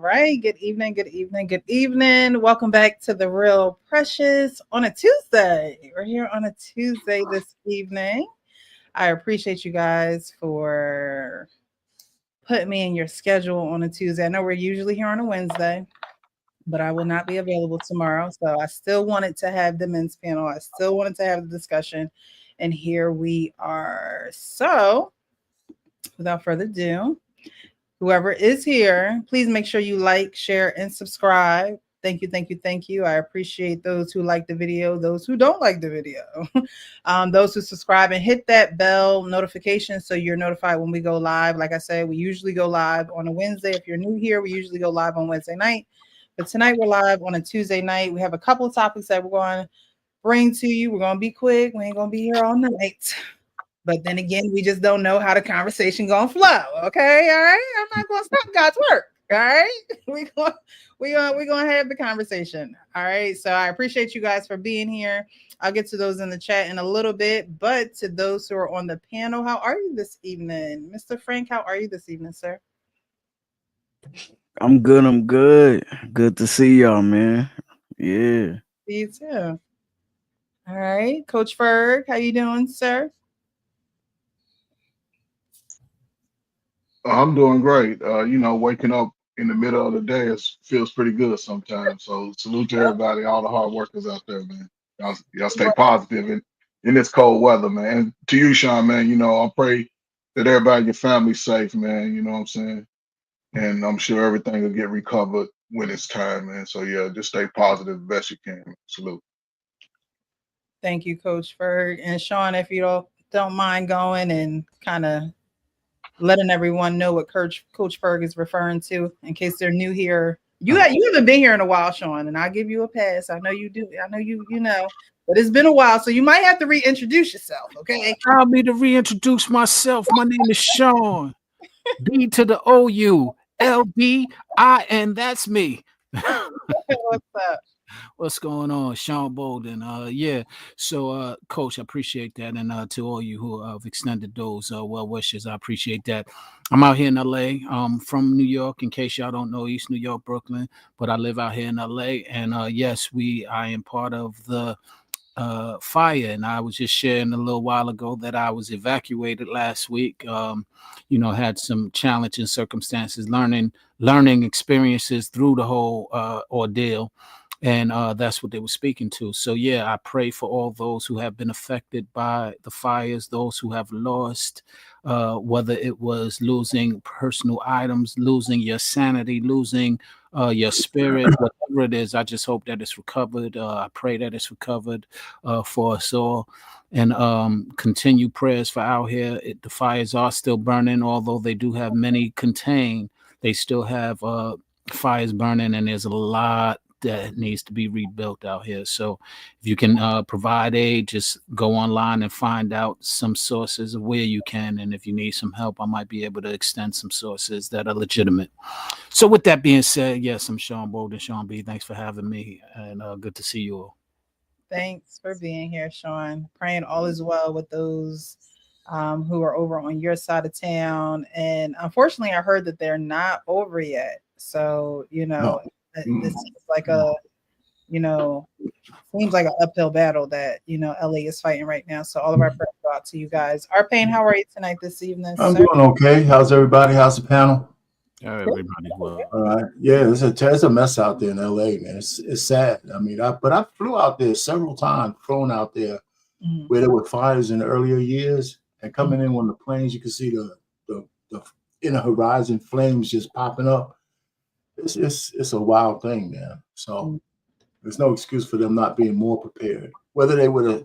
right. Good evening. Good evening. Good evening. Welcome back to the Real Precious on a Tuesday. We're here on a Tuesday this evening. I appreciate you guys for putting me in your schedule on a Tuesday. I know we're usually here on a Wednesday, but I will not be available tomorrow. So I still wanted to have the men's panel. I still wanted to have the discussion. And here we are. So without further ado, whoever is here, please make sure you like, share, and subscribe. Thank you, thank you, thank you. I appreciate those who like the video, those who don't like the video, those who subscribe and hit that bell notification so you're notified when we go live. Like I said, we usually go live on a Wednesday. If you're new here, we usually go live on Wednesday night. But tonight we're live on a Tuesday night. We have a couple of topics that we're going to bring to you. We're going to be quick. We ain't going to be here all night. But then again, we just don't know how the conversation gonna flow. Okay, all right. I'm not gonna stop God's work. All right, we gonna have the conversation. All right. So I appreciate you guys for being here. I'll get to those in the chat in a little bit. But to those who are on the panel, how are you this evening, Mr. Frank? How are you this evening, sir? I'm good. I'm good. Good to see y'all, man. Yeah. See you too. All right, Coach Ferg, how you doing, sir? I'm doing great. Waking up in the middle of the day feels pretty good sometimes. So salute to everybody, all the hard workers out there, man. Y'all stay positive in this cold weather, man. And to you, Sean, man, I pray that everybody in your family's safe, man. You know what I'm saying? And I'm sure everything will get recovered when it's time, man. So yeah, just stay positive the best you can. Salute. Thank you, Coach Ferg. And Sean, if you don't mind going and kind of letting everyone know what Coach Ferg is referring to in case they're new here. You haven't been here in a while, Sean, and I'll give you a pass. I know you do. I know you know, but it's been a while, so you might have to reintroduce yourself. Okay. Allow me to reintroduce myself. My name is Sean. B to the OU. LDIN. That's me. What's up? What's going on? Sean Bolden. Yeah. So Coach, I appreciate that. And to all you who have extended those well wishes, I appreciate that. I'm out here in LA. From New York, in case y'all don't know, East New York, Brooklyn, but I live out here in LA. And yes, I am part of the fire, and I was just sharing a little while ago that I was evacuated last week. Had some challenging circumstances, learning experiences through the whole ordeal, and that's what they were speaking to. So yeah, I pray for all those who have been affected by the fires, those who have lost, whether it was losing personal items, losing your sanity, losing your spirit, whatever it is. I just hope that it's recovered. I pray that it's recovered for us all. And continue prayers for out here. The fires are still burning, although they do have many contained. They still have fires burning, and there's a lot that needs to be rebuilt out here. So if you can provide aid, just go online and find out some sources of where you can. And if you need some help, I might be able to extend some sources that are legitimate. So with that being said, yes, I'm Sean Bolden, Sean B. Thanks for having me, and good to see you all. Thanks for being here, Sean. Praying all is well with those who are over on your side of town. And unfortunately, I heard that they're not over yet. So, this is like seems like an uphill battle that, LA is fighting right now. So all of our prayers go out to you guys. Arpain, how are you tonight this evening? I'm doing okay. How's everybody? How's the panel? Everybody's well. All right. Yeah, it's a mess out there in LA, man. It's sad. I mean, I flew out there several times, flown out there where there were fires in the earlier years, and coming in on the planes, you can see the in the horizon flames just popping up. It's a wild thing, man. So there's no excuse for them not being more prepared. Whether they would have,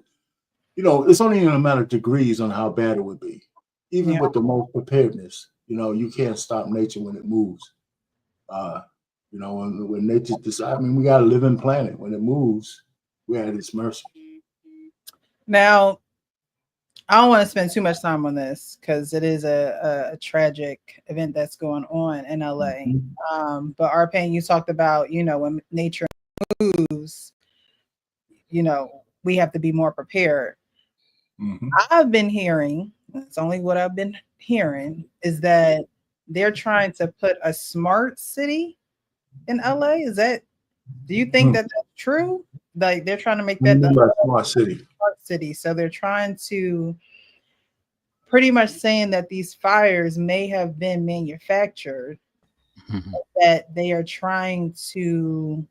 it's only in a matter of degrees on how bad it would be. Even with the most preparedness, you can't stop nature when it moves. When nature decides, we got a living planet. When it moves, we're at its mercy. Now, I don't want to spend too much time on this because it is a tragic event that's going on in LA. But Arpain, you talked about, when nature moves, we have to be more prepared. I've been hearing, it's only what I've been hearing, is that they're trying to put a smart city in LA? Do you think that that's true? Like they're trying to make What do that you the mean by smart city? smart city. So they're trying to pretty much saying that these fires may have been manufactured, Mhm. that they are trying to,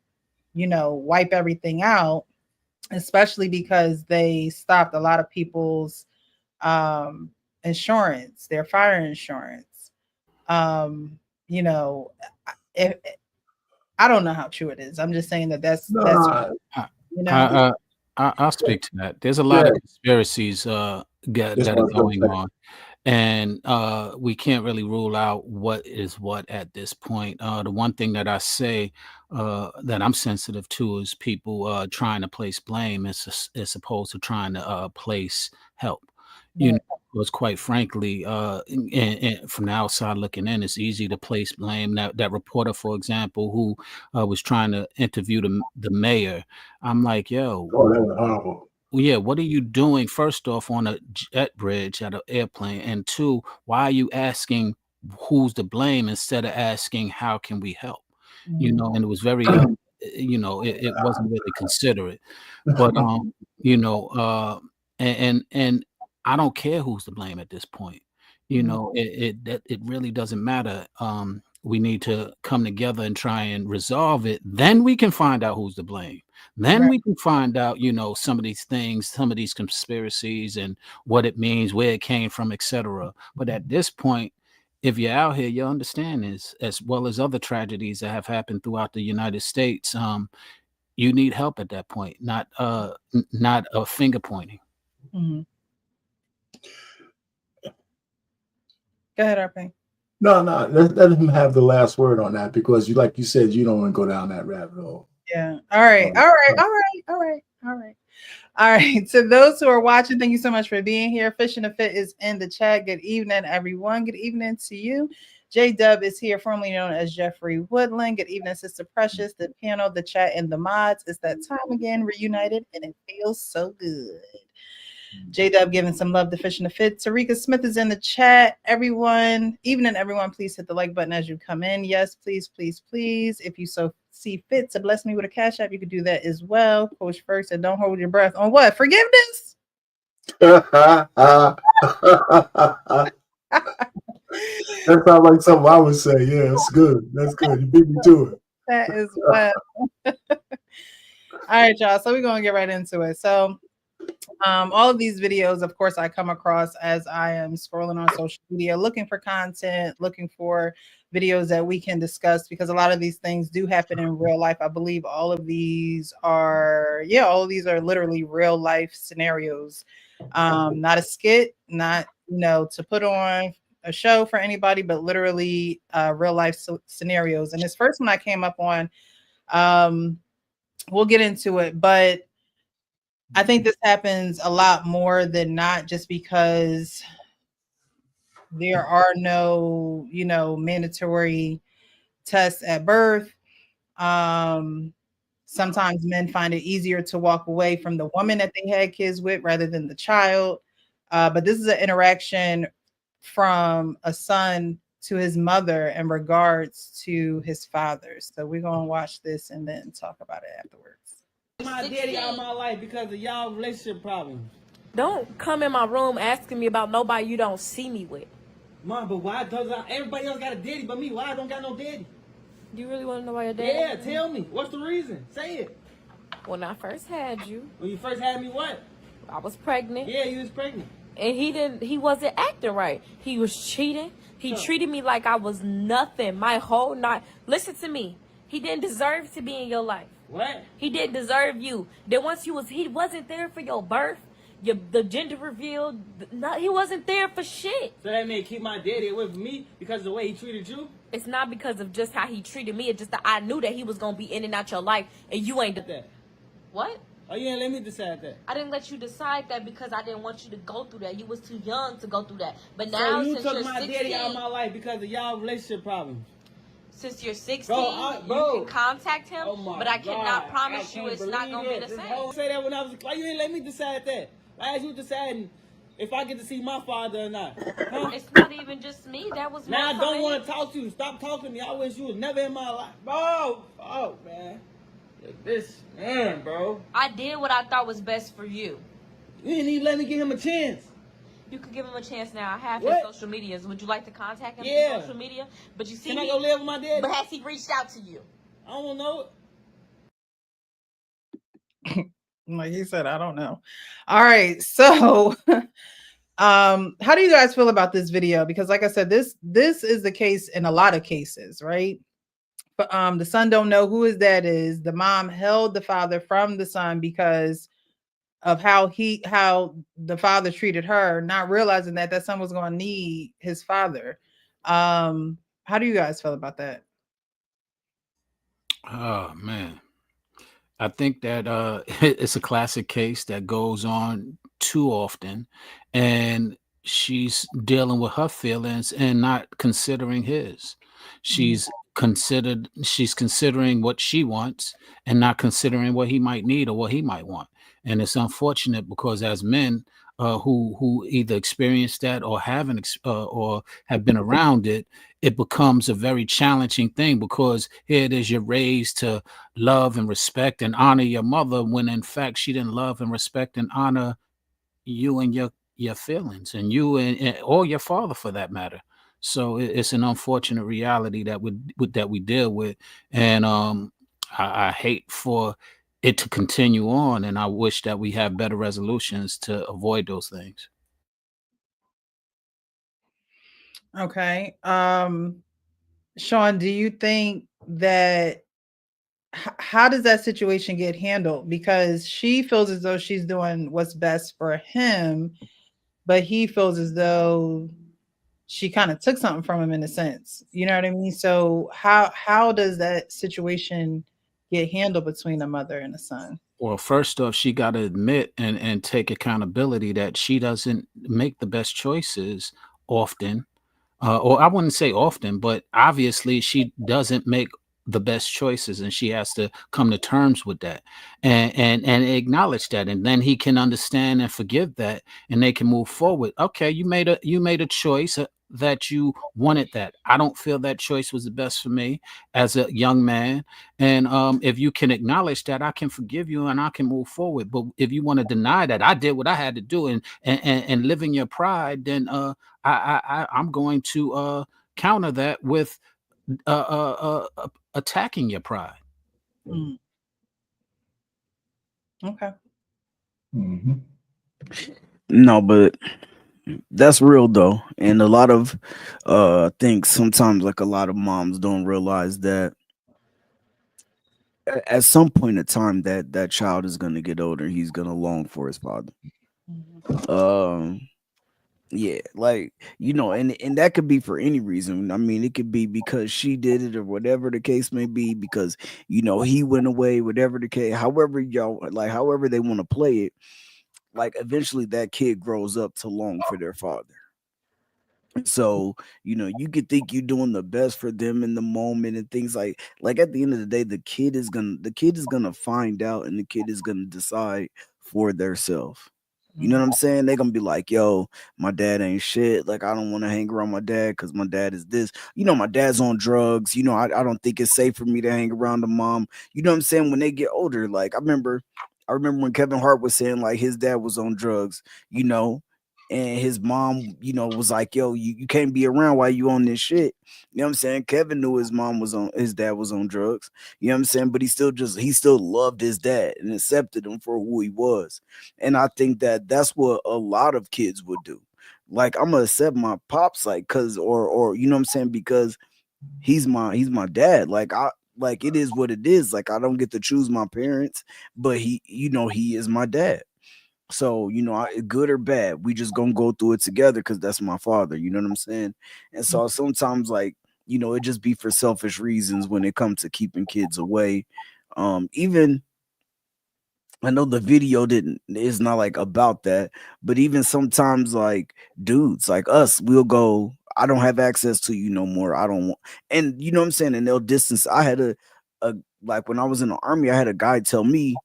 wipe everything out, especially because they stopped a lot of people's insurance, their fire insurance. Um, you know, if, I don't know how true it is. I'm just saying that's No, I, you know. I, I'll speak to that. There's a yeah, lot of conspiracies that's that what I are was gonna going say. on, and we can't really rule out what is what at this point. The one thing that I say that I'm sensitive to is people trying to place blame as opposed to trying to place help. You know, Right. because quite frankly, and from the outside looking in, it's easy to place blame. That reporter, for example, who was trying to interview the mayor, I'm like, yo, Oh, that was horrible. well, yeah, what are you doing first off on a jet bridge at an airplane? And two, why are you asking who's to blame instead of asking how can we help? Mhm. And it was very it wasn't really considerate. But and I don't care who's to blame at this point. Mhm. It really doesn't matter. We need to come together and try and resolve it. Then we can find out who's to blame. Then Right. we can find out, some of these things, some of these conspiracies and what it means, where it came from, etc. But at this point, if you're out here, you understand this, as well as other tragedies that have happened throughout the United States. You need help at that point, not a finger pointing. Mhm. Go ahead, RP. No, let him have the last word on that because like you said, you don't want to go down that rabbit hole. Yeah. All right. Um, All right. All right. All right. All right. All right. To those who are watching, thank you so much for being here. Fishing the Fit is in the chat. Good evening, everyone. Good evening to you. J Dub is here, formerly known as Jeffrey Woodland. Good evening, Sister Precious, the panel, the chat, and the mods. It's that time again, reunited, and it feels so good. J Dub giving some love to Fish and the Fit. Tarika Smith is in the chat. Everyone, evening, everyone, please hit the like button as you come in. Yes, please, please, please. If you so see fit to bless me with a cash app, you could do that as well. Coach First, and don't hold your breath on what? Forgiveness? that sounds like something I would say. Yeah, that's good. That's good. You beat me to it. That as well. All right, y'all. So we're going to get right into it. So all of these videos, of course, I come across as I am scrolling on social media, looking for content, looking for videos that we can discuss, because a lot of these things do happen in real life. I believe all of these are literally real life scenarios. Not a skit, not, to put on a show for anybody, but literally real life scenarios. And this first one I came up on, we'll get into it, but I think this happens a lot more than not, just because there are no, mandatory tests at birth. Sometimes men find it easier to walk away from the woman that they had kids with rather than the child. But this is an interaction from a son to his mother in regards to his father. So we're going to watch this and then talk about it afterwards. My daddy out of my life because of y'all relationship problems. Don't come in my room asking me about nobody you don't see me with. Mom, but why does everybody else got a daddy but me? Why I don't got no daddy? You really want to know why your dad? Yeah, tell me. What's the reason? Say it. When I first had you, When you first had me, what? I was pregnant. Yeah, you was pregnant. And he wasn't acting right. He was cheating. He treated me like I was nothing my whole night. Listen to me. He didn't deserve to be in your life. What? He didn't deserve you. Then once he wasn't there for your birth, the gender reveal. He wasn't there for shit. So that meant keep my daddy away from me because of the way he treated you? It's not because of just how he treated me. It's just that I knew that he was gonna be in and out your life, and you ain't. That. What? Oh, you didn't let me decide that. I didn't let you decide that because I didn't want you to go through that. You was too young to go through that. But now, so you since took you're my 16, daddy out of my life because of y'all relationship problems. since you're 16, Bro, you can contact him, Oh my but I cannot God. promise I you can't it's not believe gonna be it. the This same. whole say that when I was. Why you didn't let me decide that? Why is you deciding if I get to see my father or not. Huh? It's not even just me. That was Man, my I don't son. want to talk to you. Stop talking to me. I wish you was never in my life. Bro, oh, man. This, man, bro. I did what I thought was best for you. You didn't even let me give him a chance. You could give him a chance now. I have What? his social medias. Would you like to contact him Yeah. through social media? But you see Can I me. go live with my daddy? But has he reached out to you? I don't know it. Like he said, I don't know. All right. So how do you guys feel about this video? Because like I said, this is the case in a lot of cases, right? But the son don't know who his dad is. The mom held the father from the son because of how the father treated her, not realizing that that son was going to need his father. How do you guys feel about that? Oh man, I think that it's a classic case that goes on too often, and she's dealing with her feelings and not considering his. She's considering what she wants and not considering what he might need or what he might want. And it's unfortunate because as men who either experience that or haven't or have been around it, it becomes a very challenging thing because here it is, you're raised to love and respect and honor your mother when in fact she didn't love and respect and honor you and your feelings and you and or your father for that matter. So it's an unfortunate reality that we deal with, and I hate for it to continue on, and I wish that we have better resolutions to avoid those things. Okay. Sean, do you think that how does that situation get handled? Because she feels as though she's doing what's best for him, but he feels as though she kind of took something from him in a sense. You know what I mean? So how does that situation get handled between a mother and a son? Well, first off, she got to admit and take accountability that she doesn't make the best choices often, or I wouldn't say often, but obviously she doesn't make the best choices, and she has to come to terms with that and acknowledge that, and then he can understand and forgive that, and they can move forward. Okay, you made a choice. That you wanted that. I don't feel that choice was the best for me as a young man. And if you can acknowledge that, I can forgive you and I can move forward. But if you want to deny that I did what I had to do and live in your pride, then I'm going to counter that with attacking your pride. Mm. Okay. Mhm. No, but that's real though. And a lot of I think sometimes like a lot of moms don't realize that at some point in time that child is gonna get older, he's gonna long for his father. Mhm. Yeah, like and that could be for any reason. I mean, it could be because she did it or whatever the case may be, because he went away, whatever the case, however however they want to play it, like eventually that kid grows up to long for their father. So, you could think you're doing the best for them in the moment and things like at the end of the day, the kid is gonna find out, and the kid is gonna decide for theirself. You know what I'm saying? They're gonna be like, yo, my dad ain't shit. Like, I don't want to hang around my dad because my dad is this. My dad's on drugs. I don't think it's safe for me to hang around the mom. You know what I'm saying? When they get older, like I remember when Kevin Hart was saying like his dad was on drugs, and his mom, was like, yo, you can't be around while you on this shit. You know what I'm saying? Kevin knew his dad was on drugs. You know what I'm saying? But he still loved his dad and accepted him for who he was. And I think that that's what a lot of kids would do. Like, I'm gonna accept my pops, like, cause or you know what I'm saying, because he's my dad. Like it is what it is. Like, I don't get to choose my parents, but he is my dad. So, good or bad, we just gonna go through it together because that's my father. You know what I'm saying? And so sometimes, like, it just be for selfish reasons when it comes to keeping kids away. Even I know the video is not like about that, but even sometimes, like, dudes like us, we'll go, I don't have access to you no more. I don't want, and you know what I'm saying? And they'll distance. I had a like when I was in the army, I had a guy tell me,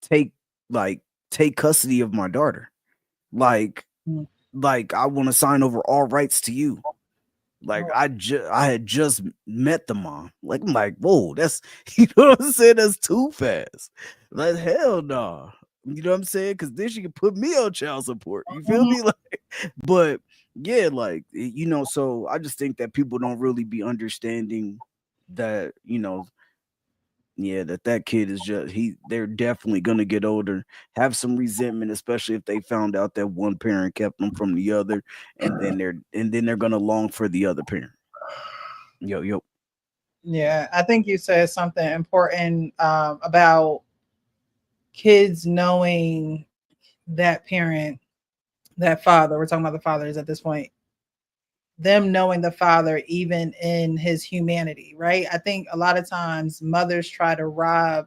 take take custody of my daughter. Like, Mm. I want to sign over all rights to you. Like, Oh. I had just met the mom. Like, I'm like, whoa, that's, you know what I'm saying? That's too fast. Like, hell no. You know what I'm saying? Because then she can put me on child support. You feel Mhm. me? Like, but yeah, like, you know, so I just think that people don't really be understanding that, you know, yeah, that kid is just they're definitely gonna get older, have some resentment, especially if they found out that one parent kept them from the other, and then they're gonna long for the other parent. Yo. Yeah, I think you said something important about kids knowing that parent, that father. We're talking about the fathers at this point. Them knowing the father even in his humanity, right? I think a lot of times mothers try to rob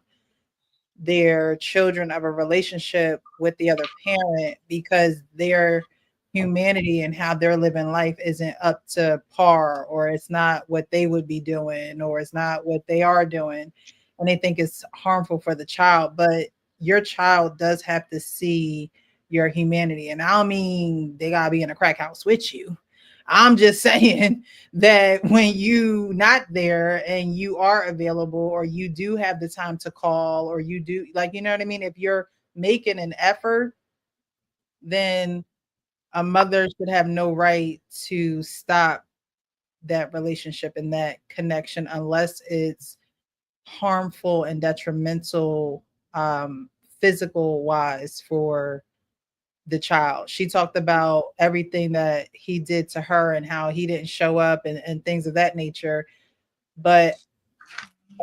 their children of a relationship with the other parent because their humanity and how they're living life isn't up to par, or it's not what they would be doing, or it's not what they are doing, and they think it's harmful for the child. But your child does have to see your humanity, and I don't mean they gotta be in a crack house with you. I'm just saying that when you not there and you are available, or you do have the time to call, or you do, like, you know what I mean? If you're making an effort, then a mother should have no right to stop that relationship and that connection unless it's harmful and detrimental, physical wise, for the child. She talked about everything that he did to her and how he didn't show up, and things of that nature. But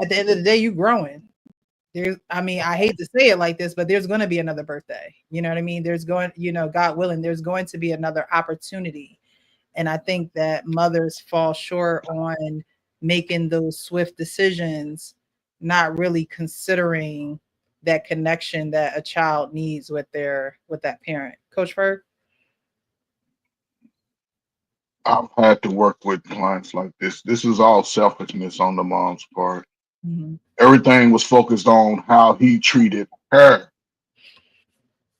at the end of the day, you growing. There's, I mean, I hate to say it like this, but there's going to be another birthday. You know what I mean? There's going, you know, God willing, there's going to be another opportunity. And I think that mothers fall short on making those swift decisions, not really considering that connection that a child needs with that parent. Coach Ferg? I've had to work with clients like this. This is all selfishness on the mom's part. Mhm. Everything was focused on how he treated her.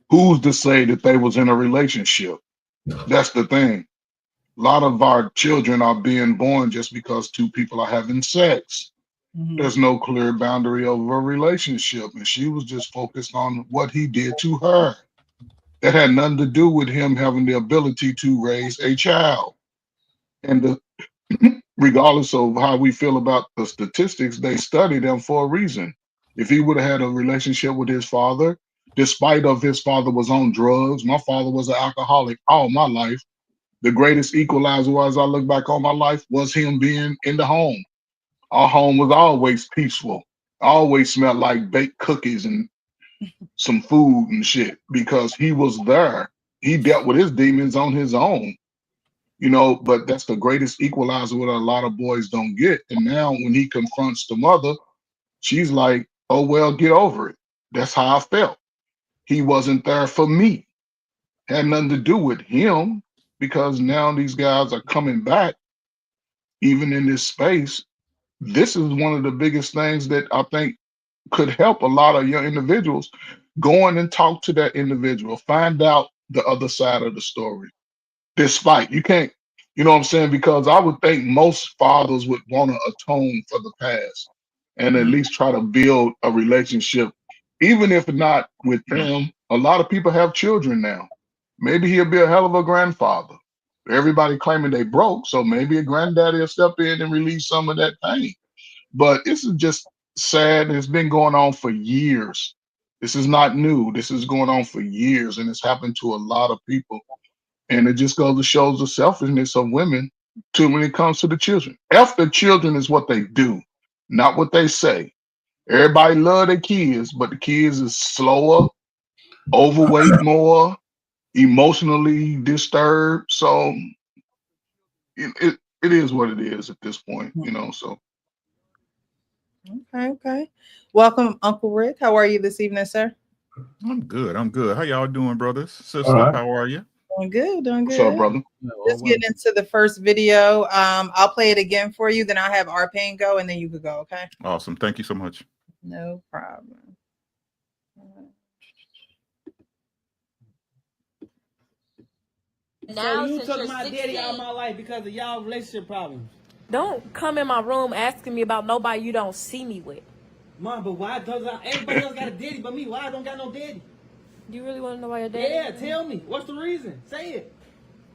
Who's to say that they was in a relationship? That's the thing. A lot of our children are being born just because two people are having sex. Mhm. There's no clear boundary of a relationship, and she was just focused on what he did to her. That had nothing to do with him having the ability to raise a child. And regardless of how we feel about the statistics, they study them for a reason. If he would have had a relationship with his father, despite of his father was on drugs, my father was an alcoholic all my life. The greatest equalizer, as I look back on my life, was him being in the home. Our home was always peaceful, always smelled like baked cookies and some food and shit because he was there. He dealt with his demons on his own, you know, but that's the greatest equalizer what a lot of boys don't get. And now when he confronts the mother, she's like, oh, well, get over it. That's how I felt. He wasn't there for me. Had nothing to do with him because now these guys are coming back, even in this space. This is one of the biggest things that I think could help a lot of young individuals. Go in and talk to that individual, find out the other side of the story. Despite you can't, you know what I'm saying? Because I would think most fathers would want to atone for the past and at least try to build a relationship, even if not with them. A lot of people have children now. Maybe he'll be a hell of a grandfather. Everybody claiming they broke, so maybe a granddaddy will step in and release some of that pain. But this is just sad. It's been going on for years. This is not new. This is going on for years, and it's happened to a lot of people. And it just goes to shows the selfishness of women too when it comes to the children. F the children is what they do, not what they say. Everybody love their kids, but the kids is slower, overweight more, emotionally disturbed. So it is what it is at this point, you know. So Okay, okay. Welcome, Uncle Rick. How are you this evening, sir? I'm good. I'm good. How y'all doing, brothers? All Sister, right. how are you? Doing good, doing what's up, good. brother? Just getting into the first video. I'll play it again for you, then I'll have Arpain go, and then you could go, okay? Awesome. Thank you so much. No problem. Now, So you since took you're my daddy out of 16, my life because of y'all relationship problems. don't come in my room asking me about nobody you don't see me with. Mom, but why does everybody else got a daddy but me? Why I don't got no daddy? You really want to know why your daddy? Yeah, tell me. What's the reason? Say it.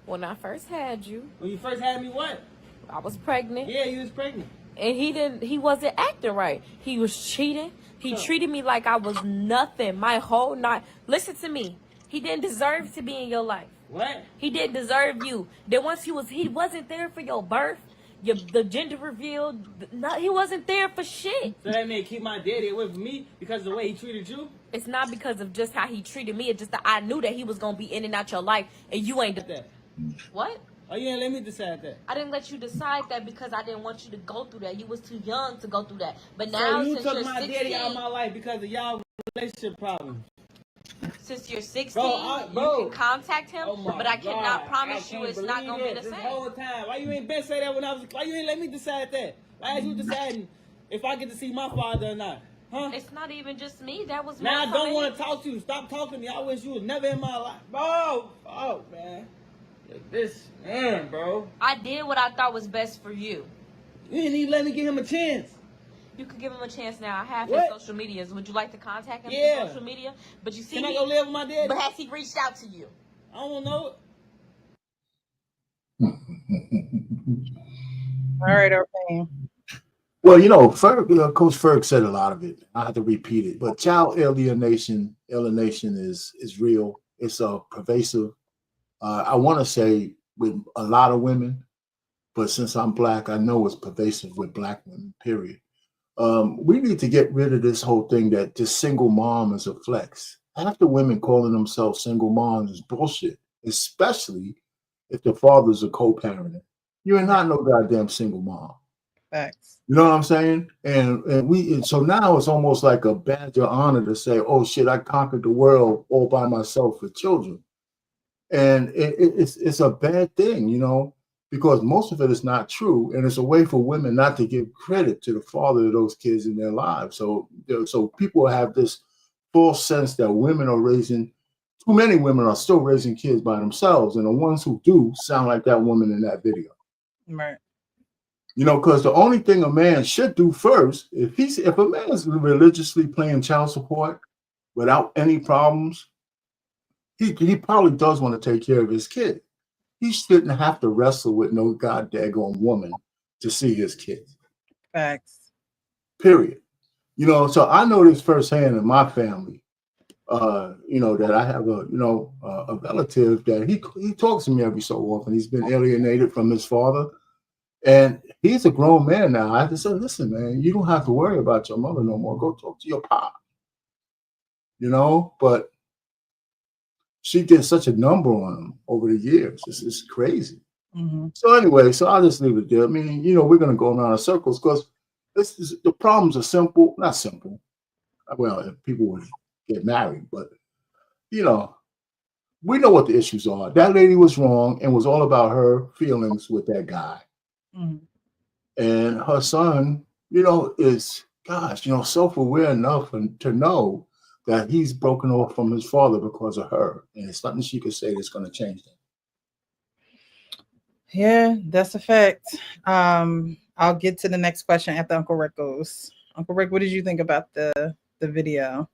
When I first had you, When you first had me, what? I was pregnant. Yeah, you was pregnant. And he wasn't acting right. He was cheating. He treated me like I was nothing my whole night. Listen to me. He didn't deserve to be in your life. What? He didn't deserve you. Then once he wasn't there for your birth, the gender reveal. He wasn't there for shit. So that man keep my daddy away from me because of the way he treated you? It's not because of just how he treated me. It's just that I knew that he was gonna be in and out your life, and you ain't That. what? Oh, you didn't let me decide that. I didn't let you decide that because I didn't want you to go through that. You was too young to go through that. But So now, you since took you're my 16, daddy out of my life because of y'all relationship problems. since you're 16, Bro, you can contact him. Oh my but I cannot God, promise I you can't it's not gonna be believe the this same. whole time. Why you ain't been say that when I was? Why you ain't let me decide that? Why is you deciding if I get to see my father or not? Huh? It's not even just me. That was Now I more don't from want him. to talk to you. Stop talking to me. I wish you was never in my life. Bro, oh man, this man, bro. I did what I thought was best for you. You didn't even let me give him a chance. You could give him a chance now. I have What? his social medias. Would you like to contact him Yeah. through social media? But you see, Can I go live with my daddy? but has he reached out to you? I don't know. All right, okay. Well, Coach Ferg said a lot of it. I have to repeat it. But child alienation is real. It's pervasive. I want to say with a lot of women, but since I'm black, I know it's pervasive with black women. Period. We need to get rid of this whole thing that this single mom is a flex. Half the women calling themselves single moms is bullshit, especially if the father's a co-parenting. You are not no goddamn single mom. Facts. You know what I'm saying? And so now it's almost like a badge of honor to say, "Oh shit, I conquered the world all by myself with children," and it's a bad thing, because most of it is not true, and it's a way for women not to give credit to the father of those kids in their lives. So people have this false sense that women are raising. Too many women are still raising kids by themselves, and the ones who do sound like that woman in that video. Right. Because the only thing a man should do first, if a man is religiously paying child support without any problems, he probably does want to take care of his kid. He shouldn't have to wrestle with no goddamn woman to see his kids. Facts. Period. So I know this firsthand in my family. That I have a relative that he talks to me every so often. He's been alienated from his father. And he's a grown man now. I have to say, listen, man, you don't have to worry about your mother no more. Go talk to your pop. But she did such a number on him over the years. It's crazy. Mm-hmm. So anyway, I'll just leave it there. I mean, we're going to go around in circles because the problems are simple. Not simple. Well, if people would get married, but, we know what the issues are. That lady was wrong and was all about her feelings with that guy. Mm-hmm. And her son, is, self-aware enough to know that he's broken off from his father because of her. And it's nothing she could say that's going to change that. Yeah, that's a fact. I'll get to the next question after Uncle Rick goes. Uncle Rick, what did you think about the video?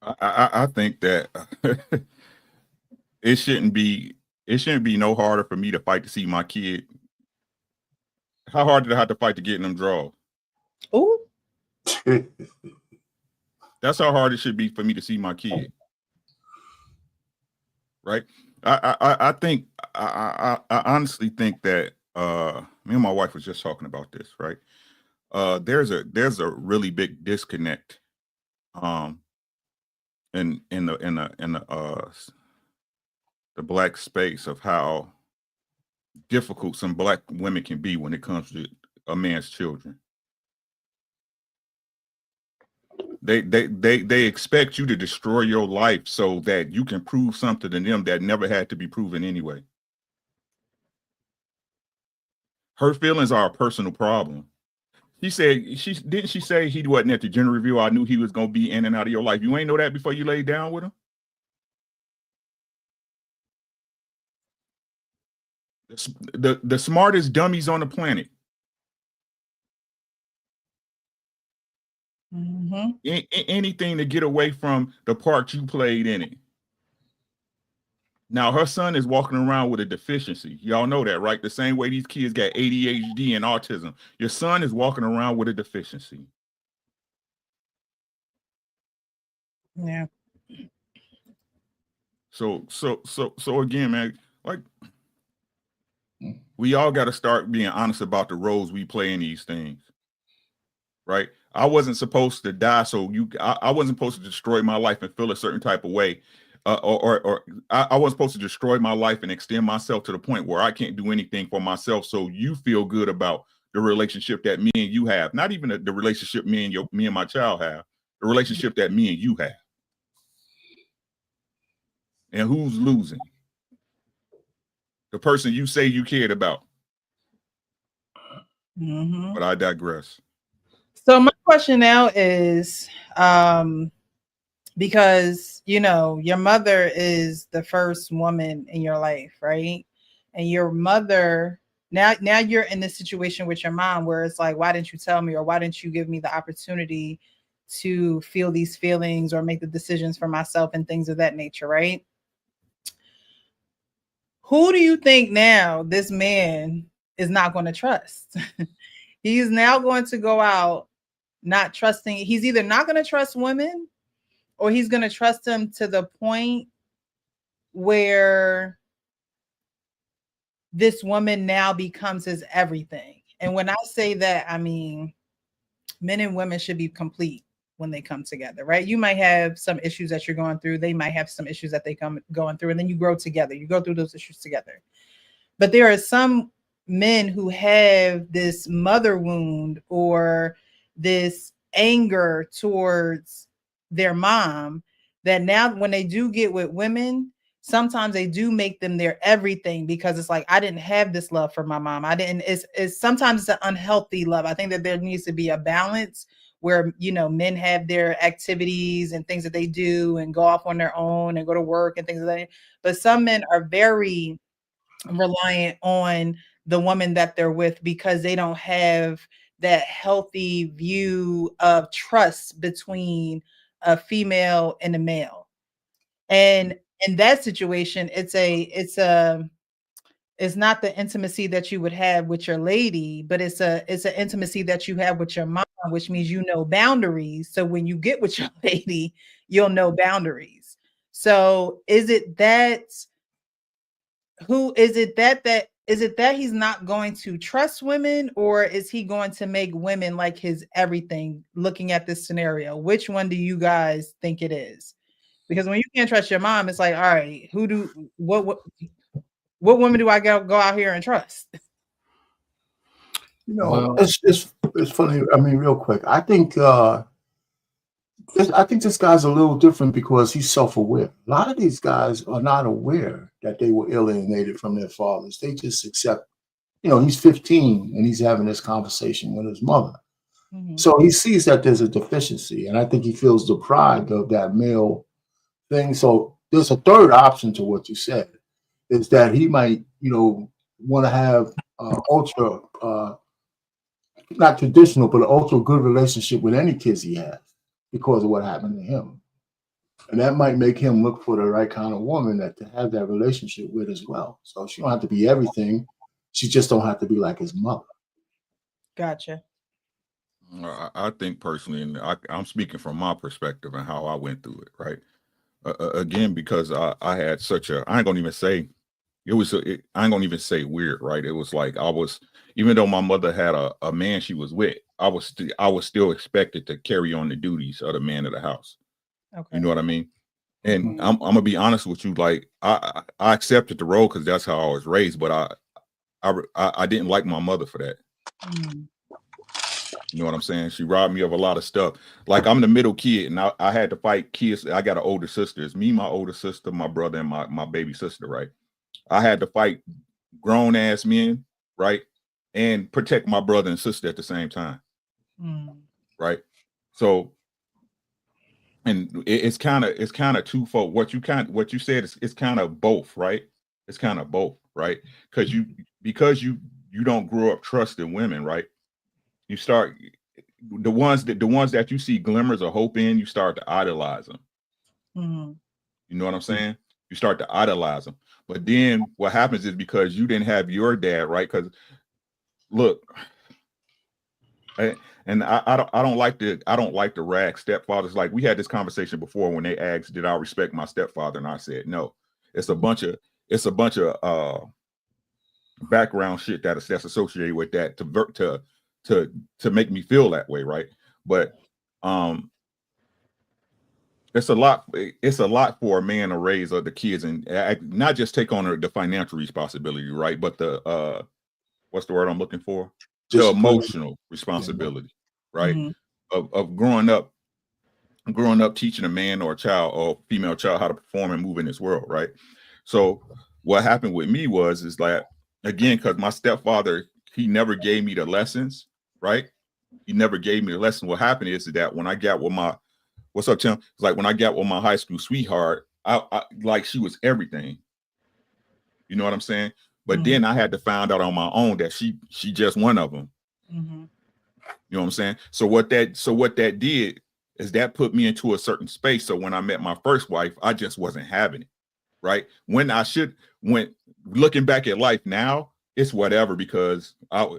I think that it shouldn't be no harder for me to fight to see my kid. How hard did I have to fight to get in them draws? Ooh. That's how hard it should be for me to see my kid. Right? I think I honestly think that me and my wife was just talking about this, right? There's a really big disconnect in the black space of how difficult some black women can be when it comes to a man's children. They expect you to destroy your life so that you can prove something to them that never had to be proven anyway. Her feelings are a personal problem. She said she say he wasn't at the gender review. I knew he was gonna be in and out of your life. You ain't know that before you laid down with him? The smartest dummies on the planet. Anything to get away from the part you played in it. Now her son is walking around with a deficiency. Y'all know that, right? The same way these kids got ADHD and autism. Your son is walking around with a deficiency. Yeah. So again, man, like we all got to start being honest about the roles we play in these things, right? I wasn't supposed to die, so I wasn't supposed to destroy my life and feel a certain type of way, or I wasn't supposed to destroy my life and extend myself to the point where I can't do anything for myself. So you feel good about the relationship that me and you have, not even the relationship me and my child have, the relationship that me and you have. And who's losing? The person you say you cared about. But I digress. So my question now is, because, you know, your mother is the first woman in your life, right? And your mother, now you're in this situation with your mom where it's like, why didn't you tell me, or why didn't you give me the opportunity to feel these feelings or make the decisions for myself and things of that nature, right? Who do you think now this man is not going to trust? He's now going to go out not trusting. He's either not going to trust women, or he's going to trust them to the point where this woman now becomes his everything. And when I say that, I mean, men and women should be complete when they come together, right? You might have some issues that you're going through. They might have some issues that they going through, and then you grow together. You go through those issues together. But there are some men who have this mother wound or this anger towards their mom that now when they do get with women, sometimes they do make them their everything, because it's like, I didn't have this love for my mom. It's sometimes it's an unhealthy love. I think that there needs to be a balance where, you know, men have their activities and things that they do and go off on their own and go to work and things like that. But some men are very reliant on the woman that they're with because they don't have that healthy view of trust between a female and a male. And in that situation, it's not the intimacy that you would have with your lady, but it's an intimacy that you have with your mom, which means you know boundaries. So when you get with your lady, you'll know boundaries. So is it that he's not going to trust women, or is he going to make women like his everything? Looking at this scenario, which one do you guys think it is? Because when you can't trust your mom, it's like, all right, what woman do I go out here and trust? You know, it's funny. I mean, real quick, I think this guy's a little different because he's self-aware. A lot of these guys are not aware that they were alienated from their fathers. They just accept, you know, he's 15 and he's having this conversation with his mother. So he sees that there's a deficiency, and I think he feels deprived of that male thing. So there's a third option to what you said, is that he might, you know, want to have ultra, not traditional, but an ultra good relationship with any kids he has because of what happened to him. And that might make him look for the right kind of woman to have that relationship with as well. So she don't have to be everything. She just don't have to be like his mother. Gotcha. I think personally, and I'm speaking from my perspective and how I went through it, right? Again, because I had such a, I ain't gonna even say weird, right? It was like even though my mother had a man she was with, I was still expected to carry on the duties of the man of the house. Okay. You know what I mean? And I'm gonna be honest with you, like I accepted the role because that's how I was raised, but I didn't like my mother for that. You know what I'm saying? She robbed me of a lot of stuff. Like I'm the middle kid, and I had to fight kids. I got an older sister. It's me, my older sister, my brother, and my baby sister, right? I had to fight grown ass men, right? And protect my brother and sister at the same time. Right? So, and it's kind of twofold. What you said is it's kind of both, right? It's kind of both. right? Because you don't grow up trusting women, right? You start the ones that you see glimmers of hope in, you start to idolize them. Mm-hmm. You know what I'm saying? You start to idolize them. But then what happens is because you didn't have your dad, right? Because look, I don't like the rag stepfathers. Like we had this conversation before when they asked, did I respect my stepfather? And I said no. It's a bunch of background shit that's associated with that to make me feel that way, right? But it's a lot for a man to raise the kids and not just take on the financial responsibility, right? But the what's the word I'm looking for? The emotional responsibility, right? Mm-hmm. Of growing up teaching a man or a child or female child how to perform and move in this world, right? So what happened with me is like, again, because my stepfather, he never gave me the lessons, right? He never gave me the lesson. What happened is that when I got with my, what's up, Tim? It's like when I got with my high school sweetheart, I like she was everything. You know what I'm saying? But then I had to find out on my own that she just one of them. Mm-hmm. You know what I'm saying? So what that did is that put me into a certain space. So when I met my first wife, I just wasn't having it, right? When looking back at life now, it's whatever, because I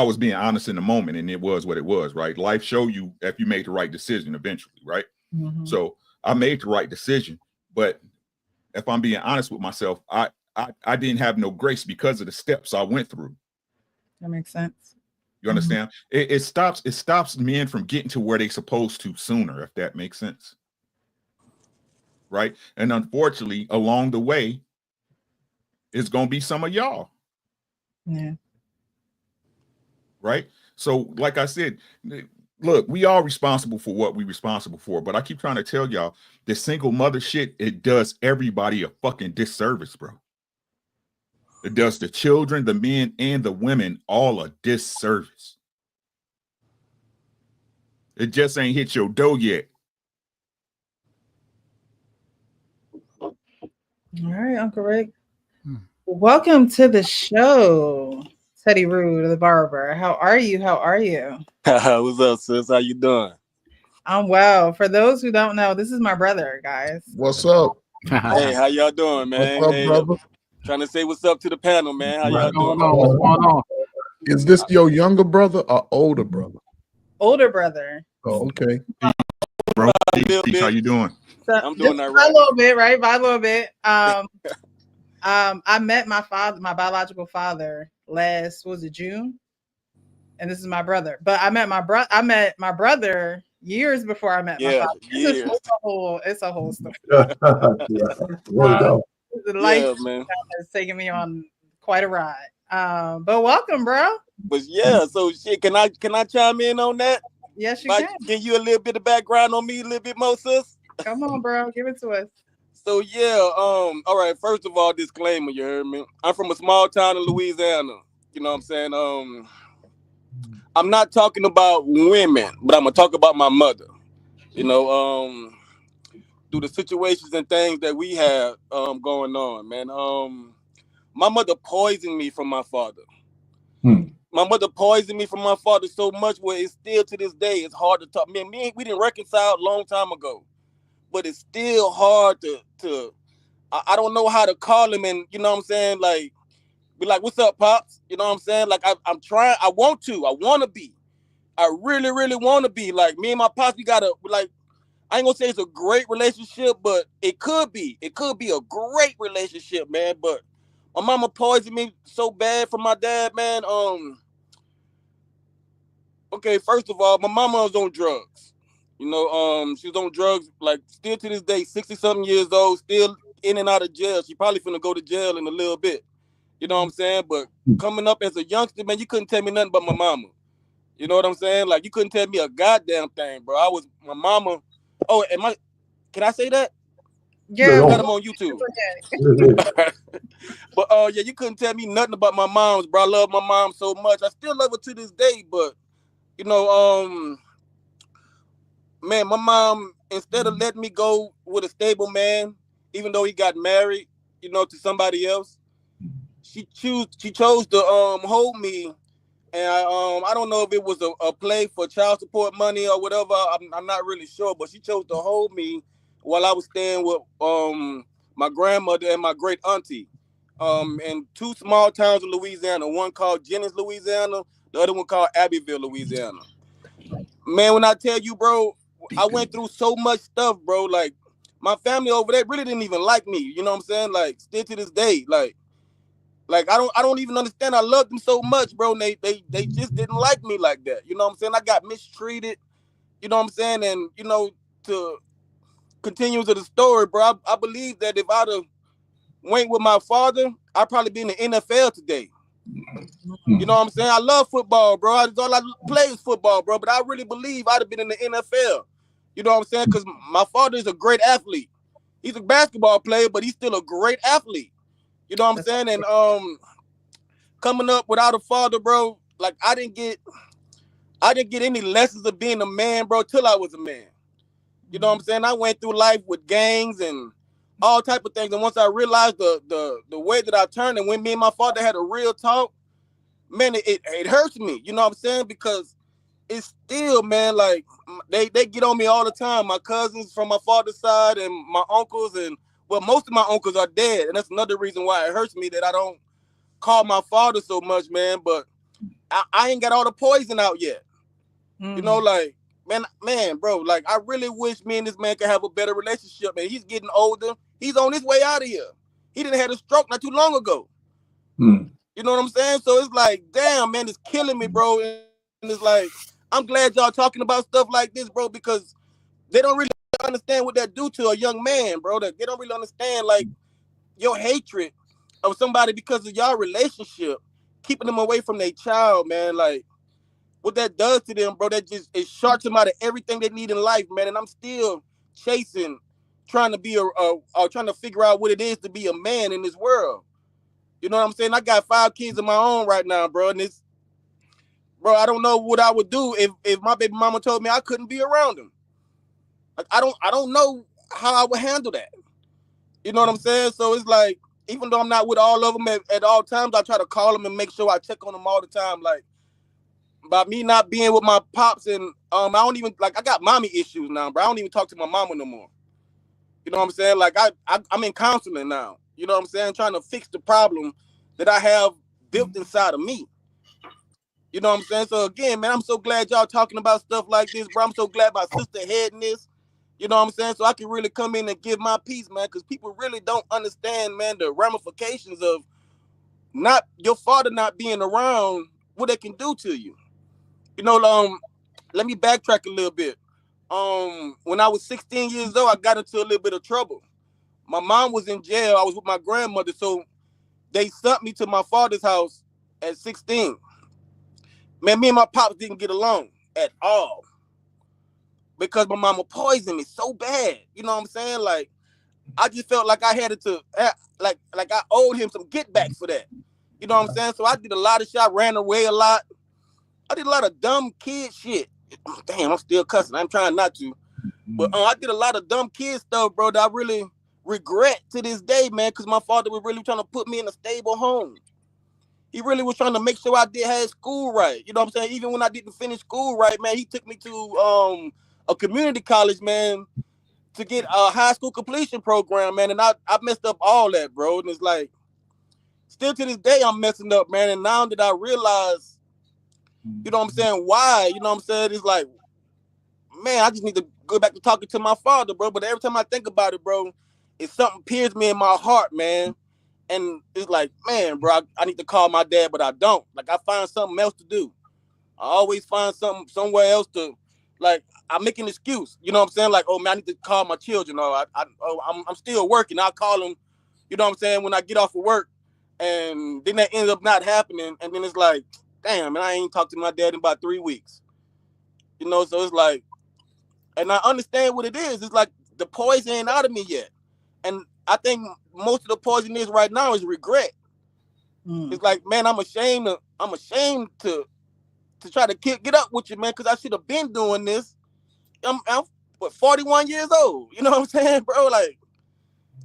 was being honest in the moment, and it was what it was, right? Life show you if you made the right decision eventually, right? Mm-hmm. So I made the right decision, but if I'm being honest with myself, I didn't have no grace because of the steps I went through. That makes sense. You understand? Mm-hmm. It stops men from getting to where they're supposed to sooner, if that makes sense. Right? And unfortunately, along the way, it's gonna be some of y'all. Yeah. Right? So, like I said, look, we are responsible for what we're responsible for, but I keep trying to tell y'all, this single mother shit, it does everybody a fucking disservice, bro. It does the children, the men, and the women all a disservice. It just ain't hit your dough yet. All right, Uncle Rick. Welcome to the show, Teddy Rude, the barber. How are you? What's up, sis? How you doing? I'm well. For those who don't know, this is my brother, guys. What's up? Hey, how y'all doing, man? What's up, hey, brother? Trying to say what's up to the panel, man. How y'all doing? What's going on? Is this your younger brother or older brother? Older brother. Oh, okay. Bro, how you doing? So, I'm doing that right. By a little bit. I met my biological father last, June? And this is my brother. But I met my brother years before I met my father. It's a whole story. The life has taken me on quite a ride. But welcome, bro. But yeah, so shit, can I chime in on that? Yes, you can. Give you a little bit of background on me, a little bit more, sis? Come on, bro. Give it to us. So yeah, all right, first of all, disclaimer, you heard me. I'm from a small town in Louisiana. You know what I'm saying? I'm not talking about women, but I'm gonna talk about my mother. You know, through the situations and things that we have going on, man. My mother poisoned me from my father. My mother poisoned me from my father so much where it's still to this day, it's hard to talk. Man, we didn't reconcile a long time ago, but it's still hard to I don't know how to call him, and you know what I'm saying? Like, be like, what's up, Pops? You know what I'm saying? Like, I'm trying, I want to be. I really, really want to be. Like, me and my Pops, we got I ain't gonna say it's a great relationship, but it could be. It could be a great relationship, man. But my mama poisoned me so bad from my dad, man. Okay, first of all, my mama was on drugs. You know, she was on drugs, like, still to this day, 60-something years old, still in and out of jail. She probably finna go to jail in a little bit. You know what I'm saying? But coming up as a youngster, man, you couldn't tell me nothing about my mama. You know what I'm saying? Like, you couldn't tell me a goddamn thing, bro. My mama. Oh, can I say that? Yeah, I got them on YouTube. But yeah, you couldn't tell me nothing about my moms, bro. I love my mom so much. I still love her to this day, but you know, man, my mom, instead of letting me go with a stable man, even though he got married, you know, to somebody else, she chose to hold me, and I don't know if it was a play for child support money or whatever. I'm not really sure, but she chose to hold me while I was staying with my grandmother and my great auntie in two small towns in Louisiana. One called Jennings, Louisiana. The other one called Abbeville, Louisiana. Man, when I tell you, bro, I went through so much stuff, bro. Like, my family over there really didn't even like me. You know what I'm saying? Like, still to this day, like I don't even understand. I loved them so much, bro. And they just didn't like me like that. You know what I'm saying? I got mistreated. You know what I'm saying? And to continue to the story, bro, I believe that if I'd have went with my father, I'd probably be in the NFL today. You know what I'm saying? I love football, bro. All I play is football, bro. But I really believe I'd have been in the NFL. You know what I'm saying? Because my father is a great athlete. He's a basketball player, but he's still a great athlete. You know what I'm saying? And coming up without a father, bro, like I didn't get any lessons of being a man, bro, till I was a man. You know what I'm saying? I went through life with gangs and all type of things. And once I realized the way that I turned, and when me and my father had a real talk, man, it hurts me. You know what I'm saying? Because it's still, man, like they get on me all the time. My cousins from my father's side and my uncles, and well, most of my uncles are dead. And that's another reason why it hurts me that I don't call my father so much, man. But I ain't got all the poison out yet. You know, like, man, bro, like, I really wish me and this man could have a better relationship, man. He's getting older. He's on his way out of here. He didn't have a stroke not too long ago. You know what I'm saying? So it's like, damn, man, it's killing me, bro. And it's like, I'm glad y'all talking about stuff like this, bro, because they don't really understand what that do to a young man, bro. They don't really understand, like, your hatred of somebody because of y'all relationship, keeping them away from their child, man. Like, what that does to them, bro, that just, it sharks them out of everything they need in life, man. And I'm still chasing, trying to be trying to figure out what it is to be a man in this world. You know what I'm saying? I got 5 kids of my own right now, bro. And it's, bro, I don't know what I would do if my baby mama told me I couldn't be around them. Like, I don't know how I would handle that. You know what I'm saying? So it's like, even though I'm not with all of them at all times, I try to call them and make sure I check on them all the time. Like, by me not being with my pops, and I don't even, like, I got mommy issues now, bro. I don't even talk to my mama no more. You know what I'm saying? Like, I'm in counseling now. You know what I'm saying? Trying to fix the problem that I have built inside of me. You know what I'm saying? So again, man, I'm so glad y'all talking about stuff like this, bro. I'm so glad my sister heading this. You know what I'm saying? So I can really come in and give my piece, man, because people really don't understand, man, the ramifications of not your father not being around, what it can do to you. You know, let me backtrack a little bit. When I was 16 years old, I got into a little bit of trouble. My mom was in jail. I was with my grandmother, so they sent me to my father's house at 16. Man, me and my pops didn't get along at all because my mama poisoned me so bad. You know what I'm saying? Like, I just felt like I had to, like I owed him some get back for that. You know what I'm saying? So I did a lot of shit. I ran away a lot. I did a lot of dumb kid shit. Damn, I'm still cussing. I'm trying not to. But I did a lot of dumb kid stuff, bro, that I really regret to this day, man, because my father was really trying to put me in a stable home. He really was trying to make sure I had school right. You know what I'm saying? Even when I didn't finish school right, man, he took me to a community college, man, to get a high school completion program, man. And I messed up all that, bro. And it's like, still to this day, I'm messing up, man. And now that I realize, you know what I'm saying, why, you know what I'm saying, it's like, man, I just need to go back to talking to my father, bro. But every time I think about it, bro, it's something pierced me in my heart, man. And it's like, man, bro, I need to call my dad, but I don't. Like, I find something else to do. I always find something somewhere else to, like, I make an excuse. You know what I'm saying? Like, oh, man, I need to call my children. Or I'm still working. I'll call them, you know what I'm saying, when I get off of work. And then that ends up not happening. And then it's like, damn, man, I ain't talked to my dad in about 3 weeks. You know, so it's like, and I understand what it is. It's like the poison ain't out of me yet. And I think most of the poison is right now is regret. It's like, man, I'm ashamed to try to get up with you, man, because I should have been doing this. I'm 41 years old. You know what I'm saying, bro? Like,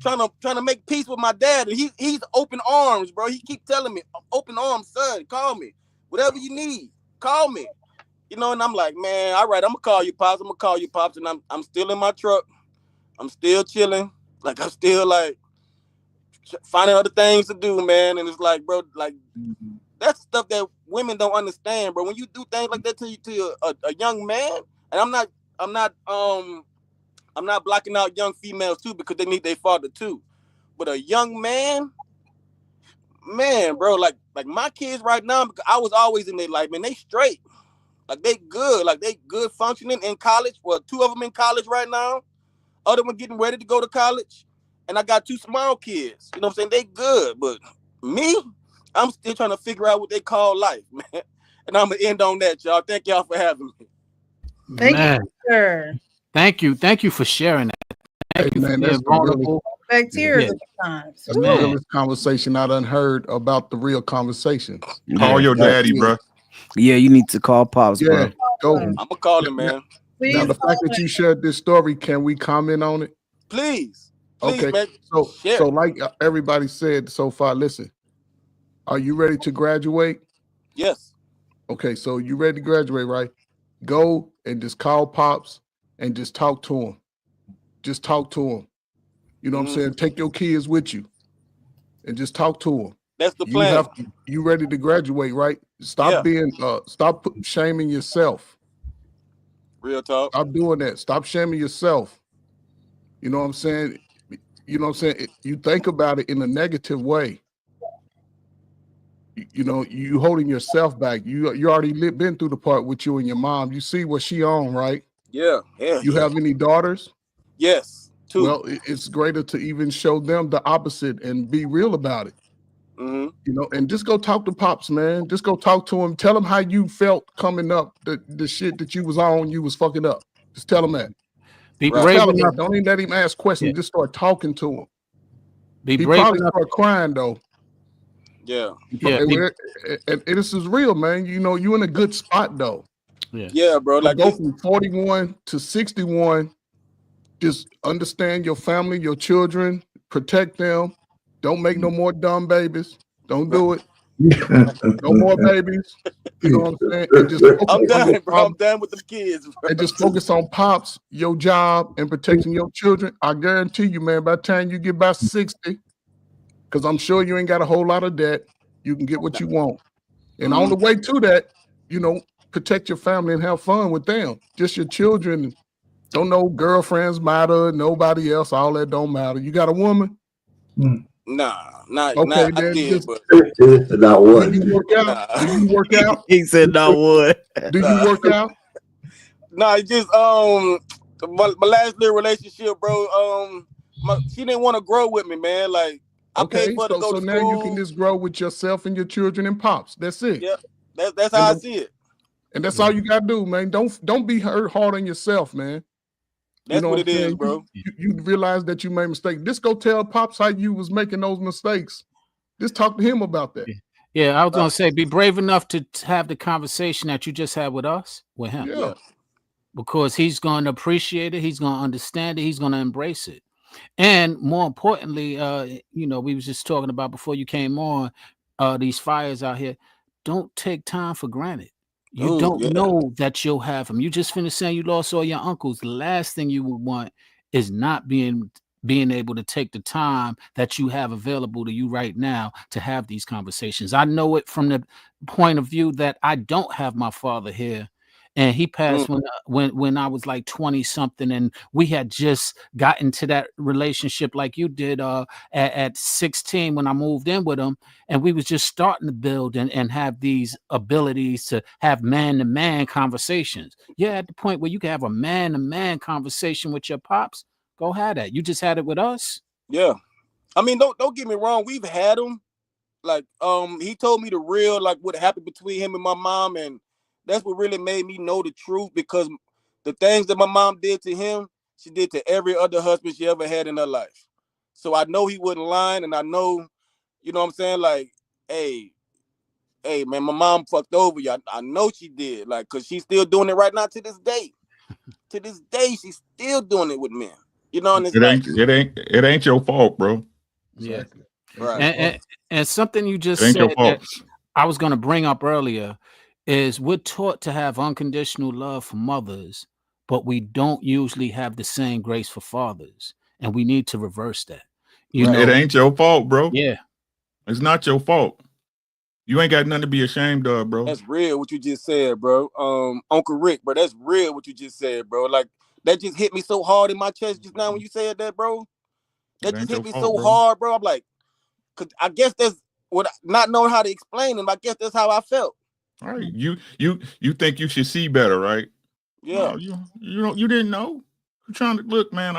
trying to make peace with my dad, and he's open arms, bro. He keep telling me, open arms, son. Call me, whatever you need, call me. You know, and I'm like, man, all right, I'm gonna call you, pops. And I'm still in my truck. I'm still chilling. Like, I'm still like finding other things to do, man. And it's like, bro, like that's stuff that women don't understand, bro. When you do things like that to a young man, and I'm not blocking out young females too, because they need their father too. But a young man, bro, like my kids right now, because I was always in their life, man, they straight. Like they good functioning in college. Well, 2 of them in college right now. Other one getting ready to go to college. And I got 2 small kids. You know what I'm saying? They good. But me, I'm still trying to figure out what they call life, man. And I'm going to end on that, y'all. Thank y'all for having me. Thank you, sir. Thank you for sharing that. Thank you for being vulnerable. Like tears at times. That's the realest conversation I done heard about the real conversation. Call your daddy, bro. Yeah, you need to call Pops, bro. Go. I'm gonna call him, man. Please now, the fact that you shared this story, can we comment on it? Please, Okay. man. So like everybody said so far, listen, are you ready to graduate? Yes. Okay, so you ready to graduate, right? Go and just call Pops and just talk to him. Just talk to him. You know what I'm saying? Take your kids with you and just talk to them. That's the plan. You ready to graduate, right? Stop being stop shaming yourself. Real talk. Stop doing that. Stop shaming yourself. You know what I'm saying? You know what I'm saying? You think about it in a negative way. You know, you holding yourself back. You already been through the part with you and your mom. You see what she on, right? Yeah. You have any daughters? Yes. 2. Well, it's greater to even show them the opposite and be real about it. You know, and just go talk to Pops, man. Just go talk to him. Tell him how you felt coming up, the shit that you was on, you was fucking up. Just tell him that. Tell him that. Don't even let him ask questions. Just start talking to him. He probably start crying though. Yeah. And this is real, man. You know, you in a good spot though. Yeah, bro. So Like go from 41 to 61. Just understand your family, your children, protect them. Don't make no more dumb babies. Don't do it. No more babies. You know what I'm saying? And just I'm done, bro. I'm done with the kids, bro. And just focus on Pops, your job, and protecting your children. I guarantee you, man, by the time you get about 60, because I'm sure you ain't got a whole lot of debt, you can get what you want. And on the way to that, you know, protect your family and have fun with them. Just your children. Don't know girlfriends matter, nobody else, all that don't matter. You got a woman? Nah, not okay, I did, but not one. Do you work out? Do you work out? He said not one. Do you work out? Nah, it just my last little relationship, bro. She didn't want to grow with me, man. Like I paid for her to go to now school. you can just grow with yourself and your children and Pops. That's it. Yeah, that's how I see it. And that's all you gotta do, man. Don't be hard on yourself, man. That's what it is, bro. You realize that you made a mistake. Just go tell Pops how you was making those mistakes. Just talk to him about that. Yeah, I was gonna say, be brave enough to have the conversation that you just had with us, with him. Yeah. Because he's gonna appreciate it, he's gonna understand it, he's gonna embrace it. And more importantly, you know, we was just talking about before you came on, these fires out here. Don't take time for granted. You don't know that you'll have them. You just finished saying you lost all your uncles. The last thing you would want is not being able to take the time that you have available to you right now to have these conversations. I know it from the point of view that I don't have my father here. And he passed when I was like 20 something, and we had just gotten to that relationship like you did at 16 when I moved in with him, and we was just starting to build and have these abilities to have man-to-man conversations. Yeah, at the point where you can have a man-to-man conversation with your pops, go have that. You just had it with us. Yeah, I mean, don't get me wrong, we've had them. Like he told me the real, like what happened between him and my mom, and that's what really made me know the truth, because the things that my mom did to him, she did to every other husband she ever had in her life. So I know he wasn't lying, and I know, you know what I'm saying? Like, hey, man, my mom fucked over you. I know she did, like, because she's still doing it right now to this day. To this day, she's still doing it with men. You know, and it's It like, ain't your fault, bro. Yeah. Exactly. right. And something you just It ain't your said fault. that I was going to bring up earlier is we're taught to have unconditional love for mothers, but we don't usually have the same grace for fathers, and we need to reverse that. You Right. It know, ain't your fault, bro. yeah. It's not your fault. You ain't got nothing to be ashamed of, bro. That's real what you just said, bro. Uncle Rick, bro, that's real what you just said, bro. Like that just hit me so hard in my chest just now when you said that, bro. That It just ain't hit your me fault, so bro. hard, bro. I'm like, cause I guess that's what not knowing how to explain it. I guess that's how I felt. All right. You think you should see better, right? Yeah. No, you didn't know. You trying to look, man.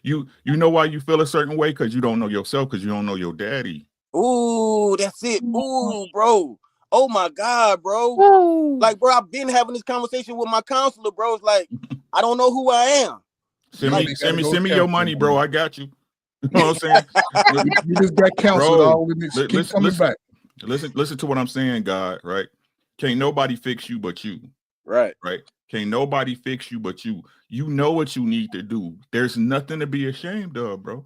You know why you feel a certain way? Because you don't know yourself, because you don't know your daddy. Ooh, that's it. Ooh, bro. Oh my God, bro. Like, bro, I've been having this conversation with my counselor, bro. It's like, I don't know who I am. Send Like, me your money, bro. I got you. You know what I'm saying? You just got counseled. Bro, All this keep coming back. Listen to what I'm saying, God, right? Can't nobody fix you but you. right. Right? Can't nobody fix you but you. You know what you need to do. There's nothing to be ashamed of, bro.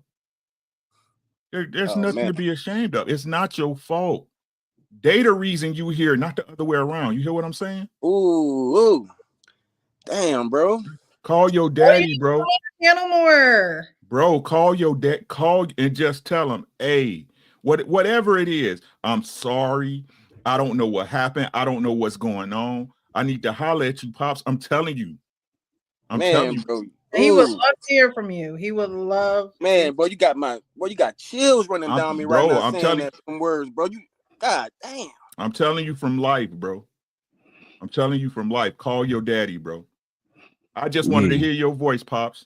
There's Oh, nothing man. to be ashamed of. It's not your fault. They the reason you here, not the other way around. You hear what I'm saying? Ooh. Damn, bro. Call your daddy, bro. Channel more. Bro, call your dad. Call and just tell him, hey, whatever it is, I'm sorry. I don't know what happened. I don't know what's going on. I need to holler at you, Pops. I'm telling you. I'm telling you. Bro. He would Ooh. love to hear from you. He would love. Man, bro, you got chills running down me right Bro, now I'm saying telling that some words, bro. God damn. I'm telling you from life, bro. I'm telling you from life. Call your daddy, bro. I just wanted to hear your voice, Pops.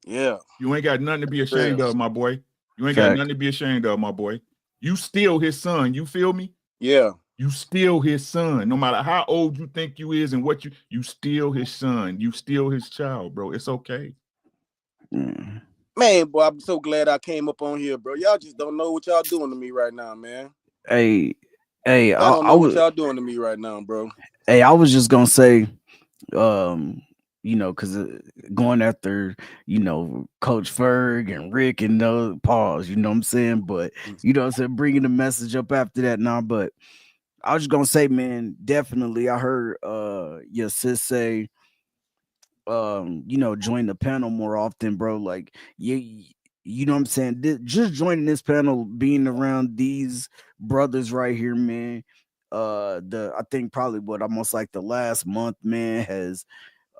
Yeah. You ain't got nothing to be ashamed of, my boy. You ain't got nothing to be ashamed of, my boy. You still his son. You feel me? Yeah. You still his son. No matter how old you think you is and what you still his son. You still his child, bro. It's okay. Man, boy, I'm so glad I came up on here, bro. Y'all just don't know what y'all doing to me right now, man. Hey, I don't know what y'all doing to me right now, bro. Hey, I was just gonna say, you know, because going after, you know, Coach Ferg and Rick and those pause, you know what I'm saying? But you know what I'm saying, bringing the message up after that now. But I was just gonna say, man, definitely I heard your sis say, you know, join the panel more often, bro. Like you know what I'm saying? Just joining this panel, being around these brothers right here, man. I think probably what almost like the last month, man, has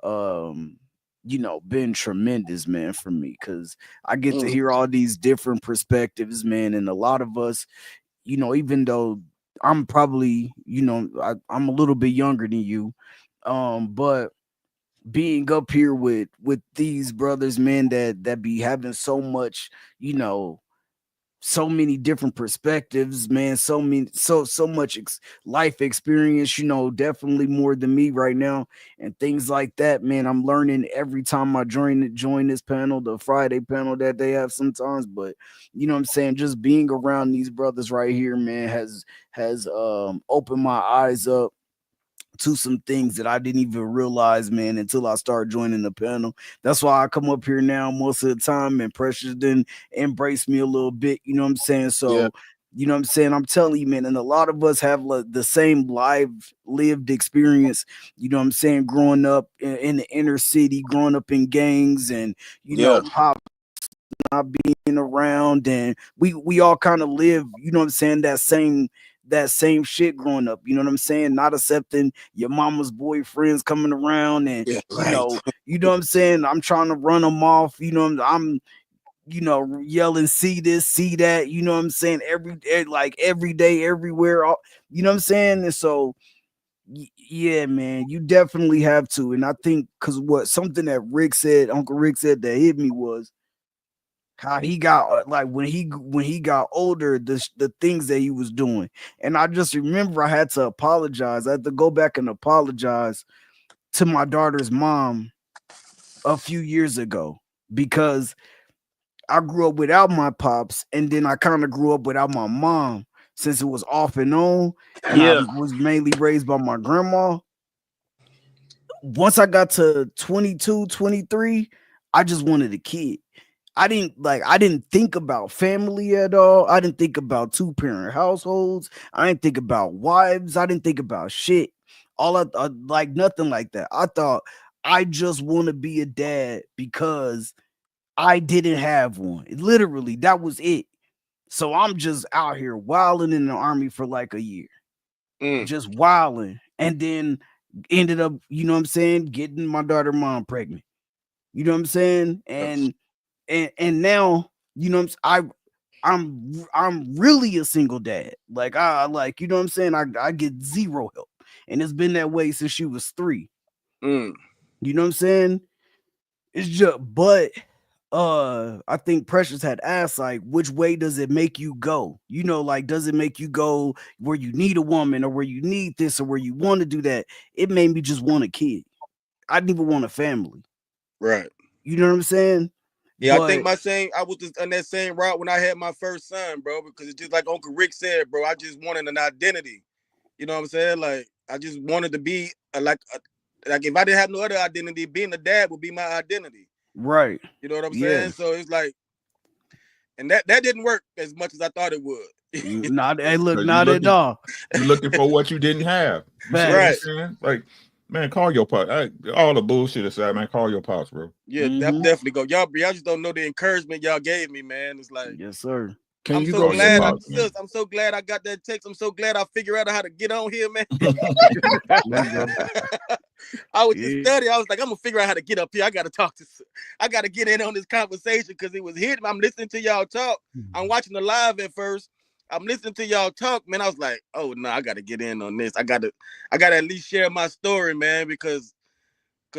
you know, been tremendous, man, for me, because I get to hear all these different perspectives, man, and a lot of us, you know, even though I'm probably, you know, I'm a little bit younger than you, but being up here with these brothers, man, that be having so much, you know, so many different perspectives, man, so much life experience, you know, definitely more than me right now, and things like that, man. I'm learning every time I join this panel, the Friday panel that they have sometimes. But you know what I'm saying, just being around these brothers right here, man, has opened my eyes up to some things that I didn't even realize, man, until I started joining the panel. That's why I come up here now most of the time, and Precious didn't embrace me a little bit, you know what I'm saying? So, you know what I'm saying? I'm telling you, man, and a lot of us have the same lived experience, you know what I'm saying, growing up in the inner city, growing up in gangs, and, you know, pop not being around, and we all kind of live, you know what I'm saying, that same shit growing up, you know what I'm saying? Not accepting your mama's boyfriends coming around, and you know what I'm saying? I'm trying to run them off, you know, I'm you know, yelling, see this, see that, you know what I'm saying? Every day, everywhere, you know what I'm saying? And so yeah, man, you definitely have to. And I think because something that Uncle Rick said that hit me was how he got, like, when he got older, the things that he was doing. And I just remember I had to apologize. I had to go back and apologize to my daughter's mom a few years ago, because I grew up without my pops, and then I kind of grew up without my mom, since it was off and on, and I was mainly raised by my grandma. Once I got to 22, 23, I just wanted a kid. I didn't think about family at all. I didn't think about 2-parent households. I didn't think about wives. I didn't think about shit. Like nothing like that. I thought I just want to be a dad because I didn't have one. Literally, that was it. So I'm just out here wilding in the Army for like a year. Just wilding. And then ended up, you know what I'm saying, getting my daughter mom pregnant. You know what I'm saying? And now, you know what I'm really a single dad. Like you know what I'm saying? I get zero help. And it's been that way since she was 3. You know what I'm saying? It's just, but I think Precious had asked, like, which way does it make you go? You know, like, does it make you go where you need a woman or where you need this or where you want to do that? It made me just want a kid. I didn't even want a family. Right. You know what I'm saying? Yeah, But I think I was just on that same route when I had my first son, bro, because it's just like Uncle Rick said, bro, I just wanted an identity. You know what I'm saying? Like, I just wanted to be like if I didn't have no other identity, being a dad would be my identity. Right. You know what I'm saying? So it's like, and that didn't work as much as I thought it would. Not at all. You're looking for what you didn't have. Right. Like, man, call your pops. All the bullshit aside, man, call your pops, bro. Yeah, definitely go. Y'all just don't know the encouragement y'all gave me, man. It's like, yes, sir. I'm so glad I got that text. I'm so glad I figured out how to get on here, man. I was just studying. I was like, I'm gonna figure out how to get up here. I gotta get in on this conversation because it was hitting. I'm listening to y'all talk. I'm watching the live at first. I'm listening to y'all talk, man. I was like, oh no, I gotta get in on this. I gotta at least share my story, man, because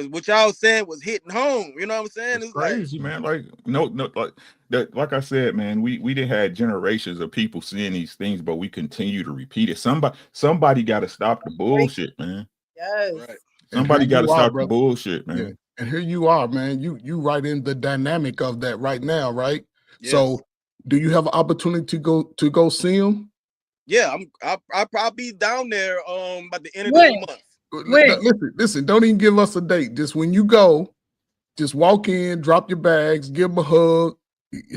what y'all saying was hitting home. You know what I'm saying? It's crazy, man. Like like that. Like I said, man, we didn't have generations of people seeing these things, but we continue to repeat it. Somebody got to stop the bullshit, man. Yes. Right. Somebody got to stop the bullshit, man. Yeah. And here you are, man. You right in the dynamic of that right now, right? Yes. So, do you have an opportunity to go see him? Yeah, I'll probably be down there by the end of the month. Listen, don't even give us a date. Just when you go, just walk in, drop your bags, give him a hug,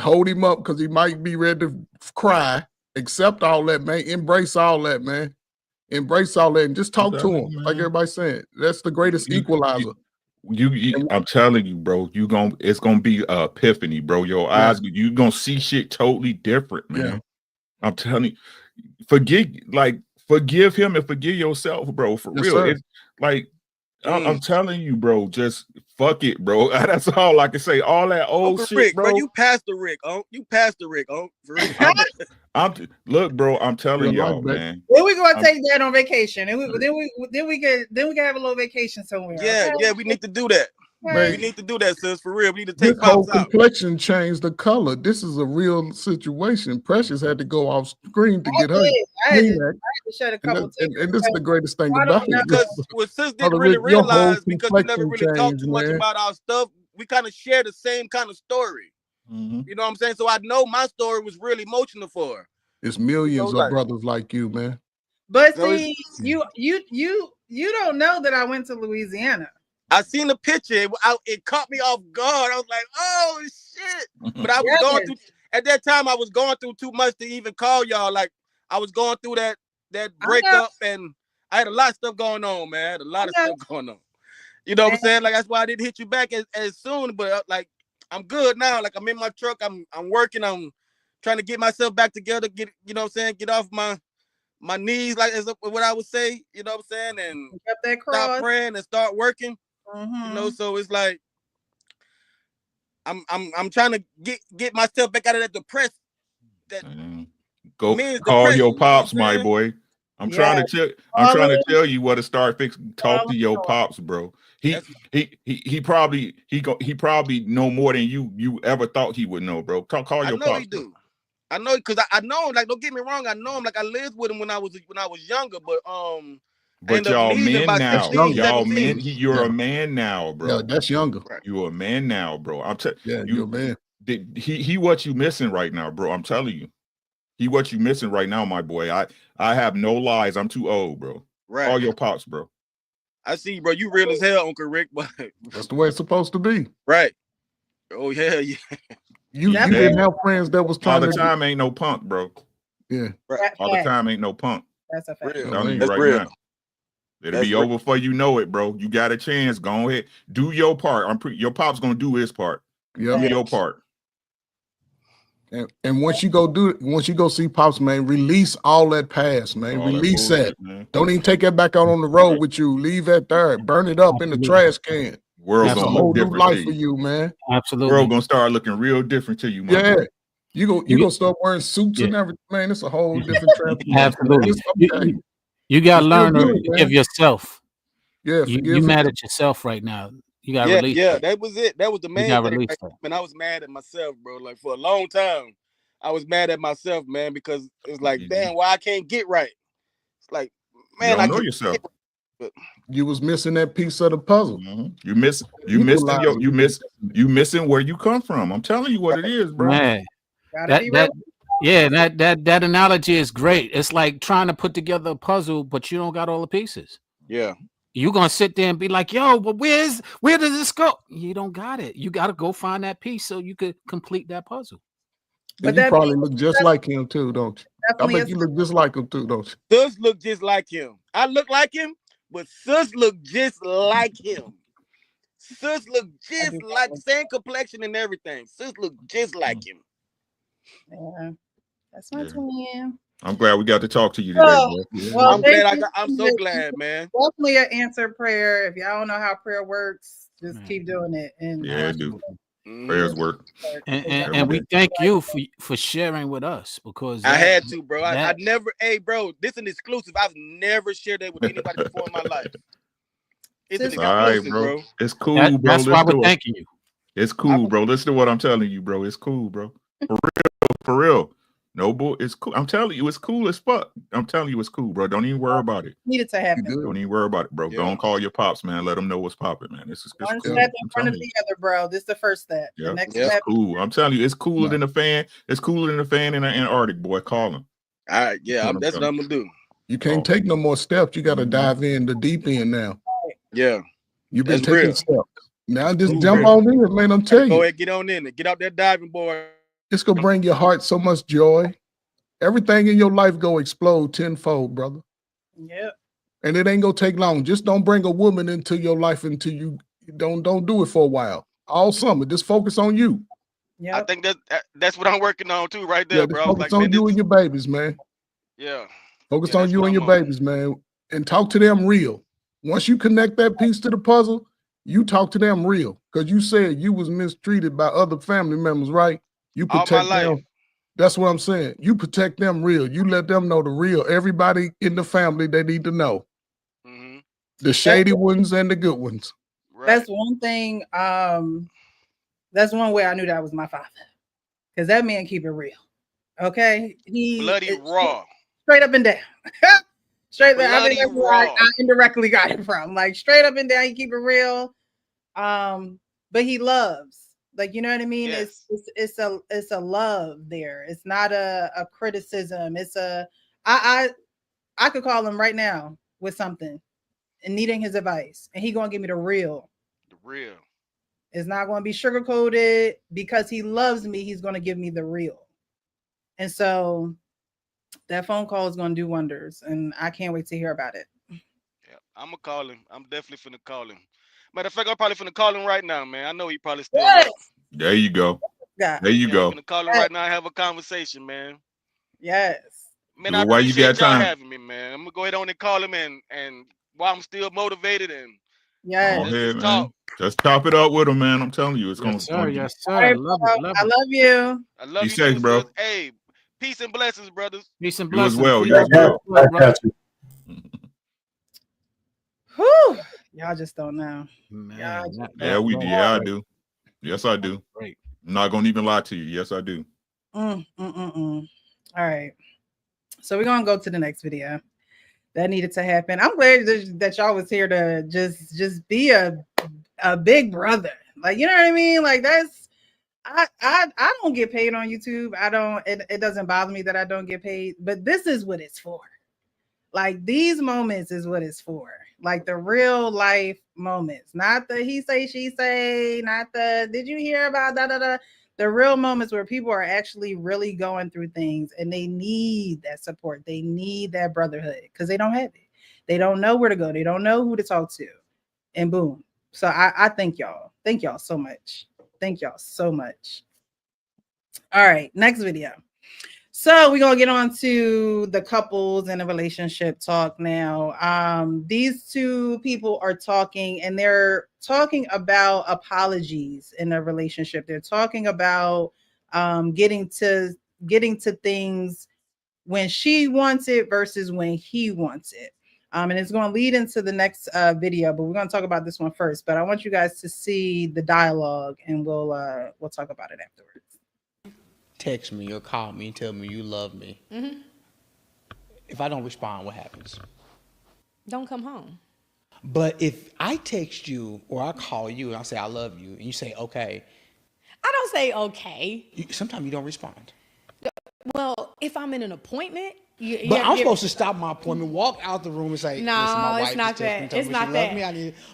hold him up because he might be ready to cry. Accept all that, man. Embrace all that, man. Embrace all that and just talk to him, like everybody's saying. That's the greatest equalizer. I'm telling you, bro, it's gonna be a epiphany, bro. Your eyes, you gonna see shit totally different, man. Yeah. I'm telling you, forgive him and forgive yourself, bro. For real. Sir. It's like I'm telling you, bro, just fuck it, bro. That's all I can say. All that old Uncle shit, Rick, bro. You Pastor Rick, you Pastor Rick, for real. Look, bro, I'm telling y'all, man. Then we gonna take that on vacation, and then we can have a little vacation somewhere. Yeah, we need to do that. Man, we need to do that, sis. For real, we need to this take whole pops out. complexion changed the color. This is a real situation. Precious had to go off screen to get her. I had to shed a couple and this is the greatest thing about it. Because what sis didn't really realize, because we never really talked too much about our stuff, we kind of share the same kind of story. You know what I'm saying? So I know my story was really emotional for her. It's millions of brothers like you, man. But see, you don't know that I went to Louisiana. I seen the picture. It caught me off guard. I was like, oh shit. But I was going through, at that time, I was going through too much to even call y'all. Like, I was going through that breakup, and I had a lot of stuff going on, man. I had a lot of stuff going on. You know what I'm saying? Like, that's why I didn't hit you back as soon. But like, I'm good now. Like, I'm in my truck. I'm working. I'm trying to get myself back together. Get, you know what I'm saying? Get off my knees, like as what I would say. You know what I'm saying? And stop praying and start working. You know, so it's like I'm trying to get myself back out of that depressed. Go call your pops, my boy. I'm trying to tell you what to start fixing. Talk to your pops, bro. He probably know more than you ever thought he would know, bro. Call your pops. He do. I know, because I know him. Like, don't get me wrong, I know him. Like, I lived with him when I was younger, but y'all men now. Y'all men. You're Yeah. a man now, bro. Yeah, that's younger. You're a man now, bro. I'm telling Yeah, you're a man. He what you missing right now, bro. I'm telling you. He what you missing right now, my boy. I have no lies. I'm too old, bro. Right. Call your pops, bro. I see, bro. You real as hell, Uncle Rick, but That's the way it's supposed to be. Right. Oh yeah, yeah. You Definitely. didn't have friends that was All trying the to time ain't no punk, bro. yeah. All the time ain't no punk. That's a fact. Real. I'm telling you That's right real. now. It'll That's be real. over before you know it, bro. You got a chance. Go ahead. Do your part. Your pop's gonna do his part. Yeah. Do your part. And once you go see Pops, man, release all that past, man. All that Release bullshit, that. man. Don't even take that back out on the road with you. Leave that there. Burn it up in the trash can. World That's a gonna whole look new different to life for you. you, man. Absolutely. World gonna start looking real different to you, my Yeah. brother. You gonna start wearing suits and everything, man. It's a whole different transformation. Absolutely. It's okay. You gotta You still learn to good, forgive man. yourself. Yeah, You forgive mad yourself. at yourself right now. You gotta Yeah, release yeah, that. that was it. That was the You main gotta thing. release Right? that. Man, I was mad at myself, bro. Like for a long time, I was mad at myself, man, because it's like, damn, why I can't get right? It's like, You man, I don't know can't yourself. get right. You was missing that piece of the puzzle. You missing where you come from. I'm telling you what it is, bro. Man, that analogy is great. It's like trying to put together a puzzle, but you don't got all the pieces. Yeah. You're gonna sit there and be like, yo, but where does this go? You don't got it. You gotta go find that piece so you could complete that puzzle. And you probably look just like him too, don't you? I Definitely bet you look just like him too, don't you? Sus look just like him. I look like him, but Sus look just like him. Sus look just like same complexion and everything. Sus look just like him. Yeah, that's my twin. I'm glad we got to talk to you today, Oh, bro. well, I'm glad thank you. I'm so glad, man. Definitely an answered prayer. If y'all don't know how prayer works, just keep doing it. And Yeah, do. Prayers work. And we thank you for sharing with us because I had to, bro. I never, hey, bro, this is an exclusive. I've never shared that with anybody before in my life. It's an all right, exclusive, bro. It's cool, bro. That's why we're thanking you. It's cool, bro. Listen to what I'm telling you, bro. It's cool, bro. For real. No bull. It's cool. I'm telling you, it's cool as fuck. I'm telling you, it's cool, bro. Don't even worry about it. Needed to happen. Don't even worry about it, bro. Don't call your pops, man. Let them know what's popping, man. This is One cool. step in front of the other, bro. This is the first step. Yeah, The next it's step. cool. I'm telling you, it's cooler than the fan. It's cooler than the fan in the Antarctic, boy. Call him. All right, yeah, that's what I'm gonna do. You can't take no more steps. You got to dive in the deep end now. Yeah, you've been that's taking real. steps. Now just jump on in, man. I'm telling Go you, ahead, get on in it. Get out that diving board. it's gonna bring your heart so much joy. Everything in your life go explode tenfold, brother. Yep. And it ain't gonna take long. Just don't bring a woman into your life until you don't do it for a while. All summer, just focus on you. Yeah, I think that's what I'm working on too, right there, Yeah, bro. just I was focus like, on man, you and your babies, man. yeah. Focus Yeah, on that's you what and I'm your on. babies, man, and talk to them real. Once you connect that piece to the puzzle, you talk to them real. Because you said you was mistreated by other family members, right? You All my protect life. them. That's what I'm saying. You protect them real. You let them know the real. Everybody in the family, they need to know. The shady ones and the good ones. That's one thing. That's one way I knew that was my father, because that man keep it real. Okay, he Bloody raw. straight up and down. Straight up. I think Bloody that's where I raw. indirectly got it from. Like straight up and down, he keep it real. But he loves. Like, you know what I mean? Yes. It's a love there. It's not a criticism. It's I could call him right now with something and needing his advice, and he gonna give me the real. The real. It's not gonna be sugar coated. Because he loves me, he's gonna give me the real. And so that phone call is gonna do wonders, and I can't wait to hear about it. Yeah, I'm gonna call him. I'm definitely finna call him. Matter of fact, I'm probably finna call him right now, man. I know he probably still up. There you go. Yeah. There you I'm go. finna call him right now and have a conversation, man. Yes. Man, Do I it while you appreciate got y'all time. having me, man. I'm gonna go ahead on and call him and while I'm still motivated and Yes. Go let's ahead, just man. talk. Just chop it up with him, man. I'm telling you, it's gonna. Yes, sir. All right, Love bro. it. Love I it. love you. I love Be you safe, too, bro. sis. Hey, peace and blessings, brothers. Peace and You as blessings. well. Peace You as and well. blessings, brother. Whew. Y'all just don't know. Man, Yeah, we do. Yeah, I do. Yes, I do. Great. I'm not gonna even lie to you. Yes, I do. All right. So we're gonna go to the next video. That needed to happen. I'm glad that y'all was here to just be a big brother. Like, you know what I mean? Like, that's I don't get paid on YouTube. I don't. It doesn't bother me that I don't get paid. But this is what it's for. Like, these moments is what it's for. like the real life moments, not the he say, she say, not the did you hear about da da da. The real moments where people are actually really going through things and they need that support. They need that brotherhood because they don't have it. They don't know where to go. They don't know who to talk to. And boom. So I thank y'all. Thank y'all so much. Thank y'all so much. All right, next video. So we're gonna get on to the couples and the relationship talk now. These two people are talking, and they're talking about apologies in a relationship. They're talking about getting to things when she wants it versus when he wants it. And it's going to lead into the next video, but we're going to talk about this one first. But I want you guys to see the dialogue, and we'll talk about it afterwards. Text me or call me and tell me you love me. Mm-hmm. If I don't respond, what happens? Don't come home. But if I text you or I call you and I say I love you and you say okay, I don't say okay. Sometimes you don't respond. Well, if I'm in an appointment, but I'm supposed to stop my appointment, walk out the room, and say, "No, my wife it's not that. It's not that."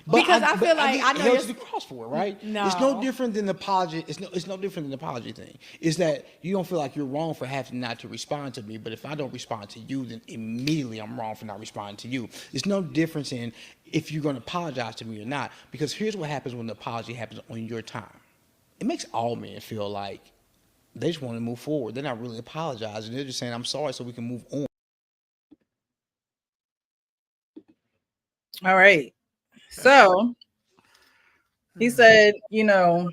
Because I feel like I know you're the cross for it, right? No, it's no different than the apology. It's no different than the apology thing. Is that you don't feel like you're wrong for having not to respond to me, but if I don't respond to you, then immediately I'm wrong for not responding to you. There's no difference in if you're going to apologize to me or not. Because here's what happens when the apology happens on your time. It makes all men feel like they just want to move forward. They're not really apologizing. They're just saying, I'm sorry so we can move on. All right. So he said, if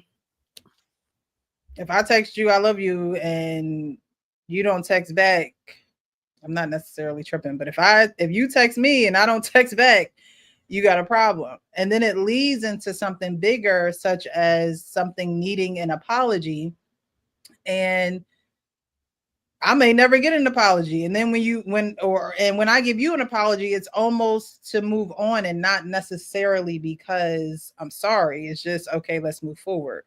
I text you, I love you, and you don't text back, I'm not necessarily tripping. But if you text me and I don't text back, you got a problem. And then it leads into something bigger, such as something needing an apology. And I may never get an apology. And then when I give you an apology, it's almost to move on and not necessarily because I'm sorry. It's just, okay, let's move forward.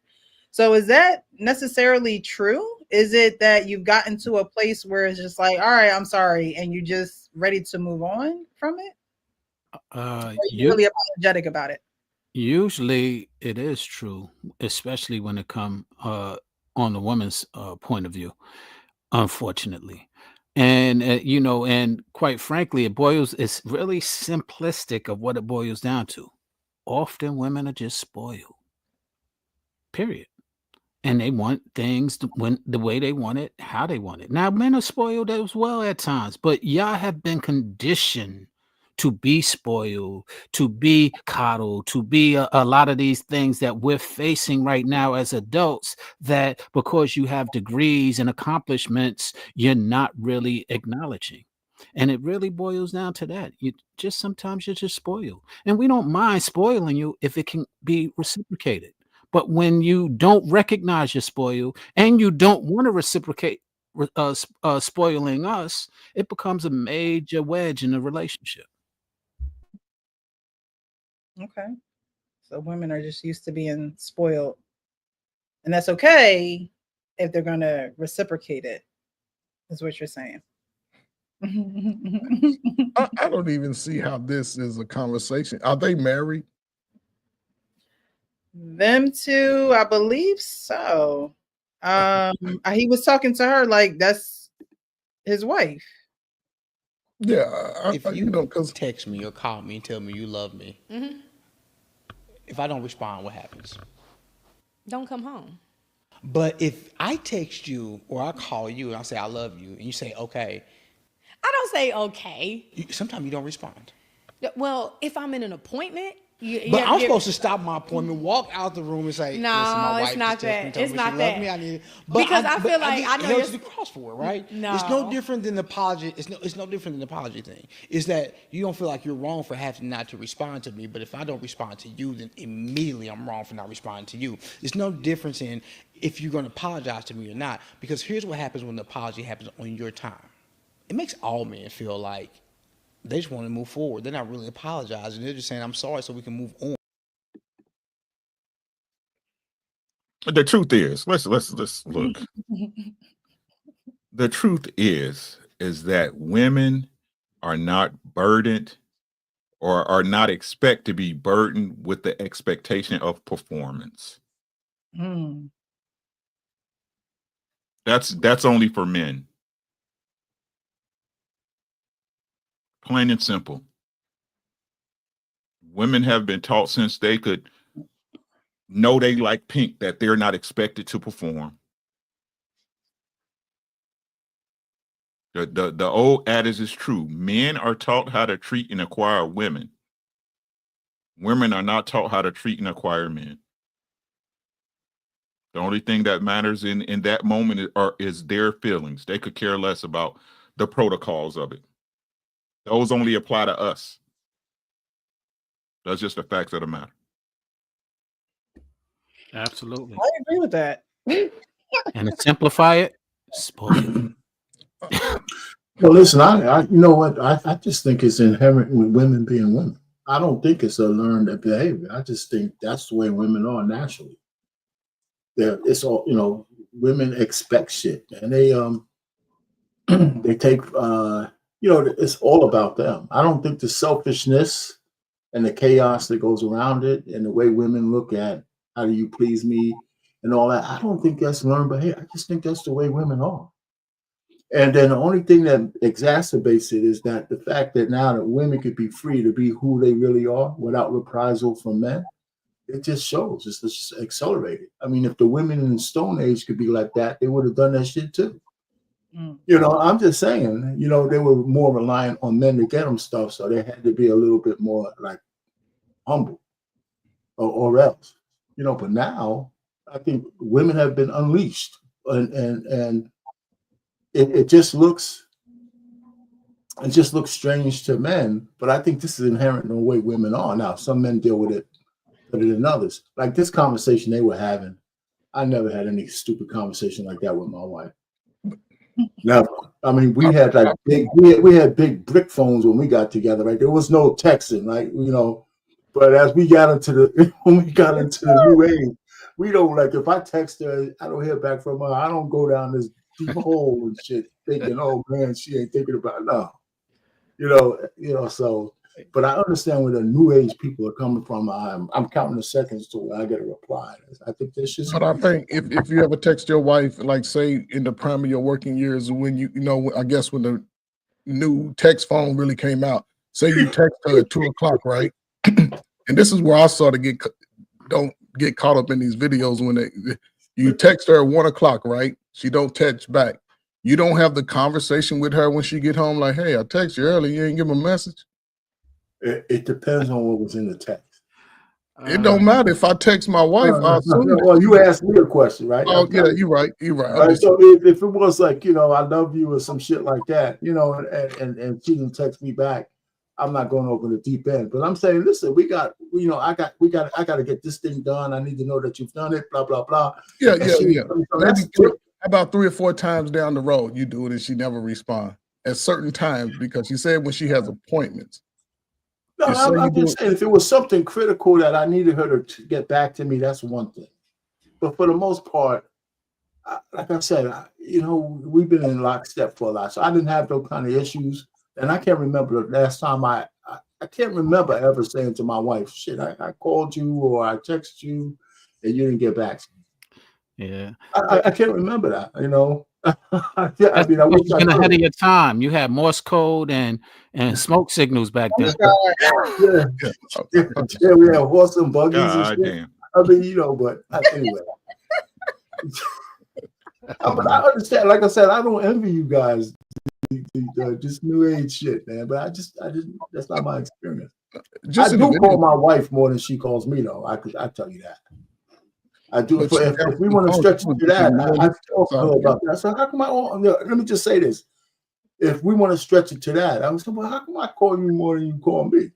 So is that necessarily true? Is it that you've gotten to a place where it's just like, all right, I'm sorry, and you're just ready to move on from it? Or you're really apologetic about it? Usually it is true, especially when it comes on the woman's point of view, unfortunately. And and quite frankly, it's really simplistic of what it boils down to. Often women are just spoiled, period. And they want things the way they want it, how they want it. Now, men are spoiled as well at times, but y'all have been conditioned to be spoiled, to be coddled, to be a lot of these things that we're facing right now as adults, that because you have degrees and accomplishments, you're not really acknowledging. And it really boils down to that. Sometimes you're just spoiled. And we don't mind spoiling you if it can be reciprocated. But when you don't recognize you're spoiled and you don't want to reciprocate spoiling us, it becomes a major wedge in the relationship. Okay. So women are just used to being spoiled. And that's okay if they're going to reciprocate it, is what you're saying. I don't even see how this is a conversation. Are they married? Them two, I believe so. He was talking to her like that's his wife. Yeah, if you text me or call me and tell me you love me, Mm-hmm. if I don't respond, what happens? Don't come home. But if I text you or I call you and I say I love you and you say okay, I don't say okay. Sometimes you don't respond. Well, if I'm in an appointment, but I'm supposed to stop my appointment, walk out the room, and say, "No, my it's not that. It's not that." Because I feel like I know you're the cross for it, right? No, it's no different than the apology. It's no different than the apology thing. Is that you don't feel like you're wrong for having not to respond to me, but if I don't respond to you, then immediately I'm wrong for not responding to you. There's no difference in if you're going to apologize to me or not. Because here's what happens when the apology happens on your time. It makes all men feel like they just want to move forward. They're not really apologizing. They're just saying, I'm sorry so we can move on. The truth is, let's look. The truth is that women are not burdened or are not expect to be burdened with the expectation of performance. Mm. That's only for men. Plain and simple. Women have been taught since they could know they like pink that they're not expected to perform. The old adage is true. Men are taught how to treat and acquire women. Women are not taught how to treat and acquire men. The only thing that matters in that moment is their feelings. They could care less about the protocols of it. Those only apply to us. That's just the facts of the matter. Absolutely. I agree with that. And to simplify it, spoil. Well, listen, I you know what? I just think it's inherent with women being women. I don't think it's a learned behavior. I just think that's the way women are naturally. It's all, you know, women expect shit, and they they take you know, it's all about them. I don't think the selfishness and the chaos that goes around it and the way women look at how do you please me and all that, I don't think that's learned behavior. I just think that's the way women are. And then the only thing that exacerbates it is that the fact that now that women could be free to be who they really are without reprisal from men, it just shows. It's just accelerated. I mean, if the women in the Stone Age could be like that, they would have done that shit too. You know, I'm just saying, you know, they were more reliant on men to get them stuff, so they had to be a little bit more like humble or else, you know. But now I think women have been unleashed, and it just looks strange to men. But I think this is inherent in the way women are. Now, some men deal with it better than others. Like this conversation they were having, I never had any stupid conversation like that with my wife. Never. I mean, we had like we had big brick phones when we got together. Right, there was no texting, right? You know, but as we got into the new age, we don't, like, if I text her, I don't hear back from her. I don't go down this deep hole and shit thinking, oh man, she ain't thinking about it. No, you know. So, but I understand where the new age people are coming from. I'm counting the seconds to where I get a reply. I think this is. But I think if you ever text your wife, like say in the prime of your working years, when you know, I guess when the new text phone really came out, say you text her at 2:00, right? And this is where I sort of don't get caught up in these videos when you text her at 1:00, right? She don't text back. You don't have the conversation with her when she get home, like, hey, I text you early, you ain't give a message. It depends on what was in the text. It don't matter if I text my wife. Well, you asked me a question, right? Oh yeah, you're right. Right? So if it was like, you know, I love you or some shit like that, you know, and she didn't text me back, I'm not going over the deep end. But I'm saying, listen, I got to get this thing done. I need to know that you've done it. Blah blah blah. Yeah. Maybe about 3 or 4 times down the road, you do it and she never responds at certain times because she said when she has appointments. No, I'm just saying, if it was something critical that I needed her to get back to me, that's one thing. But for the most part, like I said, you know, we've been in lockstep for a lot, so I didn't have those kind of issues. And I can't remember the last time I can't remember ever saying to my wife, "Shit, I called you or I texted you, and you didn't get back to me." Yeah, I can't remember that. You know. I mean, I wish you've been ahead of your time. You had Morse code and smoke signals back then. Yeah, we had horse and buggies. God and shit. damn. I mean, you know, but anyway. But I understand. Like I said, I don't envy you guys. This new age shit, man. But I just that's not my experience. I do call my wife more than she calls me, though. I tell you that. I do. If we want to stretch it to that, I talk to her about that. So how come let me just say this. If we want to stretch it to that, I was saying, well, how come I call you more than you call me?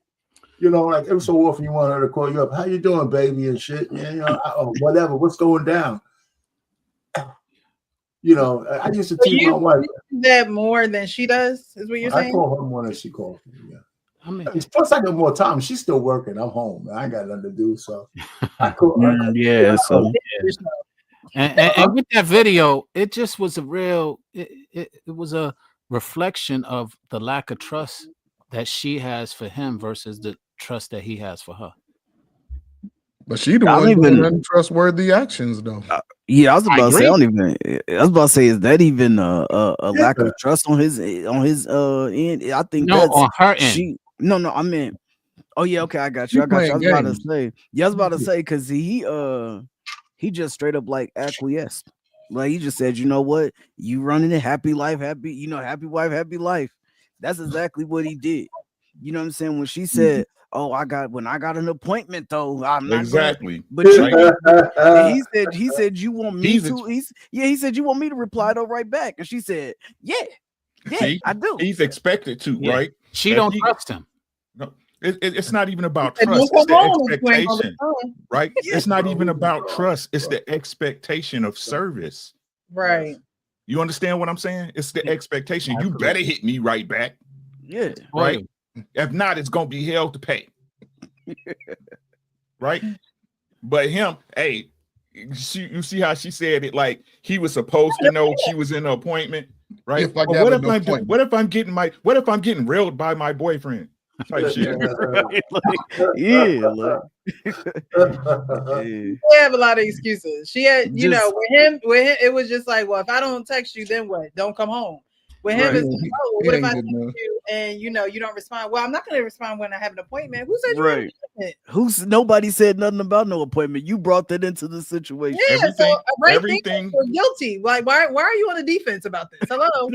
You know, like every so often you want her to call you up. How you doing, baby, and shit. Yeah, you know, whatever. What's going down? You know, I used to tease my wife. You do that more than she does, is what you're saying? I call her more than she calls me. Yeah. I mean, plus I got more time. She's still working. I'm home. I ain't got nothing to do. So I call her. Yeah. So and with that video, it just was a real. It was a reflection of the lack of trust that she has for him versus the trust that he has for her. But she the I one don't doing even. untrustworthy actions, though. Yeah, I was I about to say. I agree. don't even. I was about to say, is that even a lack of trust on his end? I think No, that's on her end. she. No, I meant. Oh yeah, okay, I got you. She I got you. I playing was about to games. say. Yeah, I was about to say because he just straight up like acquiesced. Like he just said, you know what, you running a happy life, happy, happy wife, happy life. That's exactly what he did. You know what I'm saying? When she said, "Oh, when I got an appointment though, I'm not gonna." Exactly. But you, Right. and he said, you want me He's to? He said you want me to reply though right back, and she said, yeah, See, I do. he's expected to, Yeah. right? She If don't he- trust him. No, it's not even about And trust. don't It's come the home if you ain't on the expectation, phone. right? It's not even about trust. It's the expectation of service. Right. You understand what I'm saying? It's the expectation. You better hit me right back, Yeah, right? If not, it's gonna be hell to pay, right? But him, hey, you see how she said it? Like he was supposed to know she was in an appointment, right? If I But got what an if appointment. what if I'm getting railed by my boyfriend? Type shit. Right, like, yeah, like, yeah. She have a lot of excuses. She had, Just with him, it was just like, well, if I don't text you, then what? Don't come home. With him, right, it's like, oh, He what if ain't I getting text none. you and you don't respond? Well, I'm not going to respond when I have an appointment. Who said you have an right. appointment? Nobody said nothing about no appointment. You brought that into the situation. Yeah, Everything, so right everything. there, you're guilty. Like, why are you on the defense about this? Hello.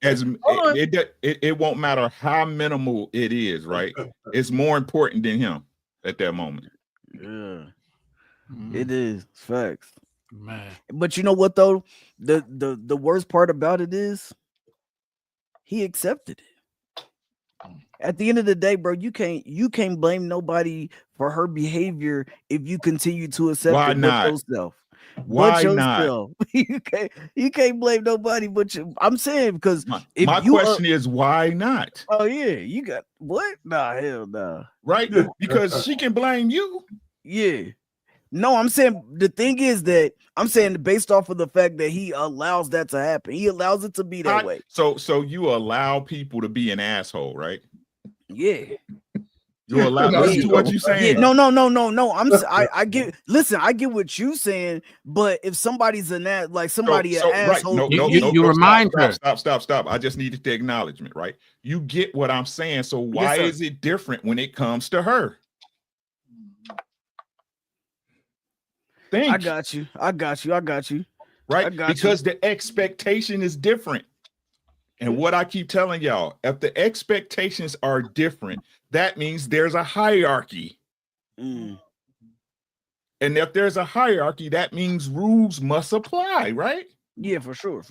As Hold on. it won't matter how minimal it is, right? It's more important than him at that moment. Yeah, it is facts. Man. But you know what though? The worst part about it is he accepted it. At the end of the day, bro, you can't blame nobody for her behavior if you continue to accept Why it not? but yourself. Why But not? yourself. You can't blame nobody but you. I'm saying because if My you question is why not? oh yeah, you got what? Nah, hell nah. Right? Because she can blame you. Yeah. No, I'm saying the thing is that I'm saying based off of the fact that he allows that to happen. He allows it to be that way. So you allow people to be an asshole, right? Yeah. You allow No, listen you to what don't. you're saying. Yeah, no. I get. Listen, I get what you saying, but if somebody's an ass, like somebody an Right. asshole, You remind her. Stop. I just needed the acknowledgement, right? You get what I'm saying. So why sir. is it different when it comes to her? Think. I got you. Right? I got Because the expectation is different. And what I keep telling y'all, if the expectations are different, that means there's a hierarchy. Mm. And if there's a hierarchy, that means rules must apply, right? Yeah, for sure.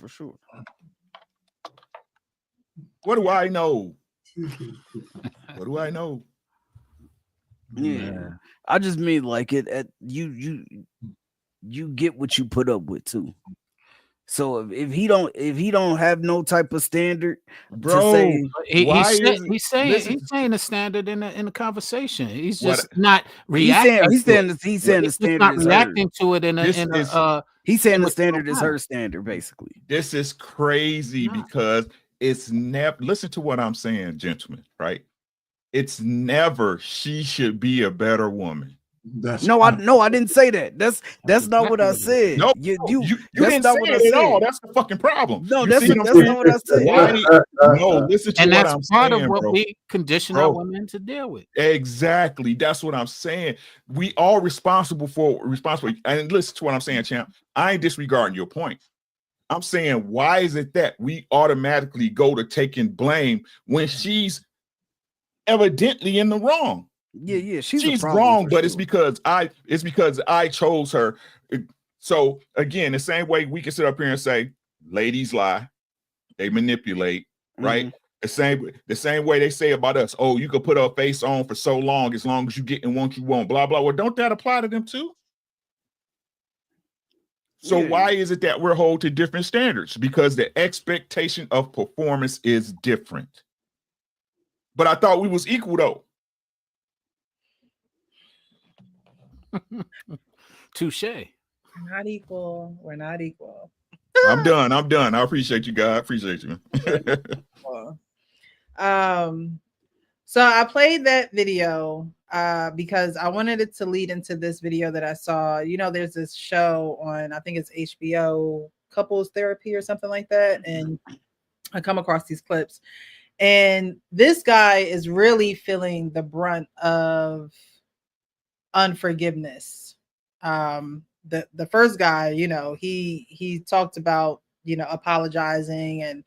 What do I know? What do I know? Yeah. I just mean like it at you get what you put up with too. So if he don't have no type of standard, bro, to say, he's saying the standard in the conversation. He's just not reacting. He's saying the standard not is reacting her. to it He's saying the standard is her standard, basically. This is crazy because it's never. Listen to what I'm saying, gentlemen. Right? It's never she should be a better woman. I didn't say that. That's not what I said. No, you didn't say it at all. That's the fucking problem. No, you that's not what I said. No, listen to and what that's I'm part saying, of what bro. we condition our women to deal with. Exactly. That's what I'm saying. We all responsible. And listen to what I'm saying, champ. I ain't disregarding your point. I'm saying, why is it that we automatically go to taking blame when she's evidently in the wrong? Yeah, she's wrong, but it's because I chose her. So again, the same way we can sit up here and say ladies lie, they manipulate, right? The same way they say about us. Oh, you could put a face on for so long as you getting what you want, blah blah. Well, don't that apply to them too? So why is it that we're held to different standards? Because the expectation of performance is different. But I thought we was equal though. Touche. We're not equal. I'm done. I appreciate you guys. I appreciate you. So I played that video because I wanted it to lead into this video that I saw. You know, there's this show on, I think it's HBO, Couples Therapy or something like that. And I come across these clips. And this guy is really feeling the brunt of unforgiveness. The first guy, you know, he talked about, you know, apologizing and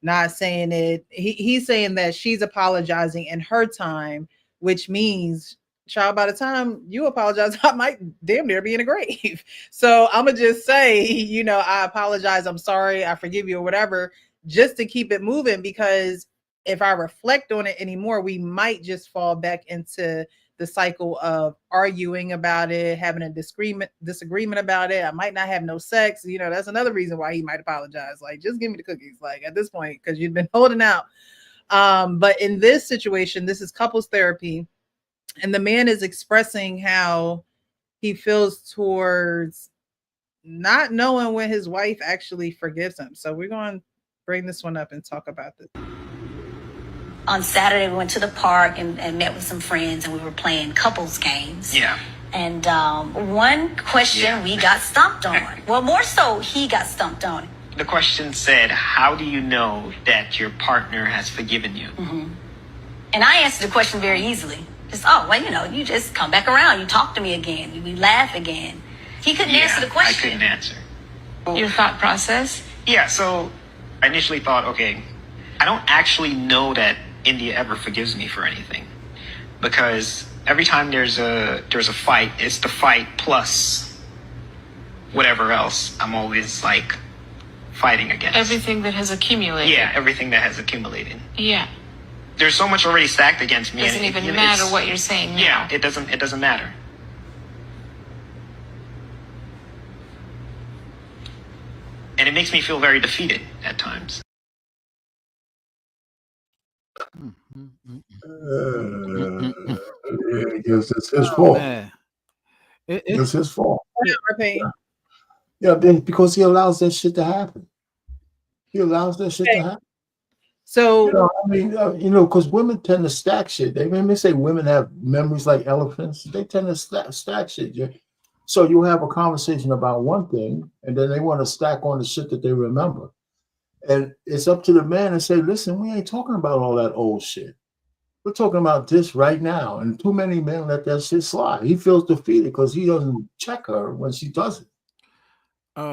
not saying it. He's saying that she's apologizing in her time, which means, child, by the time you apologize, I might damn near be in a grave. So I'm gonna just say, you know, I apologize, I'm sorry, I forgive you, or whatever, just to keep it moving. Because if I reflect on it anymore, we might just fall back into the cycle of arguing about it, having a disagreement about it. I might not have no sex. You know, that's another reason why he might apologize. Like, just give me the cookies, like, at this point, because you've been holding out. But in this situation, this is couples therapy, and the man is expressing how he feels towards not knowing when his wife actually forgives him. So we're going to bring this one up and talk about this. On Saturday, we went to the park and met with some friends, and we were playing couples games. Yeah. And one question we got stumped on. Well, more so, he got stumped on. The question said, how do you know that your partner has forgiven you? Mm-hmm. And I answered the question very easily. Just, oh, well, you know, you just come back around. You talk to me again. We laugh again. He couldn't answer the question. I couldn't answer. Your thought process? Yeah, so I initially thought, okay, I don't actually know that India ever forgives me for anything, because every time there's a fight, it's the fight plus whatever else. I'm always like fighting against Everything that has accumulated. Yeah, everything that has accumulated. Yeah. There's so much already stacked against me. Doesn't even matter what you're saying now. Yeah, it doesn't matter. And it makes me feel very defeated at times. Because it's his fault. It's his fault. Yeah, because he allows that shit to happen. He allows that shit to happen. So, you know, I mean, you know, because women tend to stack shit. They may say women have memories like elephants. They tend to stack shit. Yeah? So you have a conversation about one thing, and then they want to stack on the shit that they remember. And it's up to the man to say, listen, we ain't talking about all that old shit. We're talking about this right now. And too many men let that shit slide. He feels defeated because he doesn't check her when she does it.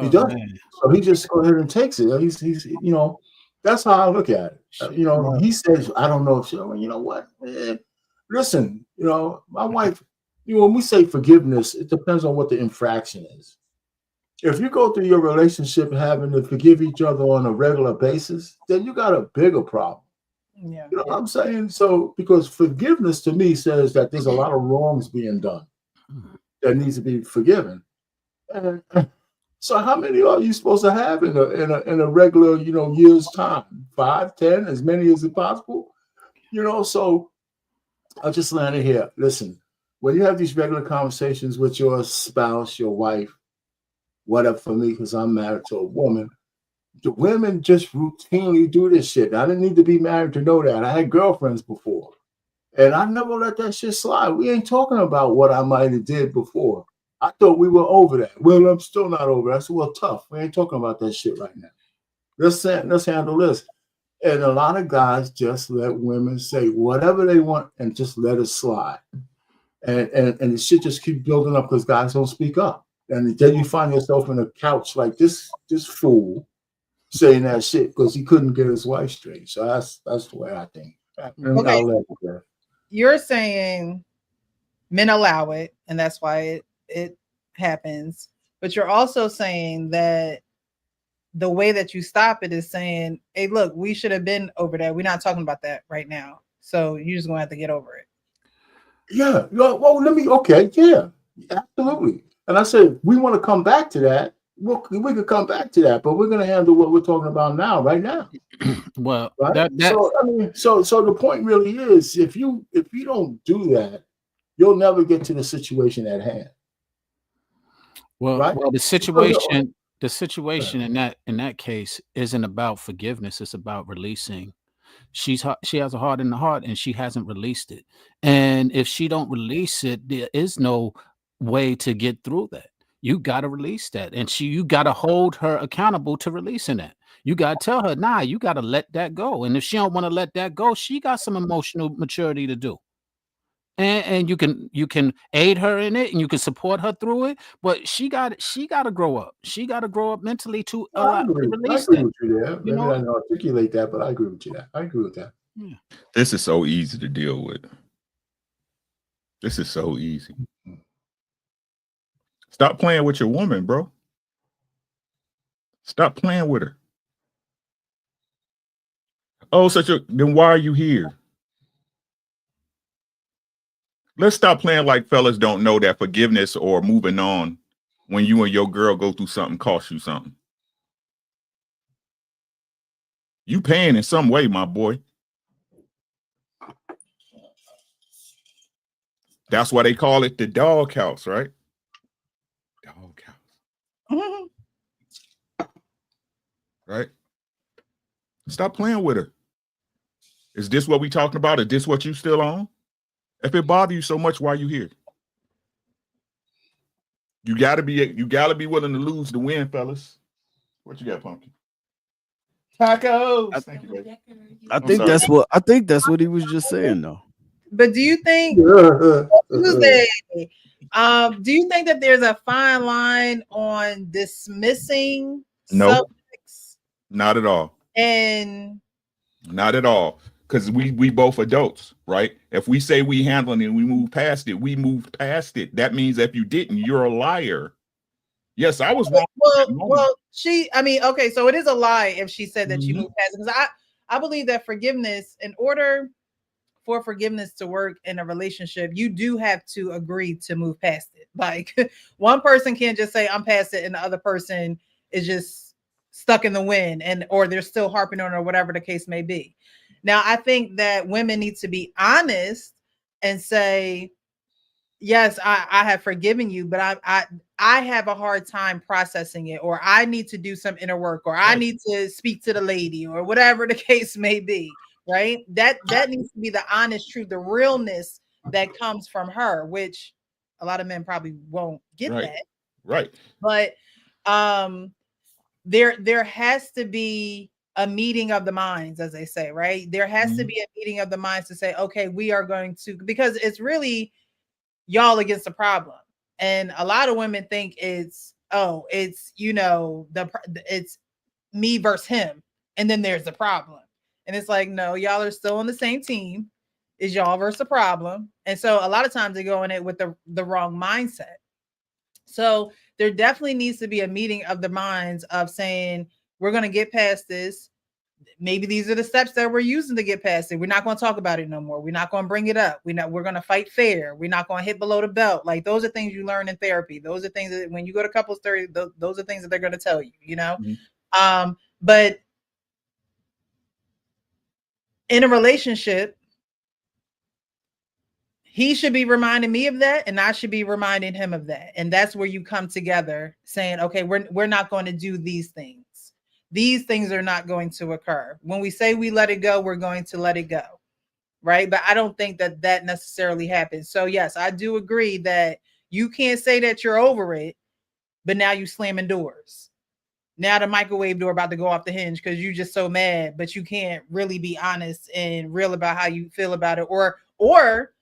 He doesn't. Man. So he just goes ahead and takes it. He's you know, that's how I look at it. You know, he says, I don't know if she, you know what, man, listen, you know, my wife, you know, when we say forgiveness, it depends on what the infraction is. If you go through your relationship having to forgive each other on a regular basis, then you got a bigger problem. Yeah. You know what I'm saying? So, because forgiveness to me says that there's a lot of wrongs being done that needs to be forgiven. And so how many are you supposed to have in a regular, you know, year's time? 5, 10, as many as possible? You know, so I'll just land it here. Listen, when you have these regular conversations with your spouse, your wife, whatever, for me, because I'm married to a woman, the women just routinely do this shit. I didn't need to be married to know that. I had girlfriends before, and I never let that shit slide. We ain't talking about what I might have did before. I thought we were over that. Well, I'm still not over it. I said, well, tough. We ain't talking about that shit right now. Let's handle this. And a lot of guys just let women say whatever they want and just let it slide. And the shit just keep building up because guys don't speak up. And then you find yourself in a couch like this fool saying that shit because he couldn't get his wife straight. So that's the way I think. Okay. You're saying men allow it, and that's why it happens. But you're also saying that the way that you stop it is saying, hey, look, we should have been over that. We're not talking about that right now. So you're just going to have to get over it. Yeah. Well, yeah, absolutely. And I said, we want to come back to that. We could come back to that, but we're going to handle what we're talking about now, right now. Well, right? So the point really is, if you don't do that, you'll never get to the situation at hand. Well, right? The situation in that case isn't about forgiveness. It's about releasing she has a heart in the heart, and she hasn't released it. And if she don't release it, there is no way to get through that. You got to release that, and you got to hold her accountable to releasing that. You got to tell her, nah, you got to let that go. And if she don't want to let that go, she got some emotional maturity to do. And you can aid her in it, and you can support her through it. But she got to grow up. She got to grow up mentally to I agree release with that. you there. Maybe I didn't articulate that, but I agree with you there. I agree with that. Yeah. This is so easy to deal with. This is so easy. Stop playing with your woman, bro. Stop playing with her. Oh, then why are you here? Let's stop playing like fellas don't know that forgiveness or moving on when you and your girl go through something costs you something. You paying in some way, my boy. That's why they call it the dog house, right? Dog house. Right? Stop playing with her. Is this what we talking about? Is this what you still on? If it bothers you so much, why are you here? You gotta be willing to lose to win, fellas. What you got, Pumpkin? Tacos. Thank you, baby. I think that's what he was just saying, though. But do you think Tuesday? Do you think that there's a fine line on dismissing No, subjects not at all. and Not at all. Because we both adults, right? If we say we handling it and we move past it, we moved past it. That means if you didn't, you're a liar. Yes, I was wrong. Well, okay, so it is a lie if she said that you moved past it. Because I believe that forgiveness, in order for forgiveness to work in a relationship, you do have to agree to move past it. Like one person can't just say I'm past it and the other person is just stuck in the wind or they're still harping on it or whatever the case may be. Now, I think that women need to be honest and say, yes, I have forgiven you, but I have a hard time processing it, or I need to do some inner work, or I need to speak to the lady, or whatever the case may be, right? That needs to be the honest truth, the realness that comes from her, which a lot of men probably won't get that. Right. But there has to be a meeting of the minds, as they say, right? There has to be a meeting of the minds to say, okay, we are going to, because it's really y'all against the problem. And a lot of women think it's me versus him. And then there's the problem. And it's like, no, y'all are still on the same team. It's y'all versus the problem. And so a lot of times they go in it with the wrong mindset. So there definitely needs to be a meeting of the minds of saying, we're going to get past this. Maybe these are the steps that we're using to get past it. We're not going to talk about it no more. We're not going to bring it up. We're going to fight fair. We're not going to hit below the belt. Like those are things you learn in therapy. Those are things that when you go to couples therapy, those are things that they're going to tell you, you know? But in a relationship, he should be reminding me of that, and I should be reminding him of that. And that's where you come together saying, okay, we're not going to do these things. These things are not going to occur. When we say we let it go, we're going to let it go, right? But I don't think that necessarily happens. So yes, I do agree that you can't say that you're over it, but now you slamming doors. Now the microwave door about to go off the hinge because you're just so mad, but you can't really be honest and real about how you feel about it, or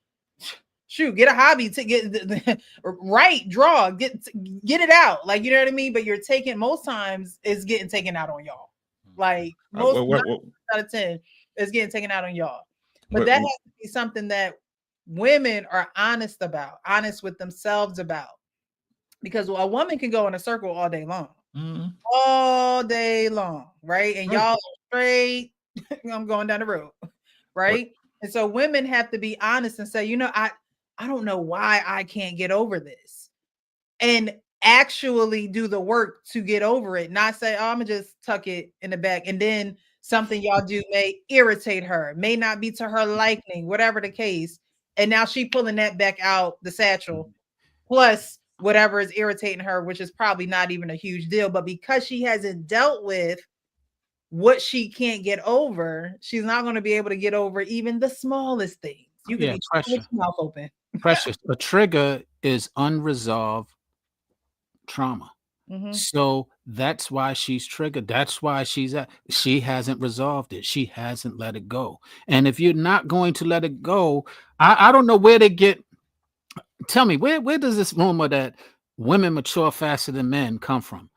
shoot, get a hobby to get write, draw, get it out. Like, you know what I mean? But you're taking, most times it's getting taken out on y'all. Like most 9 out of 10 is getting taken out on y'all. But that has to be something that women are honest with themselves about. Because a woman can go in a circle all day long. All day long, right? And y'all are straight, I'm going down the road, right? And so women have to be honest and say, I don't know why I can't get over this, and actually do the work to get over it. Not say, oh, I'm gonna just tuck it in the back. And then something y'all do may irritate her, may not be to her liking, whatever the case. And now she pulling that back out the satchel, plus whatever is irritating her, which is probably not even a huge deal. But because she hasn't dealt with what she can't get over, she's not going to be able to get over even the smallest things. You can be with your mouth open. Precious. A trigger is unresolved trauma. So that's why she's triggered. That's why she hasn't resolved it. She hasn't let it go. And if you're not going to let it go, I don't know where they get. Tell me, where does this rumor that women mature faster than men come from?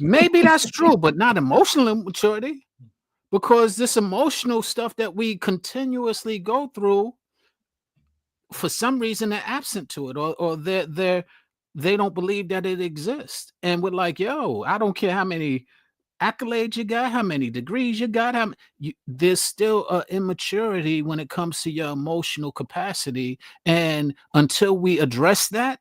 Maybe that's true, but not emotional maturity, because this emotional stuff that we continuously go through, for some reason, they're absent to it, or they don't believe that it exists. And we're like, yo, I don't care how many accolades you got, how many degrees you got, there's still an immaturity when it comes to your emotional capacity. And until we address that,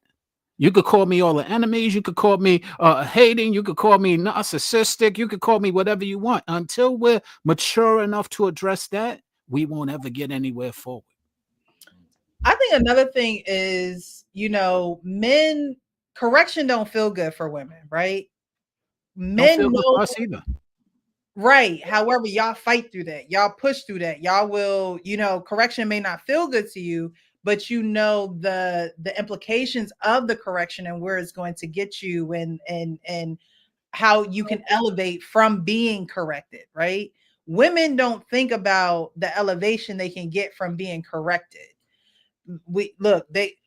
you could call me all the enemies, you could call me hating, you could call me narcissistic, you could call me whatever you want. Until we're mature enough to address that, we won't ever get anywhere forward. I think another thing is, men, correction don't feel good for women, right? Men don't feel know good for us either. Right. However, y'all fight through that. Y'all push through that. Y'all will, correction may not feel good to you, but the implications of the correction and where it's going to get you and how you can elevate from being corrected, right? Women don't think about the elevation they can get from being corrected.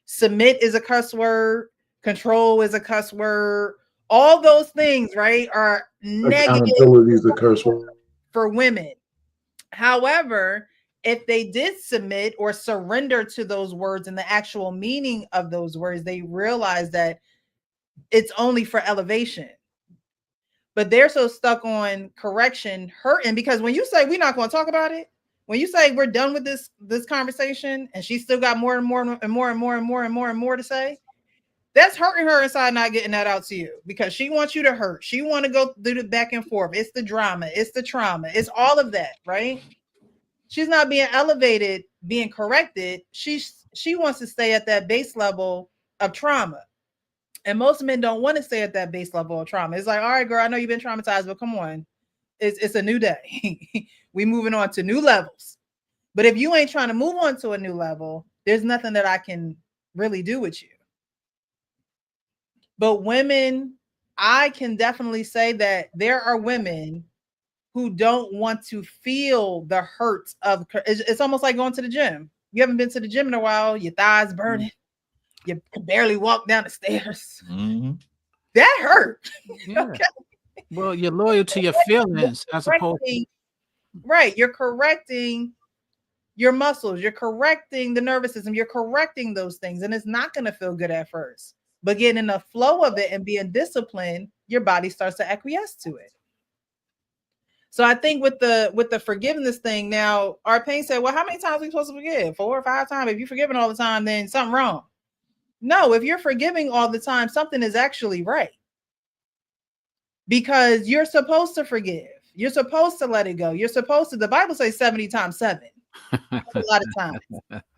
Submit is a cuss word, control is a cuss word. All those things, right, are negative. Accountability is a curse word for women. However, if they did submit or surrender to those words and the actual meaning of those words, they realize that it's only for elevation. But they're so stuck on correction, hurting, because when you say we're not going to talk about it, when you say we're done with this conversation, and she still got more and more and more and more and more and more and more to say, that's hurting her inside, not getting that out to you, because she wants you to hurt. She want to go through the back and forth. It's the drama. It's the trauma. It's all of that, right? She's not being elevated, being corrected. She wants to stay at that base level of trauma. And most men don't want to stay at that base level of trauma. It's like, all right, girl, I know you've been traumatized, but come on. It's a new day. We moving on to new levels. But if you ain't trying to move on to a new level, there's nothing that I can really do with you. But women, I can definitely say that there are women who don't want to feel the hurt of, it's almost like going to the gym. You haven't been to the gym in a while, your thighs burning, you can barely walk down the stairs. That hurt. Yeah. Okay. Well, you're loyal to your feelings as opposed to... Right. You're correcting your muscles. You're correcting the nervous system. You're correcting those things. And it's not going to feel good at first. But getting in the flow of it and being disciplined, your body starts to acquiesce to it. So I think with the forgiveness thing, now our Payne said, well, how many times are we supposed to forgive? 4 or 5 times? If you're forgiving all the time, then something wrong. No, if you're forgiving all the time, something is actually right. Because you're supposed to forgive. You're supposed to let it go. You're supposed to, the Bible says 70 times 7. That's a lot of times.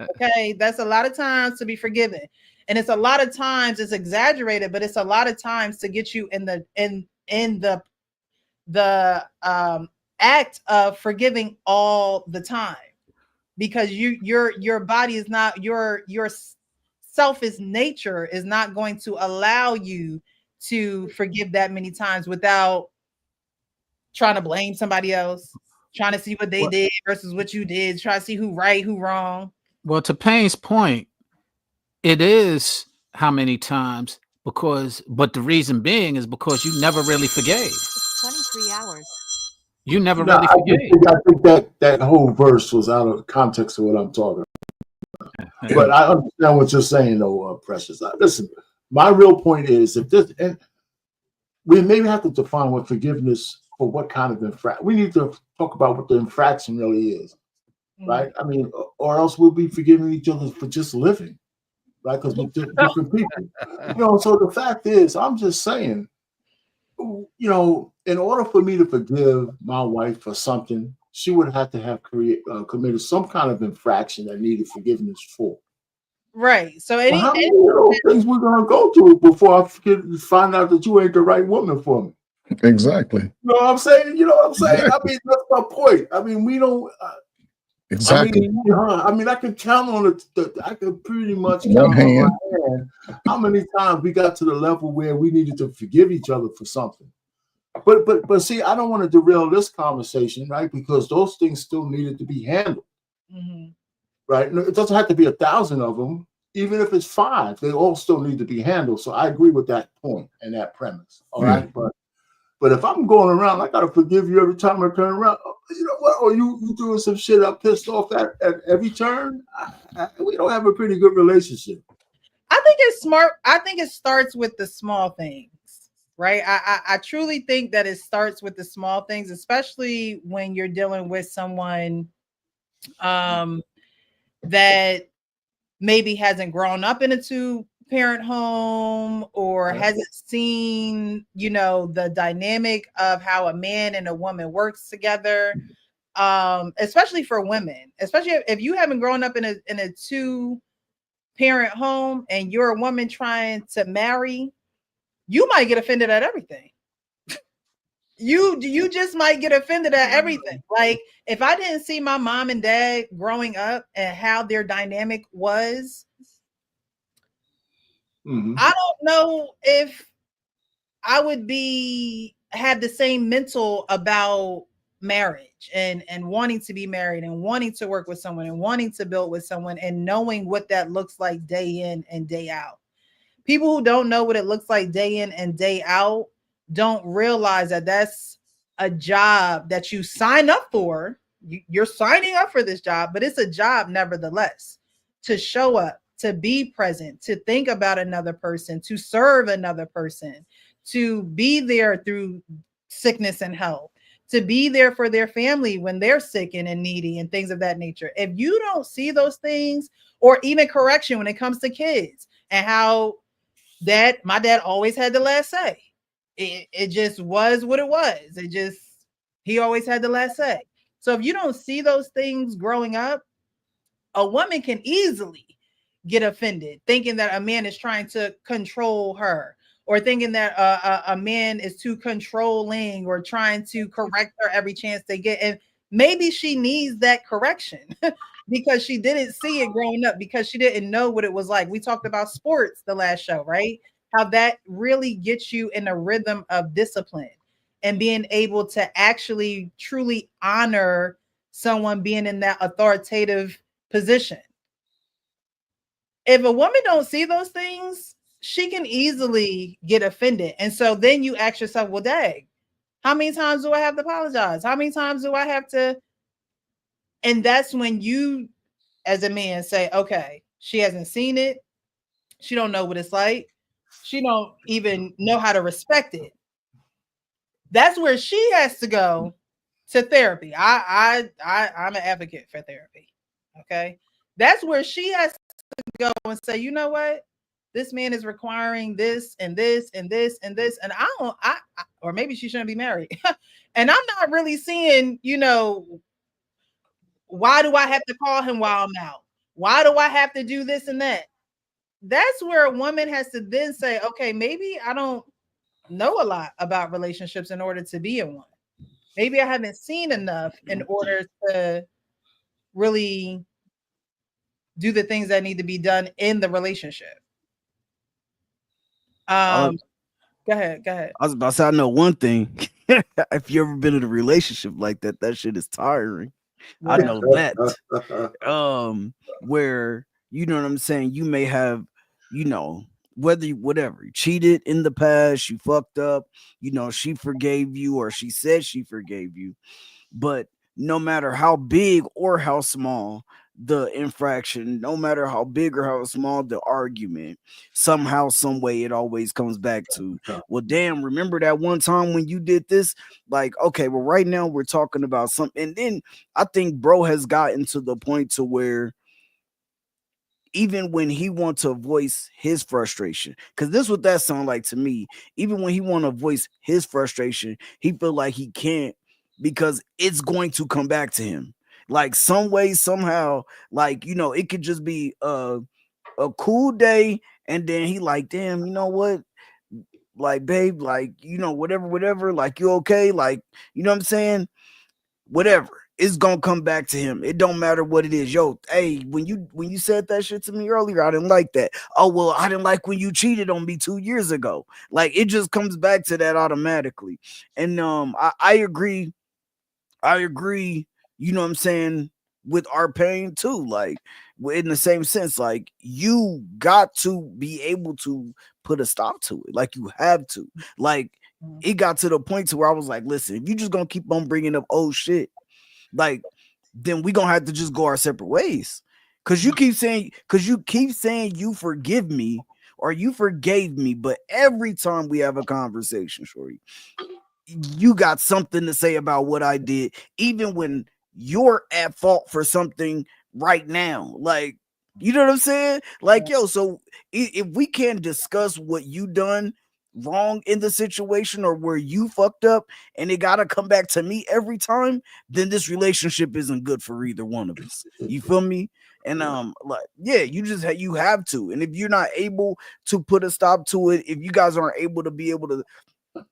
Okay. That's a lot of times to be forgiven. And it's a lot of times, it's exaggerated, but it's a lot of times to get you in the act of forgiving all the time, because your body is not, your selfish nature is not going to allow you to forgive that many times without trying to blame somebody else, trying to see what they did versus what you did, try to see who right, who wrong. Well, to Payne's point, it is how many times, but the reason being is because you never really forgave. 23 hours. You never really forgave. I think that whole verse was out of context of what I'm talking about. But I understand what you're saying, though, Precious. Listen, my real point is, if this, and we maybe have to define what forgiveness for what kind of infraction. We need to talk about what the infraction really is, right? I mean, or else we'll be forgiving each other for just living, right? Because we're different people. So the fact is, I'm just saying, in order for me to forgive my wife for something, she would have to have committed some kind of infraction that needed forgiveness for. Right. So how many of those things we're gonna go through before I find out that you ain't the right woman for me? Exactly. You know what I'm saying? You know what I'm saying? I mean, that's my point. I mean, we don't. Exactly. I mean, I can count on I can pretty much count One on hand. my hand how many times we got to the level where we needed to forgive each other for something. But see, I don't want to derail this conversation, right? Because those things still needed to be handled, right? It doesn't have to be 1,000 of them. Even if it's 5, they all still need to be handled. So I agree with that point and that premise. All right, but if I'm going around, I gotta forgive you every time I turn around. You know what? Or you doing some shit I'm pissed off at every turn. We don't have a pretty good relationship. I think it's smart. I think it starts with the small things, right? I truly think that it starts with the small things, especially when you're dealing with someone that maybe hasn't grown up in a 2-parent home or hasn't seen, you know, the dynamic of how a man and a woman works together. Especially for women, especially if you haven't grown up in a 2-parent home and you're a woman trying to marry, you might get offended at everything. You just might get offended at everything. Like if I didn't see my mom and dad growing up and how their dynamic was, I don't know if I would have the same mental about marriage and wanting to be married and wanting to work with someone and wanting to build with someone and knowing what that looks like day in and day out. People who don't know what it looks like day in and day out don't realize that that's a job that you sign up for. You're signing up for this job, but it's a job nevertheless, to show up, to be present, to think about another person, to serve another person, to be there through sickness and health, to be there for their family when they're sick and needy and things of that nature. If you don't see those things, or even correction when it comes to kids and how my dad always had the last say. It just was what it was. He always had the last say. So if you don't see those things growing up, a woman can easily get offended thinking that a man is trying to control her, or thinking that a man is too controlling or trying to correct her every chance they get. And maybe she needs that correction because she didn't see it growing up, because she didn't know what it was like. We talked about sports the last show, right? How that really gets you in a rhythm of discipline and being able to actually truly honor someone being in that authoritative position. If a woman don't see those things, she can easily get offended. And so then you ask yourself, well, dang, how many times do I have to apologize? How many times do I have to? And that's when you, as a man, say, okay, she hasn't seen it. She don't know what it's like. She don't even know how to respect it. That's where she has to go to therapy. I'm an advocate for therapy. Okay. That's where she has to go and say, you know what? This man is requiring this and this and this and this. And or maybe she shouldn't be married. And I'm not really seeing, you know, why do I have to call him while I'm out? Why do I have to do this and that? That's where a woman has to then say, okay, maybe I don't know a lot about relationships in order to be in one. Maybe I haven't seen enough in order to really do the things that need to be done in the relationship. Go ahead. I was about to say, I know one thing. If you ever been in a relationship like that, that shit is tiring. Yeah. I know that. Where, you know what I'm saying, you may have, you know, whatever, you cheated in the past, you fucked up, you know, she forgave you, or she said she forgave you. But no matter how big or how small the infraction, no matter how big or how small the argument, somehow, some way, it always comes back to, well, damn, remember that one time when you did this? Like, okay, well, right now we're talking about something. And then I think bro has gotten to the point to where even when he wants to voice his frustration, because this is what that sounds like to me, even when he want to voice his frustration, he feel like he can't, because it's going to come back to him. Like some way, somehow, like, you know, it could just be a cool day, and then he like, damn, you know what? babe, like, you know, whatever, like, you okay? Like, you know what I'm saying? Whatever. It's gonna come back to him. It don't matter what it is. Yo, hey, when you said that shit to me earlier, I didn't like that. Oh, well, I didn't like when you cheated on me 2 years ago. Like, it just comes back to that automatically. And I agree. You know what I'm saying, with our pain too. Like, in the same sense, like, you got to be able to put a stop to it. Like, you have to. Like, it got to the point to where I was like, listen, if you just gonna keep on bringing up old shit, like, then we gonna have to just go our separate ways. Cause you keep saying you forgive me or you forgave me, but every time we have a conversation, shorty, you got something to say about what I did, even when you're at fault for something right now. Like, you know what I'm saying? Like, yo, so if we can't discuss what you done wrong in the situation or where you fucked up and it gotta come back to me every time, then this relationship isn't good for either one of us. You feel me? And like, yeah, you have to. And if you're not able to put a stop to it, if you guys aren't able to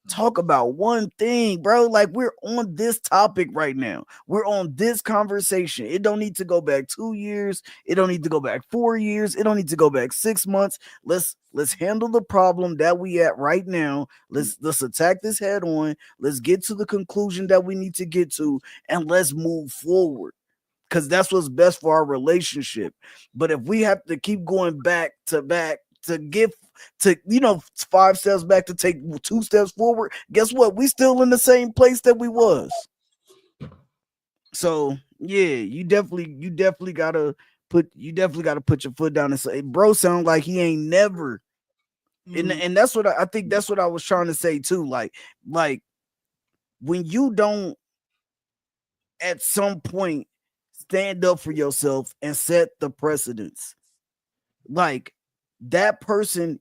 talk about one thing, bro, like, we're on this topic right now. We're on this conversation. It don't need to go back 2 years. It don't need to go back 4 years. It don't need to go back 6 months. Let's handle the problem that we at right now. Let's attack this head on. Let's get to the conclusion that we need to get to, and let's move forward, because that's what's best for our relationship. But if we have to keep going back to give to, you know, 5 steps back to take 2 steps forward, guess what? We still in the same place that we was. So yeah, you definitely gotta put your foot down and say, bro, sound like he ain't never. And that's what I think that's what I was trying to say too. Like when you don't at some point stand up for yourself and set the precedence, like, that person,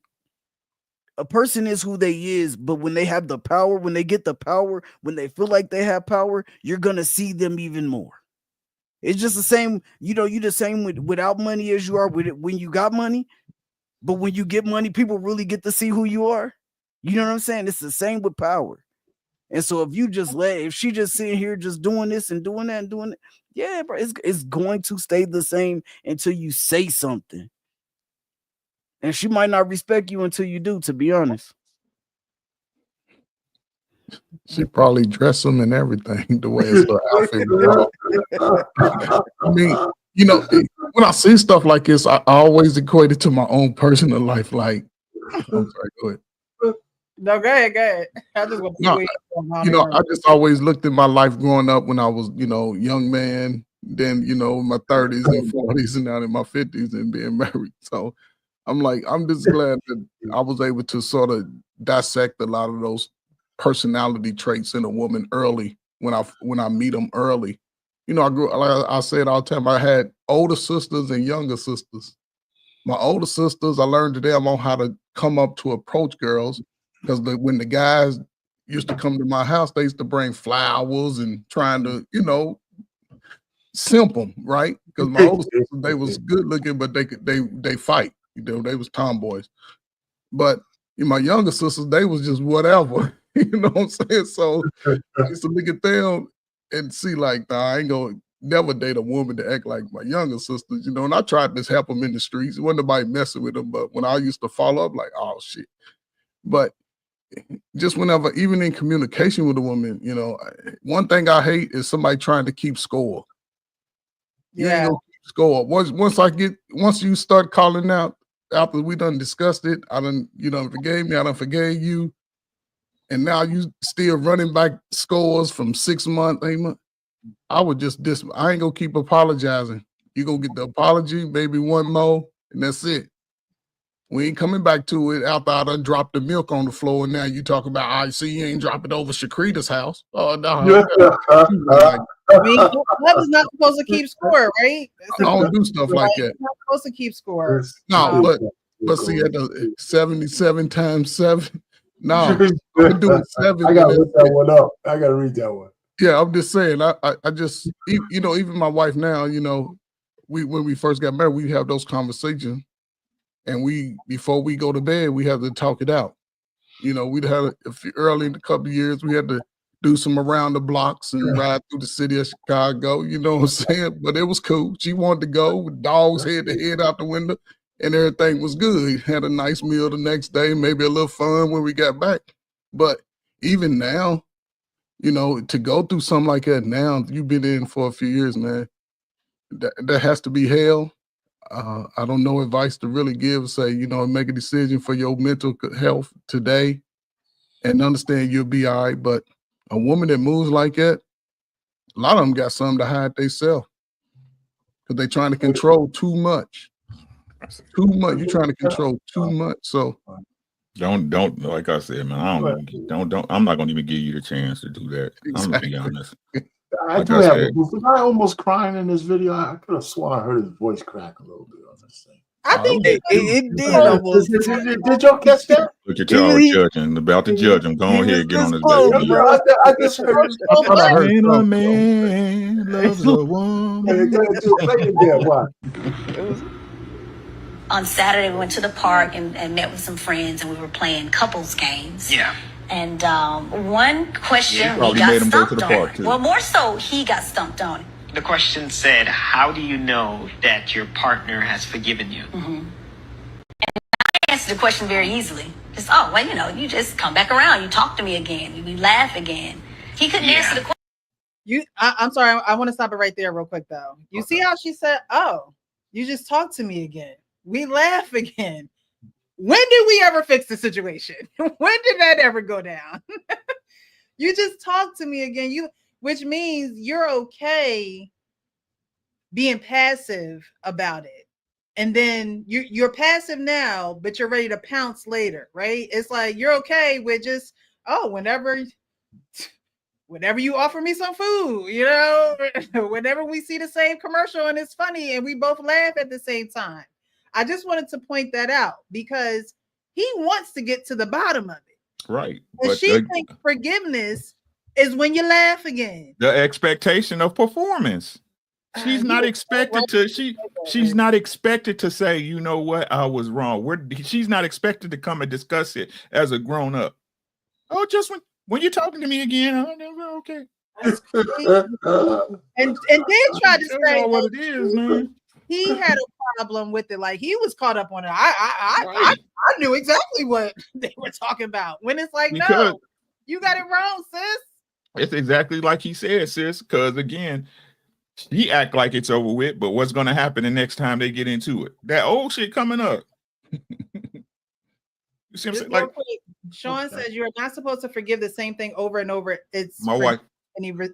a person is who they is, but when they have the power, when they get the power, when they feel like they have power, you're gonna see them even more. It's just the same, you know, you the same without money as you are with it when you got money. But when you get money, people really get to see who you are. You know what I'm saying? It's the same with power. And so if you just if she just sitting here just doing this and doing that and doing it, yeah, bro, it's going to stay the same until you say something. And she might not respect you until you do, to be honest. She probably dress them and everything the way it's her outfit. I mean, you know, when I see stuff like this, I always equate it to my own personal life. Like, I'm sorry, go ahead. No, go ahead. I just want to you know, I just always looked at my life growing up when I was, you know, young man, then, you know, in my 30s and 40s and now in my 50s and being married. So I'm like, I'm just glad that I was able to sort of dissect a lot of those personality traits in a woman early when I meet them early. You know, like I said all the time, I had older sisters and younger sisters. My older sisters, I learned today on how to come up to approach girls, because when the guys used to come to my house, they used to bring flowers and trying to, you know, simp them, right? Because my older sisters, they was good looking, but they fight. You know, they was tomboys. But my younger sisters, they was just whatever. You know what I'm saying? So I used to look at them and see, like, nah, I ain't gonna never date a woman to act like my younger sisters, you know. And I tried to help them in the streets. It wasn't nobody messing with them, but when I used to follow up, like, oh shit. But just whenever, even in communication with a woman, you know, one thing I hate is somebody trying to keep score. You ain't gonna keep score. Once you start calling out after we done discussed it, you done forgave me, I done forgave you. And now you still running back scores from 6 months, 8 months. I would just I ain't gonna keep apologizing. You gonna get the apology, maybe one more, and that's it. We ain't coming back to it after I done dropped the milk on the floor, and now you talk about, I see you ain't dropping it over Shakrita's house. Oh no. I mean, that was not supposed to keep score, right? I don't do stuff like that. You're not supposed to keep score. No, but see, at the 77 times 7. No, I'm doing 7. I gotta look that one up. I gotta read that one. Yeah, I'm just saying. I just, you know, even my wife now, you know, when we first got married, we have those conversations, and before we go to bed, we have to talk it out. You know, we'd had a few early in a couple of years, we had to do some around the blocks and ride through the city of Chicago, you know what I'm saying? But it was cool. She wanted to go with dogs head to head out the window, and everything was good. Had a nice meal the next day, maybe a little fun when we got back. But even now, you know, to go through something like that now, you've been in for a few years, man. That has to be hell. I don't know advice to really give. Say, you know, make a decision for your mental health today, and understand you'll be all right. But a woman that moves like that, a lot of them got something to hide themselves because they're trying to control too much. Too much. You're trying to control too much. So don't like I said, man. I'm not gonna even give you the chance to do that. I'm gonna be honest. I do have. Was I almost crying in this video? I could have sworn I heard his voice crack a little bit on this thing. I think it did almost. Did y'all catch that? Look at y'all judging, about to judge him. Go ahead, get on this baby. I just heard. I thought I heard Ain't a man loves a woman. On Saturday, we went to the park and met with some friends, and we were playing couples games. Yeah. And one question Yeah, we got made him go to stumped the on. park, too. Well, more so, he got stumped on. The question said, how do you know that your partner has forgiven you? And I answered the question very easily. Just, oh, well, you know, you just come back around. You talk to me again. We laugh again. He couldn't answer the question. I'm sorry. I want to stop it right there real quick, though. You see how she said, oh, you just talk to me again. We laugh again. When did we ever fix the situation? When did that ever go down? You just talk to me again. Which means you're okay being passive about it. And then you're passive now, but you're ready to pounce later, right? It's like you're okay with just, oh, whenever you offer me some food, you know, whenever we see the same commercial and it's funny and we both laugh at the same time. I just wanted to point that out because he wants to get to the bottom of it. Right. And she thinks forgiveness is when you laugh again. The expectation of performance. She's not expected to. She's not expected to say, you know what, I was wrong. She's not expected to come and discuss it as a grown up. Oh, just when you're talking to me again, okay. and then try to say what it is, man. He had a problem with it, like he was caught up on it. I knew exactly what they were talking about. When it's like, no, you got it wrong, sis. It's exactly like he said, sis. Because again, she act like it's over with, but what's going to happen the next time they get into it? That old shit coming up. You see what I'm saying? Like, Sean says you're not supposed to forgive the same thing over and over. It's my wife.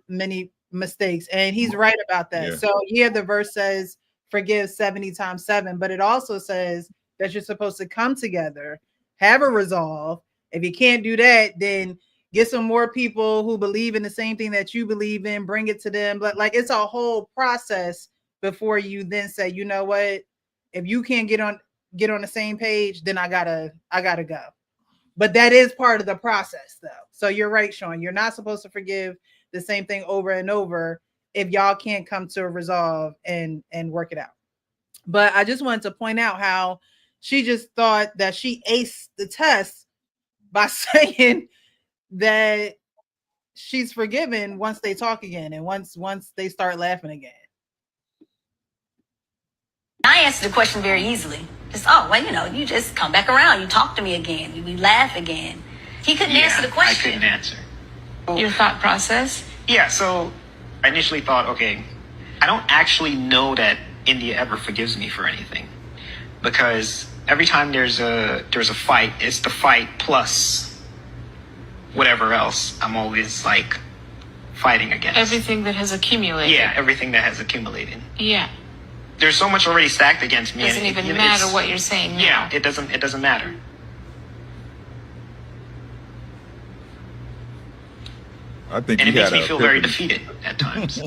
Many mistakes, and he's right about that. Yeah. So here the verse says forgive 70 times 7, but it also says that you're supposed to come together, have a resolve. If you can't do that, then get some more people who believe in the same thing that you believe in, bring it to them. But like, it's a whole process before you then say, you know what, if you can't get on the same page, then I gotta go. But that is part of the process though. So you're right, Sean, you're not supposed to forgive the same thing over and over if y'all can't come to a resolve and work it out. But I just wanted to point out how she just thought that she aced the test by saying that she's forgiven once they talk again and once they start laughing again. I answered the question very easily. Just, oh, well, you know, you just come back around. You talk to me again. We laugh again. He couldn't answer the question. I couldn't answer. Your thought process? Yeah, so I initially thought, okay, I don't actually know that India ever forgives me for anything. Because every time there's a fight, it's the fight plus whatever else I'm always like fighting against. Everything that has accumulated. Yeah, everything that has accumulated. Yeah. There's so much already stacked against me. Doesn't even matter what you're saying now. Yeah, it doesn't matter. I think and it he makes had me feel very defeated at times.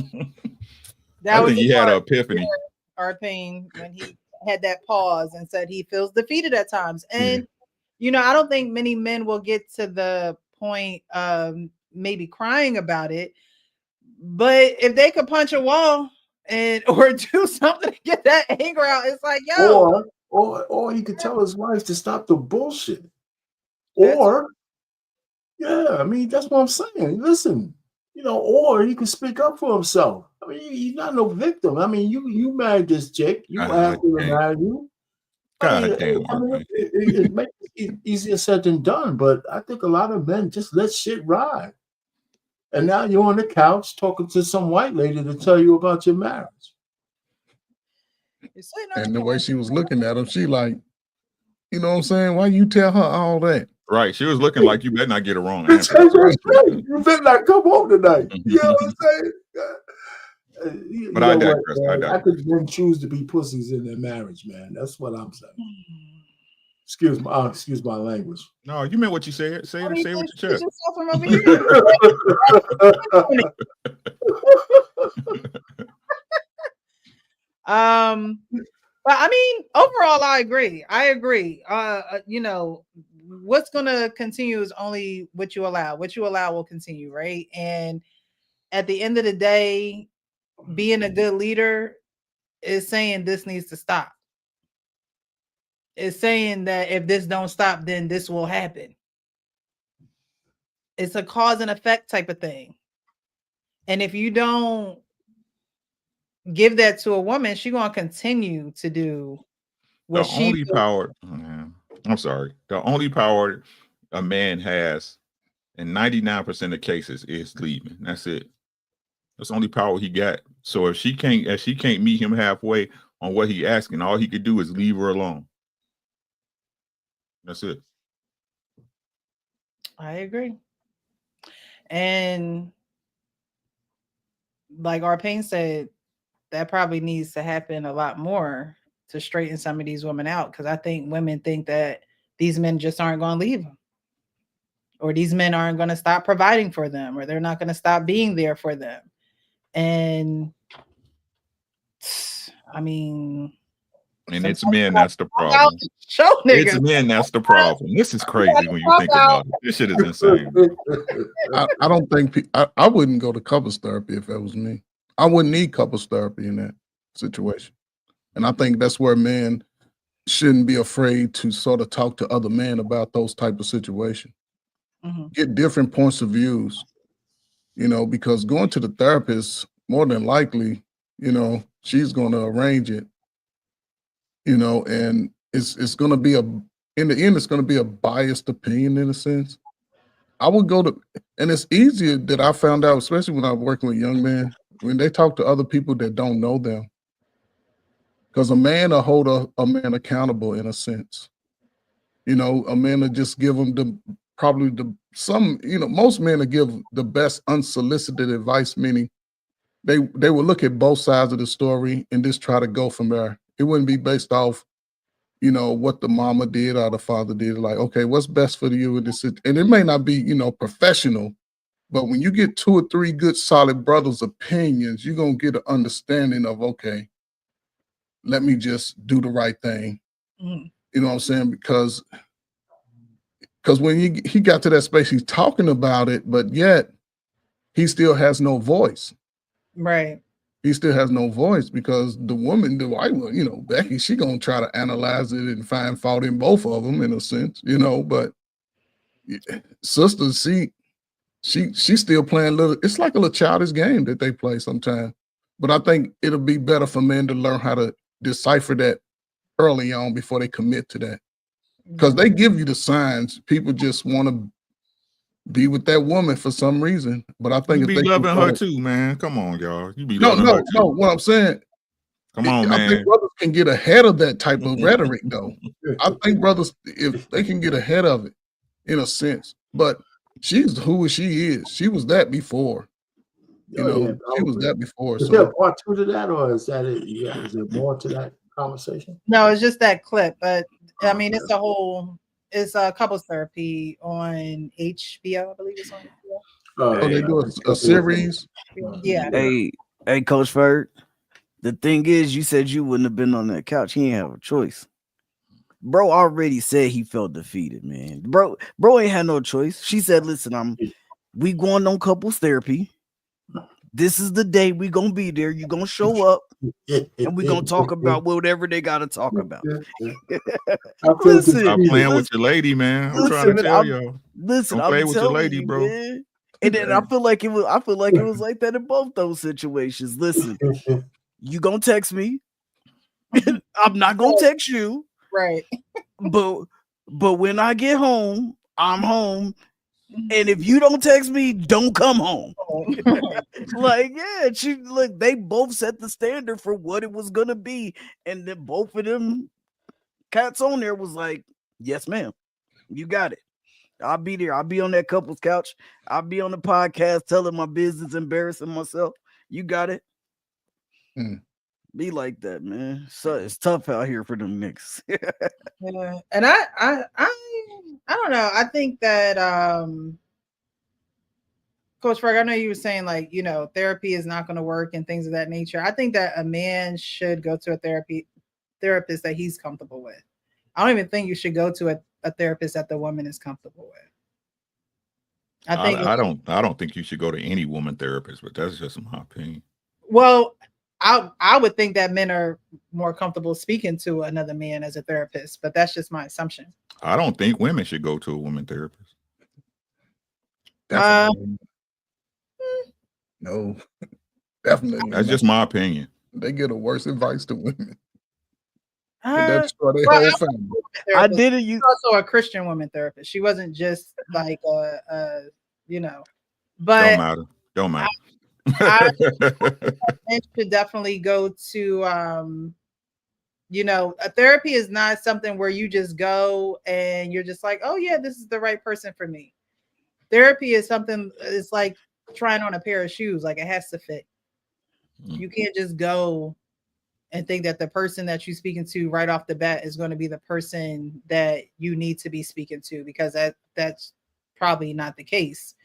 That I think he had an epiphany. Arthane, when he had that pause and said he feels defeated at times. And you know, I don't think many men will get to the point of maybe crying about it, but if they could punch a wall or do something to get that anger out, it's like, yo. Or he could tell his wife to stop the bullshit. Or Yeah, I mean, that's what I'm saying. Listen, or he can speak up for himself. I mean, he's not no victim. I mean, you married this chick. You asked her to marry you. God damn, It makes it easier said than done, but I think a lot of men just let shit ride. And now you're on the couch talking to some white lady to tell you about your marriage. And the way she was looking at him, she like, you know what I'm saying? Why you tell her all that? Right. She was looking like you better not get a wrong That's answer. right. You better not come home tonight. You know what I'm saying? But I digress. I think men choose to be pussies in their marriage, man. That's what I'm saying. Excuse my language. No, you meant what you said. Say it with your chest. But I mean, overall, I agree. What's gonna continue is only what you allow. What you allow will continue, right? And at the end of the day, being a good leader is saying this needs to stop. It's saying that if this don't stop, then this will happen. It's a cause and effect type of thing. And if you don't give that to a woman, she's gonna continue to do what The only power a man has in 99% of cases is leaving. That's it. That's the only power he got. So if she can't meet him halfway on what he asking, all he could do is leave her alone. That's it. I agree. And like Arpain said, that probably needs to happen a lot more to straighten some of these women out, because I think women think that these men just aren't going to leave them, or these men aren't going to stop providing for them, or they're not going to stop being there for them. And I mean, and it's men that's the problem. It's men that's the problem. This is crazy when you think about it. This shit is insane. I don't think I wouldn't go to couples therapy if that was me. I wouldn't need couples therapy in that situation. And I think that's where men shouldn't be afraid to sort of talk to other men about those type of situations. Get different points of views, because going to the therapist, more than likely, she's going to arrange it, and it's going to be in the end, it's going to be a biased opinion in a sense. I would go to, and it's easier that I found out, especially when I'm working with young men, when they talk to other people that don't know them. Because a man will hold a man accountable in a sense. A man will just give them most men will give the best unsolicited advice, meaning they will look at both sides of the story and just try to go from there. It wouldn't be based off, what the mama did or the father did. Like, okay, what's best for you in this? And it may not be, professional, but when you get 2 or 3 good, solid brothers' opinions, you're going to get an understanding of, okay, let me just do the right thing. You know what I'm saying? Because when he got to that space, he's talking about it, but yet he still has no voice. Right. He still has no voice because the woman, the white one, Becky, she gonna try to analyze it and find fault in both of them in a sense, but sister, she's still playing it's like a little childish game that they play sometimes. But I think it'll be better for men to learn how to decipher that early on before they commit to that. Because they give you the signs. People just want to be with that woman for some reason. But I think you be loving her too, man. Come on, y'all. You be loving her too. No. What I'm saying, come on, man. I think brothers can get ahead of that type of rhetoric, though. I think brothers, if they can get ahead of it, in a sense. But she's who she is. She was that before. She was that before. Is there part 2 to that, or is that it? Yeah, is there more to that conversation? No, it's just that clip. But I mean, it's a couples therapy on HBO, I believe it's on HBO. They do a series. Yeah. Hey, Coach Ferg. The thing is, you said you wouldn't have been on that couch. He didn't have a choice. Bro already said he felt defeated, man. Bro ain't had no choice. She said, listen, we going on couples therapy. This is the day we gonna be there. You gonna show up, and we gonna talk about whatever they gotta talk about. Listen, stop playing with your lady, man. I'm trying to tell y'all. Listen, don't play I'm with your telling lady, you, bro. man. And then I feel like it was like that in both those situations. Listen, you gonna text me. I'm not gonna text you. Right. But when I get home, I'm home. And if you don't text me, don't come home. Like, yeah, they both set the standard for what it was gonna be. And then both of them cats on there was like, yes, ma'am, you got it. I'll be there. I'll be on that couple's couch. I'll be on the podcast telling my business, embarrassing myself. You got it. Be like that, man. So it's tough out here for them niggas. Yeah. And I don't know. I think that Coach Ferg, I know you were saying like, you know, therapy is not going to work and things of that nature. I think that a man should go to a therapist that he's comfortable with. I don't even think you should go to a therapist that the woman is comfortable with. I don't think you should go to any woman therapist, but that's just my opinion. Well, I would think that men are more comfortable speaking to another man as a therapist, but that's just my assumption. I don't think women should go to a woman therapist. No, definitely. That's just my opinion. They get a worse advice to women. Well, whole family. I did it. Also a Christian woman therapist. She wasn't just like you know, but Don't matter. Men should definitely go to you know, a therapy is not something where you just go and you're just like, oh yeah, this is the right person for me. Therapy is something, it's like trying on a pair of shoes, like it has to fit. You can't just go and think that the person that you're speaking to right off the bat is going to be the person that you need to be speaking to, because that's probably not the case.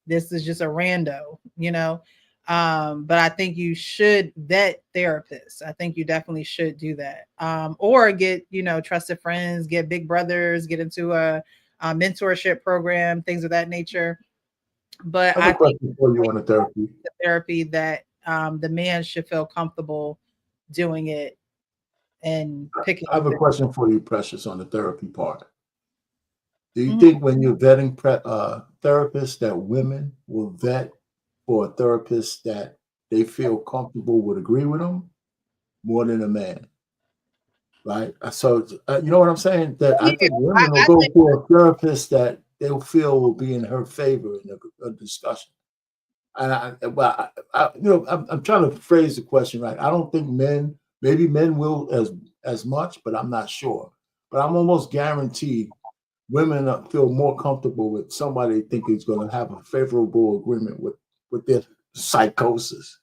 This is just a rando, you know. But I think you should vet therapists. I think you definitely should do that. Or get, you know, trusted friends, get big brothers, get into a mentorship program, things of that nature. But I have a question for you on the therapy that the man should feel comfortable doing it and picking. I have a question for you, Precious, on the therapy part. Do you think when you're vetting therapists that women will vet for a therapist that they feel comfortable would agree with them more than a man? Right? So, you know what I'm saying? That I think women will go for a therapist that they'll feel will be in her favor in a discussion. And I'm trying to phrase the question right. I don't think maybe men will as much, but I'm not sure. But I'm almost guaranteed women feel more comfortable with somebody they think is going to have a favorable agreement with their psychosis.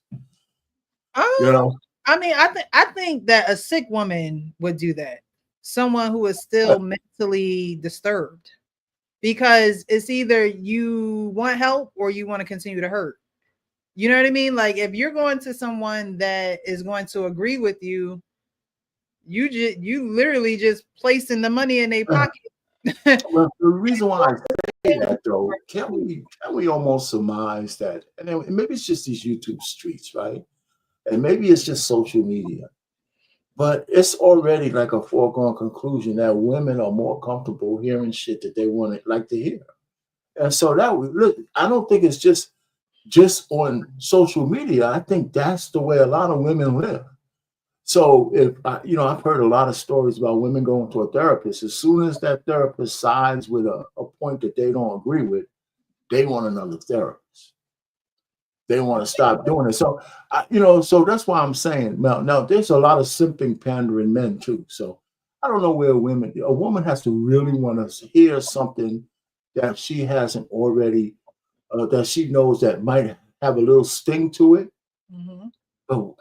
You know? I mean, I think that a sick woman would do that. Someone who is still mentally disturbed, because it's either you want help or you want to continue to hurt. You know what I mean? Like if you're going to someone that is going to agree with you, you literally just placing the money in their pocket. Well, the reason why I say that though, can we almost surmise that, and maybe it's just these YouTube streets, right? And maybe it's just social media, but it's already like a foregone conclusion that women are more comfortable hearing shit that they like to hear. And so look, I don't think it's just on social media. I think that's the way a lot of women live. So if I've heard a lot of stories about women going to a therapist. As soon as that therapist sides with a point that they don't agree with, they want another therapist. They want to stop doing it. So, so that's why I'm saying now there's a lot of simping, pandering men too. So I don't know where a woman has to really want to hear something that she hasn't already, that she knows that might have a little sting to it. Mm-hmm. But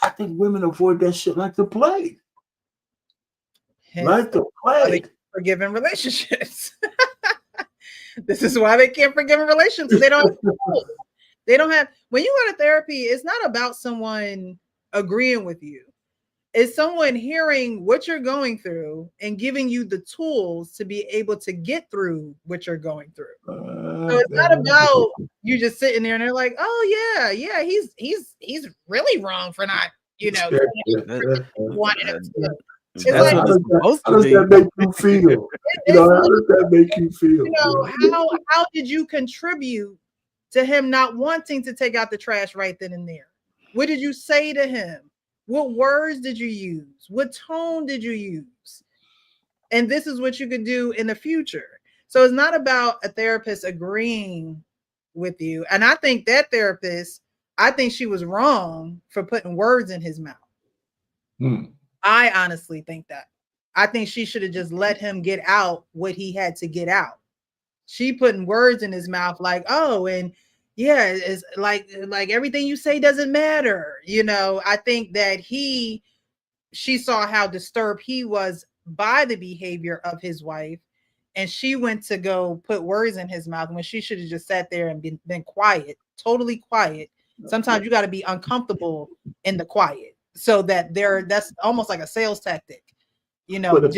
I think women avoid that shit like the plague. Like the plague. Forgiving relationships. This is why they can't forgive in relationships. They don't have, when you go to therapy, it's not about someone agreeing with you. It's someone hearing what you're going through and giving you the tools to be able to get through what you're going through. So it's not about you just sitting there and they're like, oh yeah, he's really wrong for not, wanting him to. It's That's like, what it's supposed How to does be. that make you feel? How does that make you feel? how did you contribute to him not wanting to take out the trash right then and there? What did you say to him? What words did you use? What tone did you use? And this is what you could do in the future. So it's not about a therapist agreeing with you. And I think that therapist, I think she was wrong for putting words in his mouth. I honestly think that. I think she should have just let him get out what he had to get out. She putting words in his mouth like, oh, and yeah, it's like everything you say doesn't matter. I think that she saw how disturbed he was by the behavior of his wife, and she went to go put words in his mouth when she should have just sat there and been quiet, totally quiet. Sometimes you got to be uncomfortable in the quiet so that that's almost like a sales tactic. But if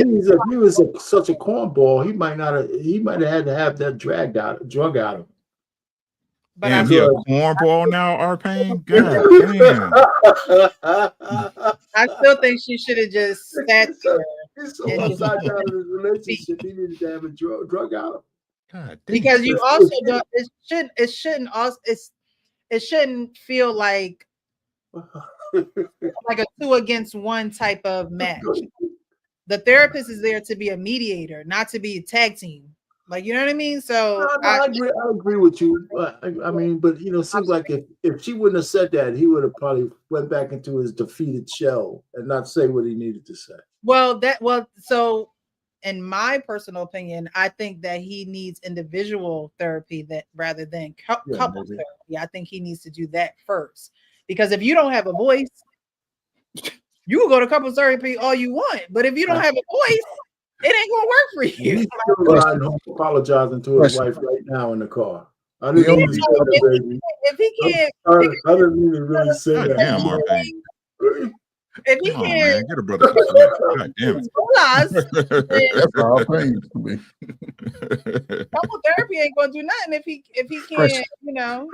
he was such a cornball, he might have had to have that drug out of him. But damn, he a cornball now, R-Pain? God damn. I still think she should have just sat there. He's so upside down in his relationship, he needed to have a drug out of him. God damn. Because you also don't. It shouldn't feel like a 2 against 1 type of match. The therapist is there to be a mediator, not to be a tag team. Like, you know what I mean? So I agree with you. I mean, but it seems like if she wouldn't have said that, he would have probably went back into his defeated shell and not say what he needed to say. So in my personal opinion, I think that he needs individual therapy rather than couple therapy. I think he needs to do that first, because if you don't have a voice, you can go to couples therapy all you want, but if you don't have a voice, it ain't gonna work for you. He's still riding home apologizing to his wife right now in the car. I didn't mean to say that, baby. If he can't, I didn't mean to really say that. Damn, R-Pain. If he Come on, can't, man. Get a brother. God damn it. That's R-Pain to me. couple therapy ain't gonna do nothing if he can't,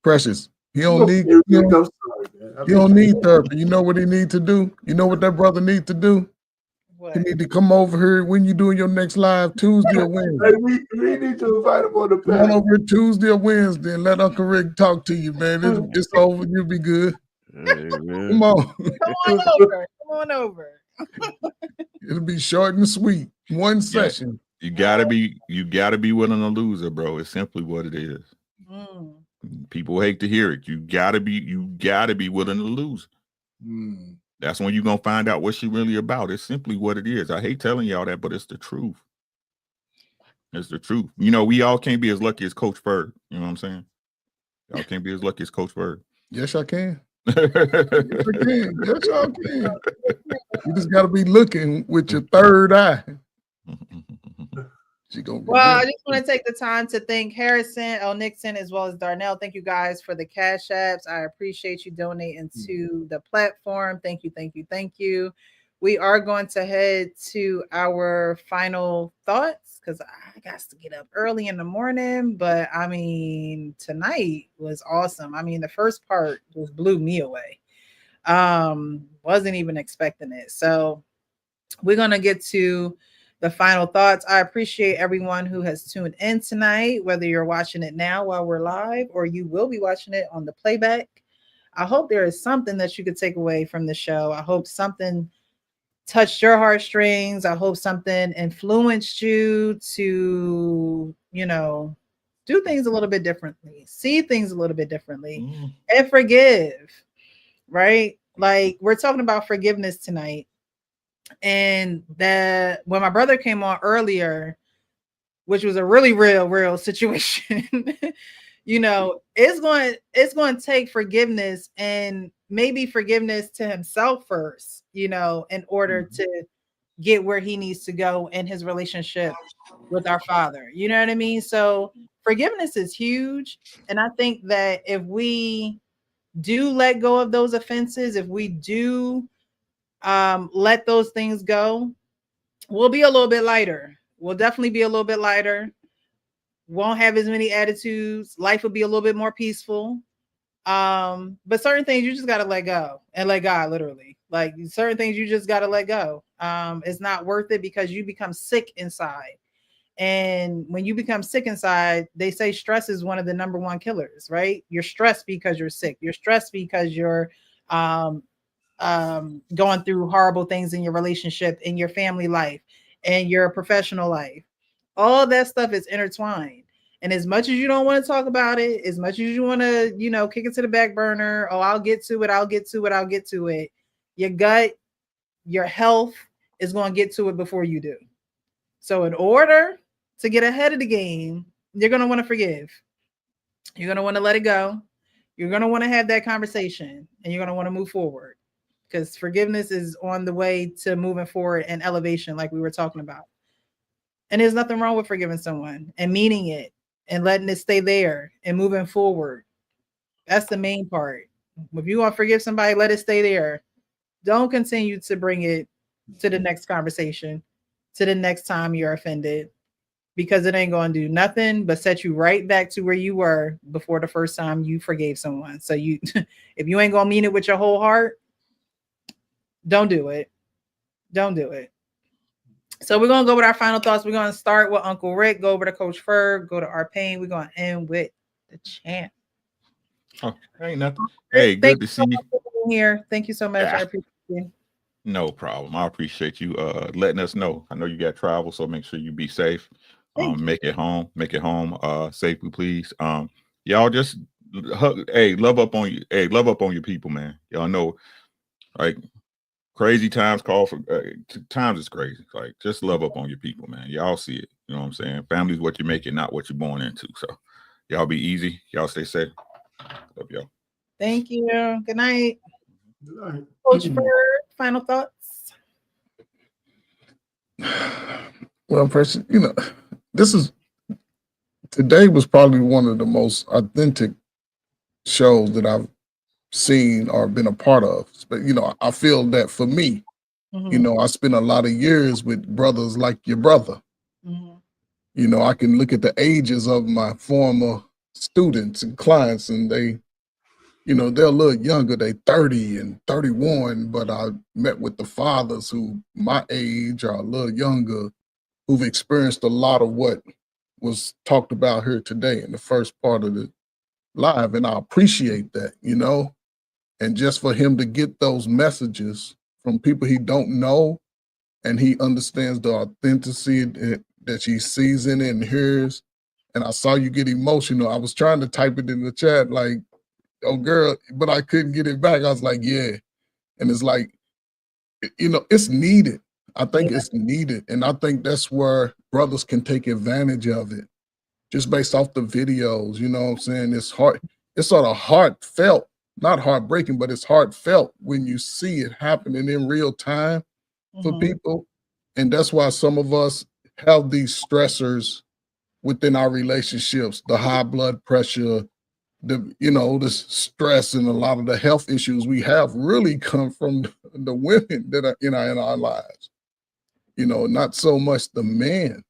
Precious. He don't need therapy. You know what he need to do? You know what that brother need to do? What? He need to come over here when you doing your next live, Tuesday or Wednesday. Hey, we need to invite him on the panel. Come on over here Tuesday or Wednesday and let Uncle Rick talk to you, man. It's over. You'll be good. Come on. Come on over. It'll be short and sweet. One session. You gotta be willing to lose it, bro. It's simply what it is. People hate to hear it. You gotta be willing to lose. That's when you're gonna find out what she really about. It's simply what it is. I hate telling y'all that, but it's the truth. It's the truth. We all can't be as lucky as Coach Bird. You know what I'm saying? Y'all can't be as lucky as Coach Bird. Yes, I can. Yes, y'all can. You just gotta be looking with your third eye. I just want to take the time to thank Harrison, L. Nixon, as well as Darnell. Thank you guys for the cash apps. I appreciate you donating to the platform. Thank you, thank you, thank you. We are going to head to our final thoughts because I got to get up early in the morning. But I mean, tonight was awesome. I mean, the first part just blew me away. Wasn't even expecting it. So we're going to get to the final thoughts. I appreciate everyone who has tuned in tonight, whether you're watching it now while we're live or you will be watching it on the playback. I hope there is something that you could take away from the show. I hope something touched your heartstrings. I hope something influenced you to, do things a little bit differently, see things a little bit differently, and forgive, right? Like, we're talking about forgiveness tonight. And that when my brother came on earlier, which was a really real situation, it's going to take forgiveness, and maybe forgiveness to himself first, in order to get where he needs to go in his relationship with our Father. You know what I mean? So forgiveness is huge. And I think that if we do let go of those offenses, if we do let those things go, we'll be a little bit lighter. We'll definitely be a little bit lighter. won't have as many attitudes. Life will be a little bit more peaceful. But certain things you just got to let go and let God, literally. Like certain things you just got to let go. It's not worth it because you become sick inside. And when you become sick inside, they say stress is one of the number one killers, right? You're stressed because you're sick. You're stressed because you're going through horrible things in your relationship, in your family life, and your professional life. All that stuff is intertwined. And as much as you don't want to talk about it, as much as you want to, kick it to the back burner, oh, I'll get to it. Your gut, your health is going to get to it before you do. So in order to get ahead of the game, you're going to want to forgive. You're going to want to let it go. You're going to want to have that conversation, and you're going to want to move forward, because forgiveness is on the way to moving forward and elevation, like we were talking about. And there's nothing wrong with forgiving someone and meaning it and letting it stay there and moving forward. That's the main part. If you want to forgive somebody, let it stay there. Don't continue to bring it to the next conversation, to the next time you're offended, because it ain't going to do nothing but set you right back to where you were before the first time you forgave someone. So if you ain't going to mean it with your whole heart, don't do it. Don't do it. So we're going to go with our final thoughts. We're going to start with Uncle Rick, go over to Coach Ferg, go to our pain. We're going to end with the champ. Oh, ain't nothing. Hey, good to see you here. Thank you so much. I appreciate you. No problem. I appreciate you letting us know. I know you got travel, so make sure you be safe. Make it home safely, please. Y'all just love up on you. Hey, love up on your people, man. Y'all know, like, crazy times call for times is crazy. Like, just love up on your people, man. Y'all see it. You know what I'm saying? Family's what you make it, not what you're born into. So y'all be easy. Y'all stay safe. Love y'all. Thank you. Good night. Good night. Coach Ferg, final thoughts. Well, Precious, today was probably one of the most authentic shows that I've seen or been a part of. But I feel that for me, I spent a lot of years with brothers like your brother. I can look at the ages of my former students and clients, and they're a little younger. They 30 and 31, but I met with the fathers who my age are a little younger, who've experienced a lot of what was talked about here today in the first part of the live, and I appreciate that, and just for him to get those messages from people he don't know, and he understands the authenticity that he sees in it and hears. And I saw you get emotional. I was trying to type it in the chat, like, oh girl, but I couldn't get it back. I was like, yeah. And it's like, it's needed. I think it's needed. And I think that's where brothers can take advantage of it, just based off the videos. You know what I'm saying? It's hard. It's sort of heartfelt, not heartbreaking, but it's heartfelt when you see it happening in real time for people. And that's why some of us have these stressors within our relationships, the high blood pressure, the stress, and a lot of the health issues we have really come from the women that are in our lives. Not so much the men.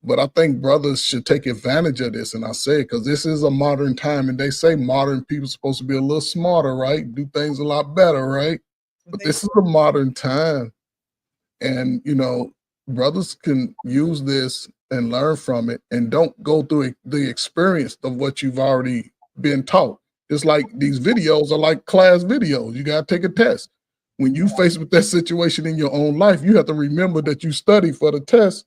But I think brothers should take advantage of this. And I say it because this is a modern time, and they say modern people are supposed to be a little smarter, right? Do things a lot better, right? But this is a modern time. And, brothers can use this and learn from it, and don't go through the experience of what you've already been taught. It's like these videos are like class videos. You got to take a test. When you face with that situation in your own life, you have to remember that you studied for the test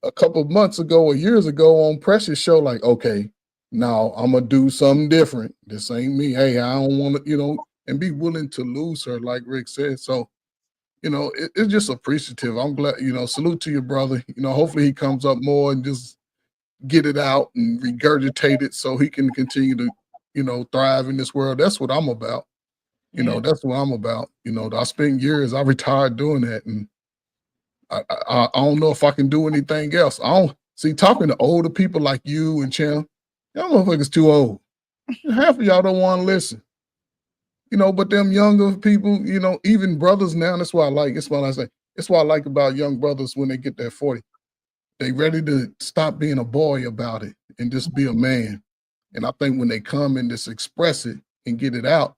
a couple of months ago or years ago on Precious show, like, okay, now I'm going to do something different. This ain't me. Hey, I don't want to, and be willing to lose her, like Rick said. So, it's just appreciative. I'm glad, salute to your brother. Hopefully he comes up more and just get it out and regurgitate it so he can continue to, thrive in this world. That's what I'm about. That's what I'm about. I spent years, I retired doing that. And I don't know if I can do anything else. I don't see, talking to older people like you and Champ, y'all motherfuckers too old. Half of y'all don't want to listen. But them younger people, even brothers now, that's why I like, it's what I say. It's what I like about young brothers when they get that 40. They ready to stop being a boy about it and just be a man. And I think when they come and just express it and get it out,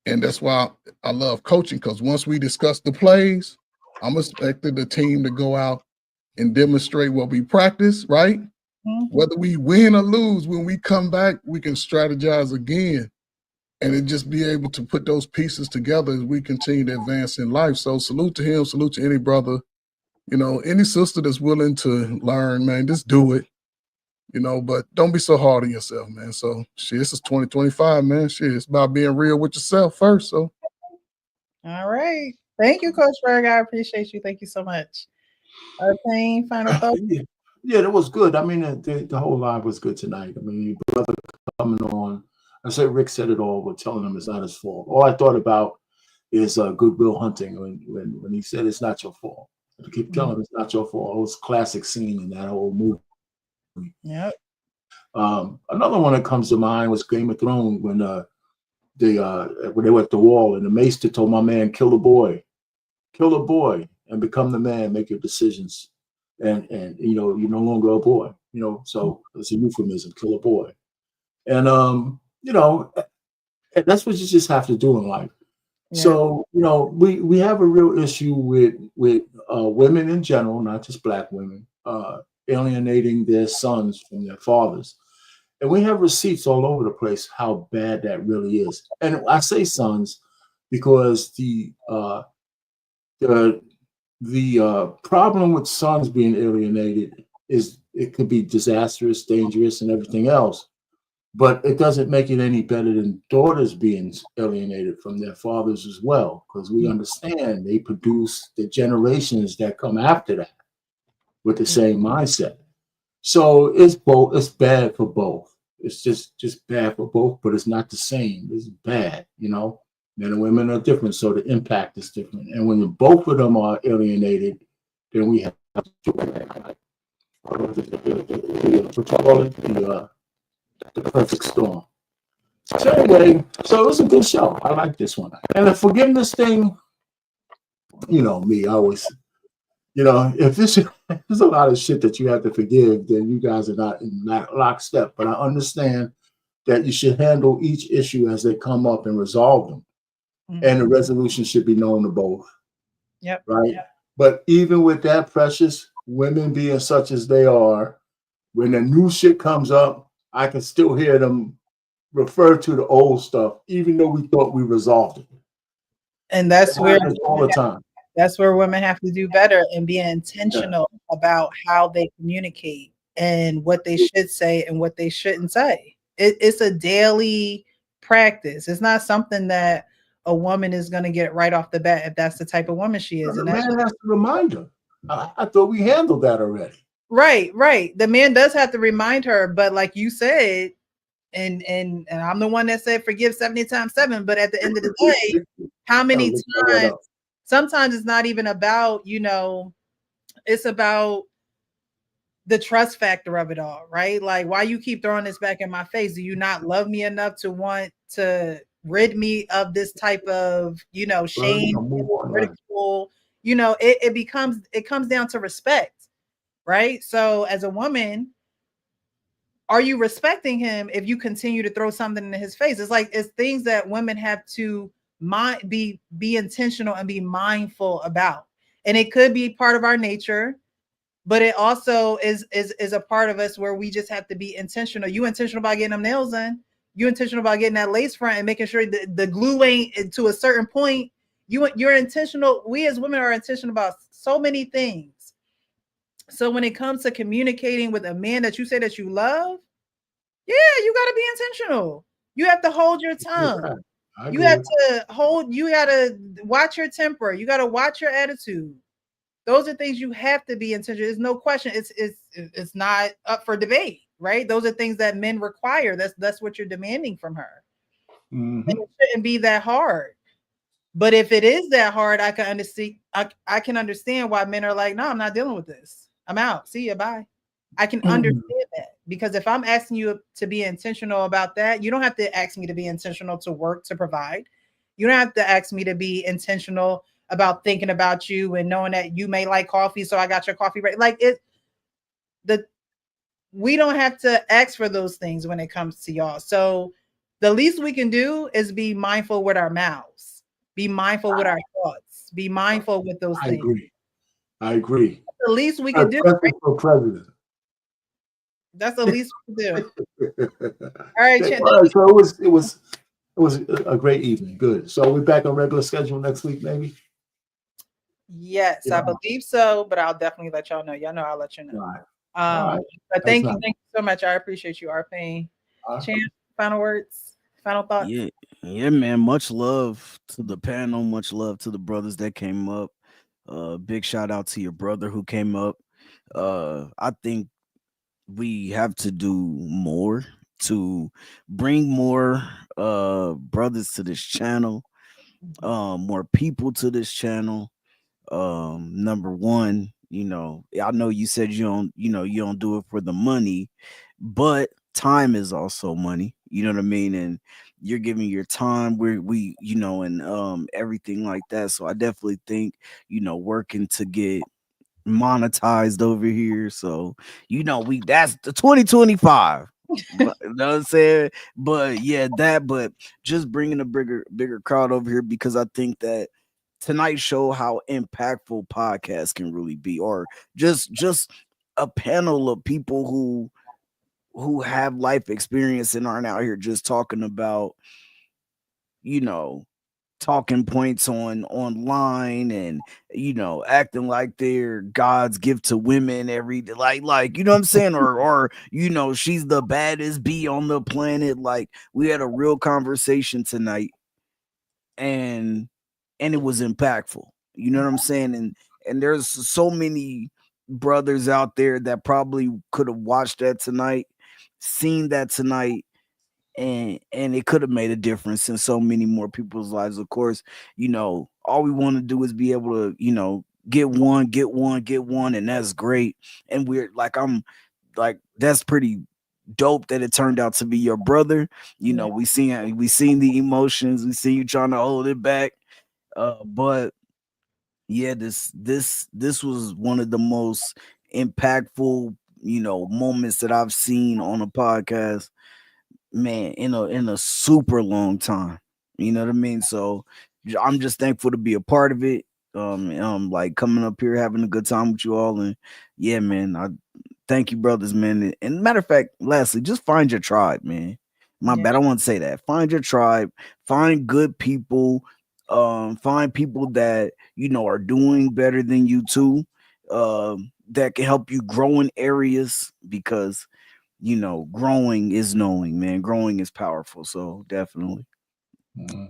and that's why I love coaching, because once we discuss the plays, I'm expecting the team to go out and demonstrate what we practice, right? Whether we win or lose, when we come back, we can strategize again and it just be able to put those pieces together as we continue to advance in life. So salute to him, salute to any brother, any sister that's willing to learn, man, just do it, but don't be so hard on yourself, man. So shit, this is 2025, man. Shit, it's about being real with yourself first. So all right. Thank you, Coach Berg. I appreciate you. Thank you so much. Okay, final thoughts. Yeah, that was good. I mean, the whole live was good tonight. I mean, your brother coming on. I said Rick said it all, but telling him it's not his fault. All I thought about is Goodwill Hunting when he said it's not your fault. I keep telling him it's not your fault. It was a classic scene in that whole movie. Yep. Another one that comes to mind was Game of Thrones when they were at the wall and the maester told my man, kill the boy and become the man, make your decisions. And you're no longer a boy, so it's a euphemism, kill a boy. And that's what you just have to do in life. Yeah. So, we have a real issue with women in general, not just Black women, alienating their sons from their fathers. And we have receipts all over the place how bad that really is. And I say sons because the problem with sons being alienated is it could be disastrous, dangerous, and everything else. But it doesn't make it any better than daughters being alienated from their fathers as well, because we understand they produce the generations that come after that with the same mindset. So it's both. It's bad for both. It's just bad for both, but it's not the same. It's bad, Men and women are different, so the impact is different. And when both of them are alienated, then we have the perfect storm. So anyway, so it was a good show. I like this one. And the forgiveness thing, me, I always, if there's a lot of shit that you have to forgive, then you guys are not in lockstep. But I understand that you should handle each issue as they come up and resolve them. And the resolution should be known to both. Yep. Right. Yep. But even with that, Precious, women being such as they are, when the new shit comes up, I can still hear them refer to the old stuff, even though we thought we resolved it. And that's where all the time. That's where women have to do better and be intentional about how they communicate and what they should say and what they shouldn't say. It's a daily practice. It's not something that a woman is going to get right off the bat if that's the type of woman she is. The man has to remind her. I thought we handled that already. Right. The man does have to remind her, but like you said, and I'm the one that said forgive 70 times 7, but at the end of the day, how many times? Sometimes it's not even about, it's about the trust factor of it all, right? Like, why you keep throwing this back in my face? Do you not love me enough to want to rid me of this type of, shame, ridicule? It comes down to respect. Right. So as a woman, are you respecting him if you continue to throw something in his face? It's things that women have to be intentional and be mindful about. And it could be part of our nature, but it also is a part of us where we just have to be intentional. You intentional about getting them nails done. You intentional about getting that lace front and making sure the glue ain't to a certain point. You're intentional. We as women are intentional about so many things. So when it comes to communicating with a man that you say that you love, you got to be intentional. You have to hold your tongue. You have to watch your temper. You got to watch your attitude. Those are things you have to be intentional. There's no question. It's not up for debate, right? Those are things that men require. That's what you're demanding from her. Mm-hmm. And it shouldn't be that hard. But if it is that hard, I can understand why men are like, no, I'm not dealing with this. I'm out. See you. Bye. I can understand that, because if I'm asking you to be intentional about that, you don't have to ask me to be intentional to work, to provide. You don't have to ask me to be intentional about thinking about you and knowing that you may like coffee. So I got your coffee ready. we don't have to ask for those things when it comes to y'all. So the least we can do is be mindful with our mouths, be mindful with our thoughts, be mindful with those things. I agree. The least we can do. For president. That's the least we can do. All right, Chan. So it was a great evening. Good. So we're back on regular schedule next week, maybe. Yes, Yeah. I believe so, but I'll definitely let y'all know. Y'all know I'll let you know. All right. But thank you so much. I appreciate you, Arpain. Chan, final words, final thoughts. Yeah, man. Much love to the panel. Much love to the brothers that came up. Big shout out to your brother who came up. I think we have to do more to bring more brothers to this channel, more people to this channel. Number one, I know you said you don't do it for the money, but time is also money. You know what I mean? And you're giving your time where and everything like that. So I definitely think, working to get monetized over here. So, that's the 2025. You know what I'm saying? But yeah, but just bringing a bigger crowd over here, because I think that tonight show how impactful podcasts can really be, or just a panel of people who have life experience and aren't out here just talking about, talking points online and acting like they're God's gift to women every day, like you know what I'm saying, or she's the baddest bee on the planet. Like, we had a real conversation tonight, and it was impactful. You know what I'm saying? And there's so many brothers out there that probably could have watched that tonight, seen that tonight, and it could have made a difference in so many more people's lives. Of course, all we want to do is be able to, get one, and that's great. And I'm like, that's pretty dope that it turned out to be your brother. We seen the emotions, we see you trying to hold it back. But yeah, this was one of the most impactful, moments that I've seen on a podcast, man, in a super long time. You know what I mean? So I'm just thankful to be a part of it. Like coming up here, having a good time with you all, and yeah, man, I thank you, brothers, man. And matter of fact, lastly, just find your tribe, man. My bad, I want to say that. Find your tribe, find good people, find people that are doing better than you too, that can help you grow in areas, because growing is knowing, man. Growing is powerful. So definitely.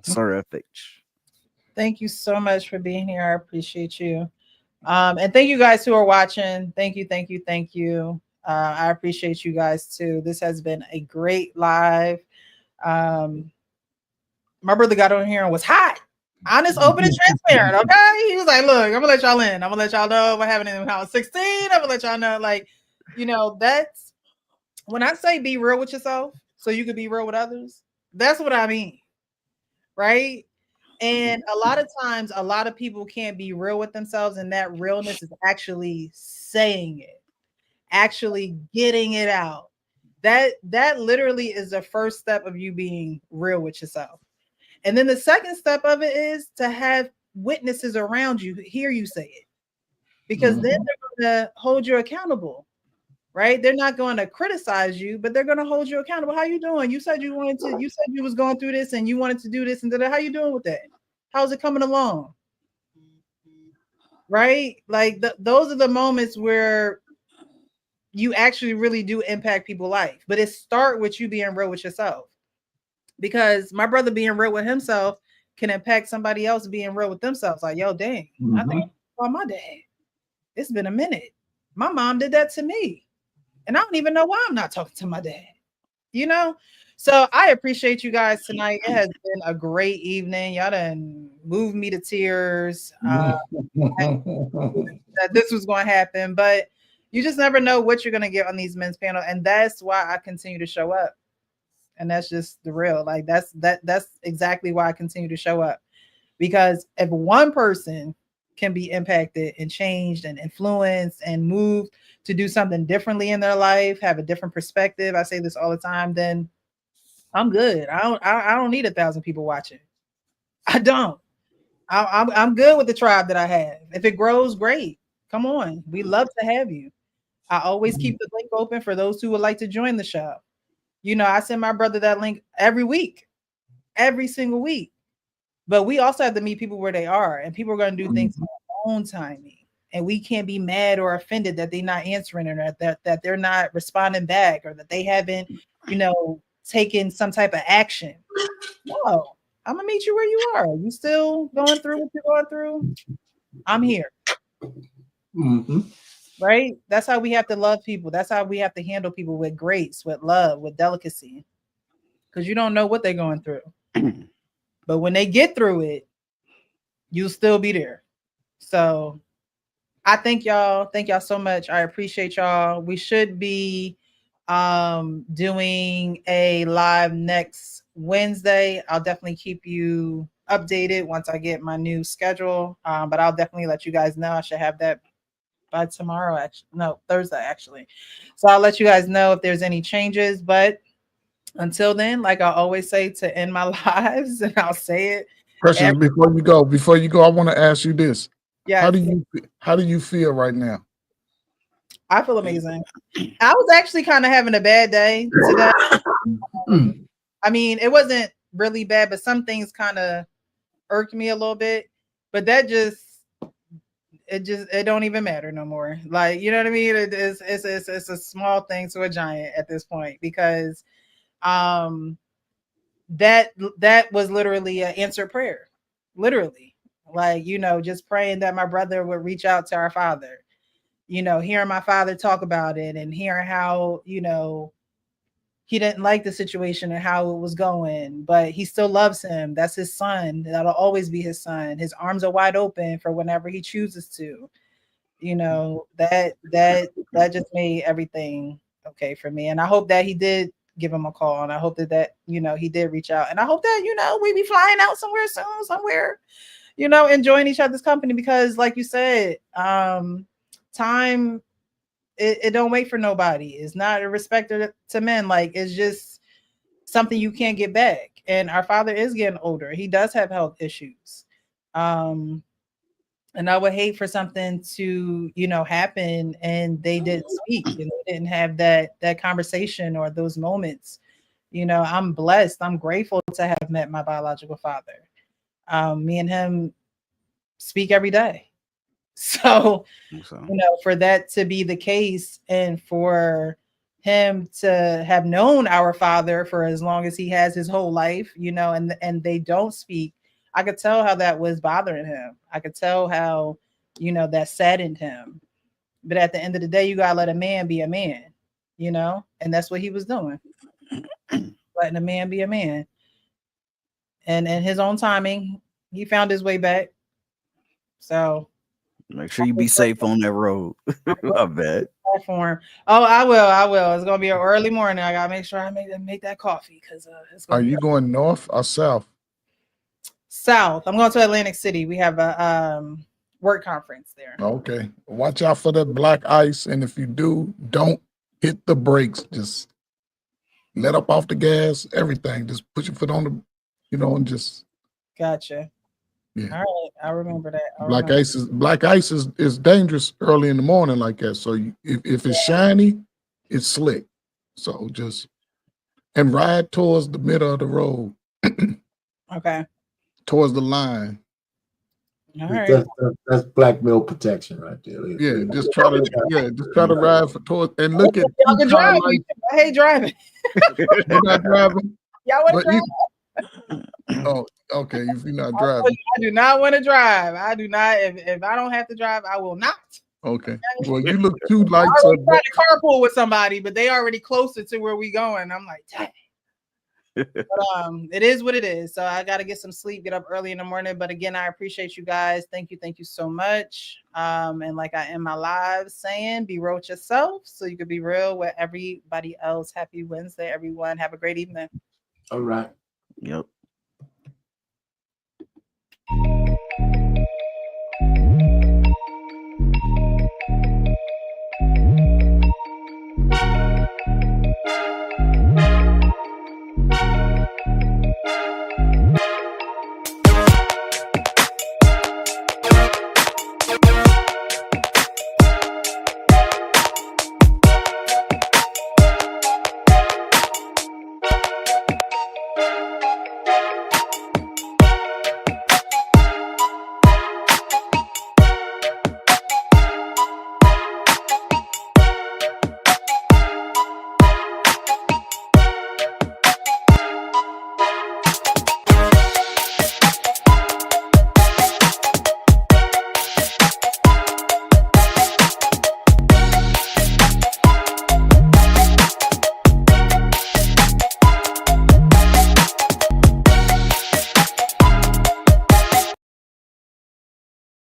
Sorry, FH. Thank you so much for being here. I appreciate you. And thank you guys who are watching. Thank you. I appreciate you guys too. This has been a great live. My brother got on here and was hot, honest, open, and transparent. Okay, he was like, "Look, I'm gonna let y'all in. I'm gonna let y'all know what happened when I was 16. I'm gonna let y'all know, that's when I say be real with yourself, so you can be real with others. That's what I mean, right?" And a lot of times, a lot of people can't be real with themselves, and that realness is actually saying it, actually getting it out. That literally is the first step of you being real with yourself. And then the second step of it is to have witnesses around you hear you say it, because then they're going to hold you accountable, right? They're not going to criticize you, but they're going to hold you accountable. How you doing? You said you said you was going through this and you wanted to do this and that. How you doing with that? How's it coming along? Right? Like those are the moments where you actually really do impact people's life. But it starts with you being real with yourself. Because my brother being real with himself can impact somebody else being real with themselves. Like, yo, dang, I think about my dad. It's been a minute. My mom did that to me. And I don't even know why I'm not talking to my dad. So I appreciate you guys tonight. It has been a great evening. Y'all done moved me to tears. That this was going to happen, but you just never know what you're going to get on these men's panel. And that's why I continue to show up. And that's just the real, like, that's exactly why I continue to show up. Because if one person can be impacted and changed and influenced and moved to do something differently in their life, have a different perspective, I say this all the time, then I'm good. I don't need 1,000 people watching. I don't. I'm good with the tribe that I have. If it grows, great. Come on. We love to have you. I always keep the link open for those who would like to join the show. You know, I send my brother that link every week, every single week. But we also have to meet people where they are, and people are going to do things in their own timing. And we can't be mad or offended that they're not answering or that they're not responding back or that they haven't, you know, taken some type of action. No, I'm gonna meet you where you are. You still going through what you're going through? I'm here. Right? That's how we have to love people. That's how we have to handle people, with grace, with love, with delicacy. Because you don't know what they're going through. But when they get through it, you'll still be there. So I thank y'all. Thank y'all so much. I appreciate y'all. We should be doing a live next Wednesday. I'll definitely keep you updated once I get my new schedule. But I'll definitely let you guys know. I should have that by tomorrow, actually. No, Thursday, actually. So I'll let you guys know if there's any changes. But until then, like I always say to end my lives, and I'll say it. Precious, before you go, I want to ask you this. Yeah. How do you feel right now? I feel amazing. I was actually kind of having a bad day today. I mean, it wasn't really bad, but some things kind of irked me a little bit. But that it don't even matter no more. Like, you know what I mean? It's a small thing to a giant at this point, because that was literally an answered prayer. Literally. Like, you know, just praying that my brother would reach out to our father. You know, hearing my father talk about it and hearing how, you know, he didn't like the situation and how it was going, but he still loves him. That's his son. That'll always be his son. His arms are wide open for whenever he chooses to. You know, that just made everything okay for me. And I hope that he did give him a call, and I hope that you know, he did reach out, and I hope that, you know, we be flying out somewhere soon, somewhere, you know, enjoying each other's company, because like you said, time, it don't wait for nobody. It's not a respecter to men. Like, it's just something you can't get back. And our father is getting older. He does have health issues. And I would hate for something to, you know, happen and they didn't speak, and they didn't have that conversation or those moments. You know, I'm blessed. I'm grateful to have met my biological father. Me and him speak every day. So, you know, for that to be the case, and for him to have known our father for as long as he has his whole life, you know, and they don't speak, I could tell how that was bothering him. I could tell how, you know, that saddened him. But at the end of the day, you gotta let a man be a man, you know, and that's what he was doing. Letting a man be a man. And in his own timing, he found his way back. So make sure you be safe on that road. I bet. Platform. Oh, I will. It's gonna be an early morning. I gotta make sure I make that coffee, because Are you going north or south? South. I'm going to Atlantic City. We have a work conference there. Okay. Watch out for that black ice, and if you do, don't hit the brakes. Just let up off the gas. Everything. Just put your foot on the, you know, and just. Gotcha. Yeah. All right, I remember that. Black ice is dangerous early in the morning like that. So if it's shiny, it's slick. So just and ride towards the middle of the road. Okay. Towards the line. All right. That's blackmail protection right there. Yeah, just try to ride for towards and look at. Y'all can drive. I hate driving. You're not driving. Y'all want to drive? Oh, okay. If you're not driving, I do not want to drive. I do not. If I don't have to drive, I will not. Okay. Well, you look too light. I already tried to carpool with somebody, but they already closer to where we going. I'm like, dang. But it is what it is. So I got to get some sleep, get up early in the morning. But again, I appreciate you guys. Thank you so much. And like I end my live saying, be real with yourself so you can be real with everybody else. Happy Wednesday, everyone. Have a great evening. All right. Yep.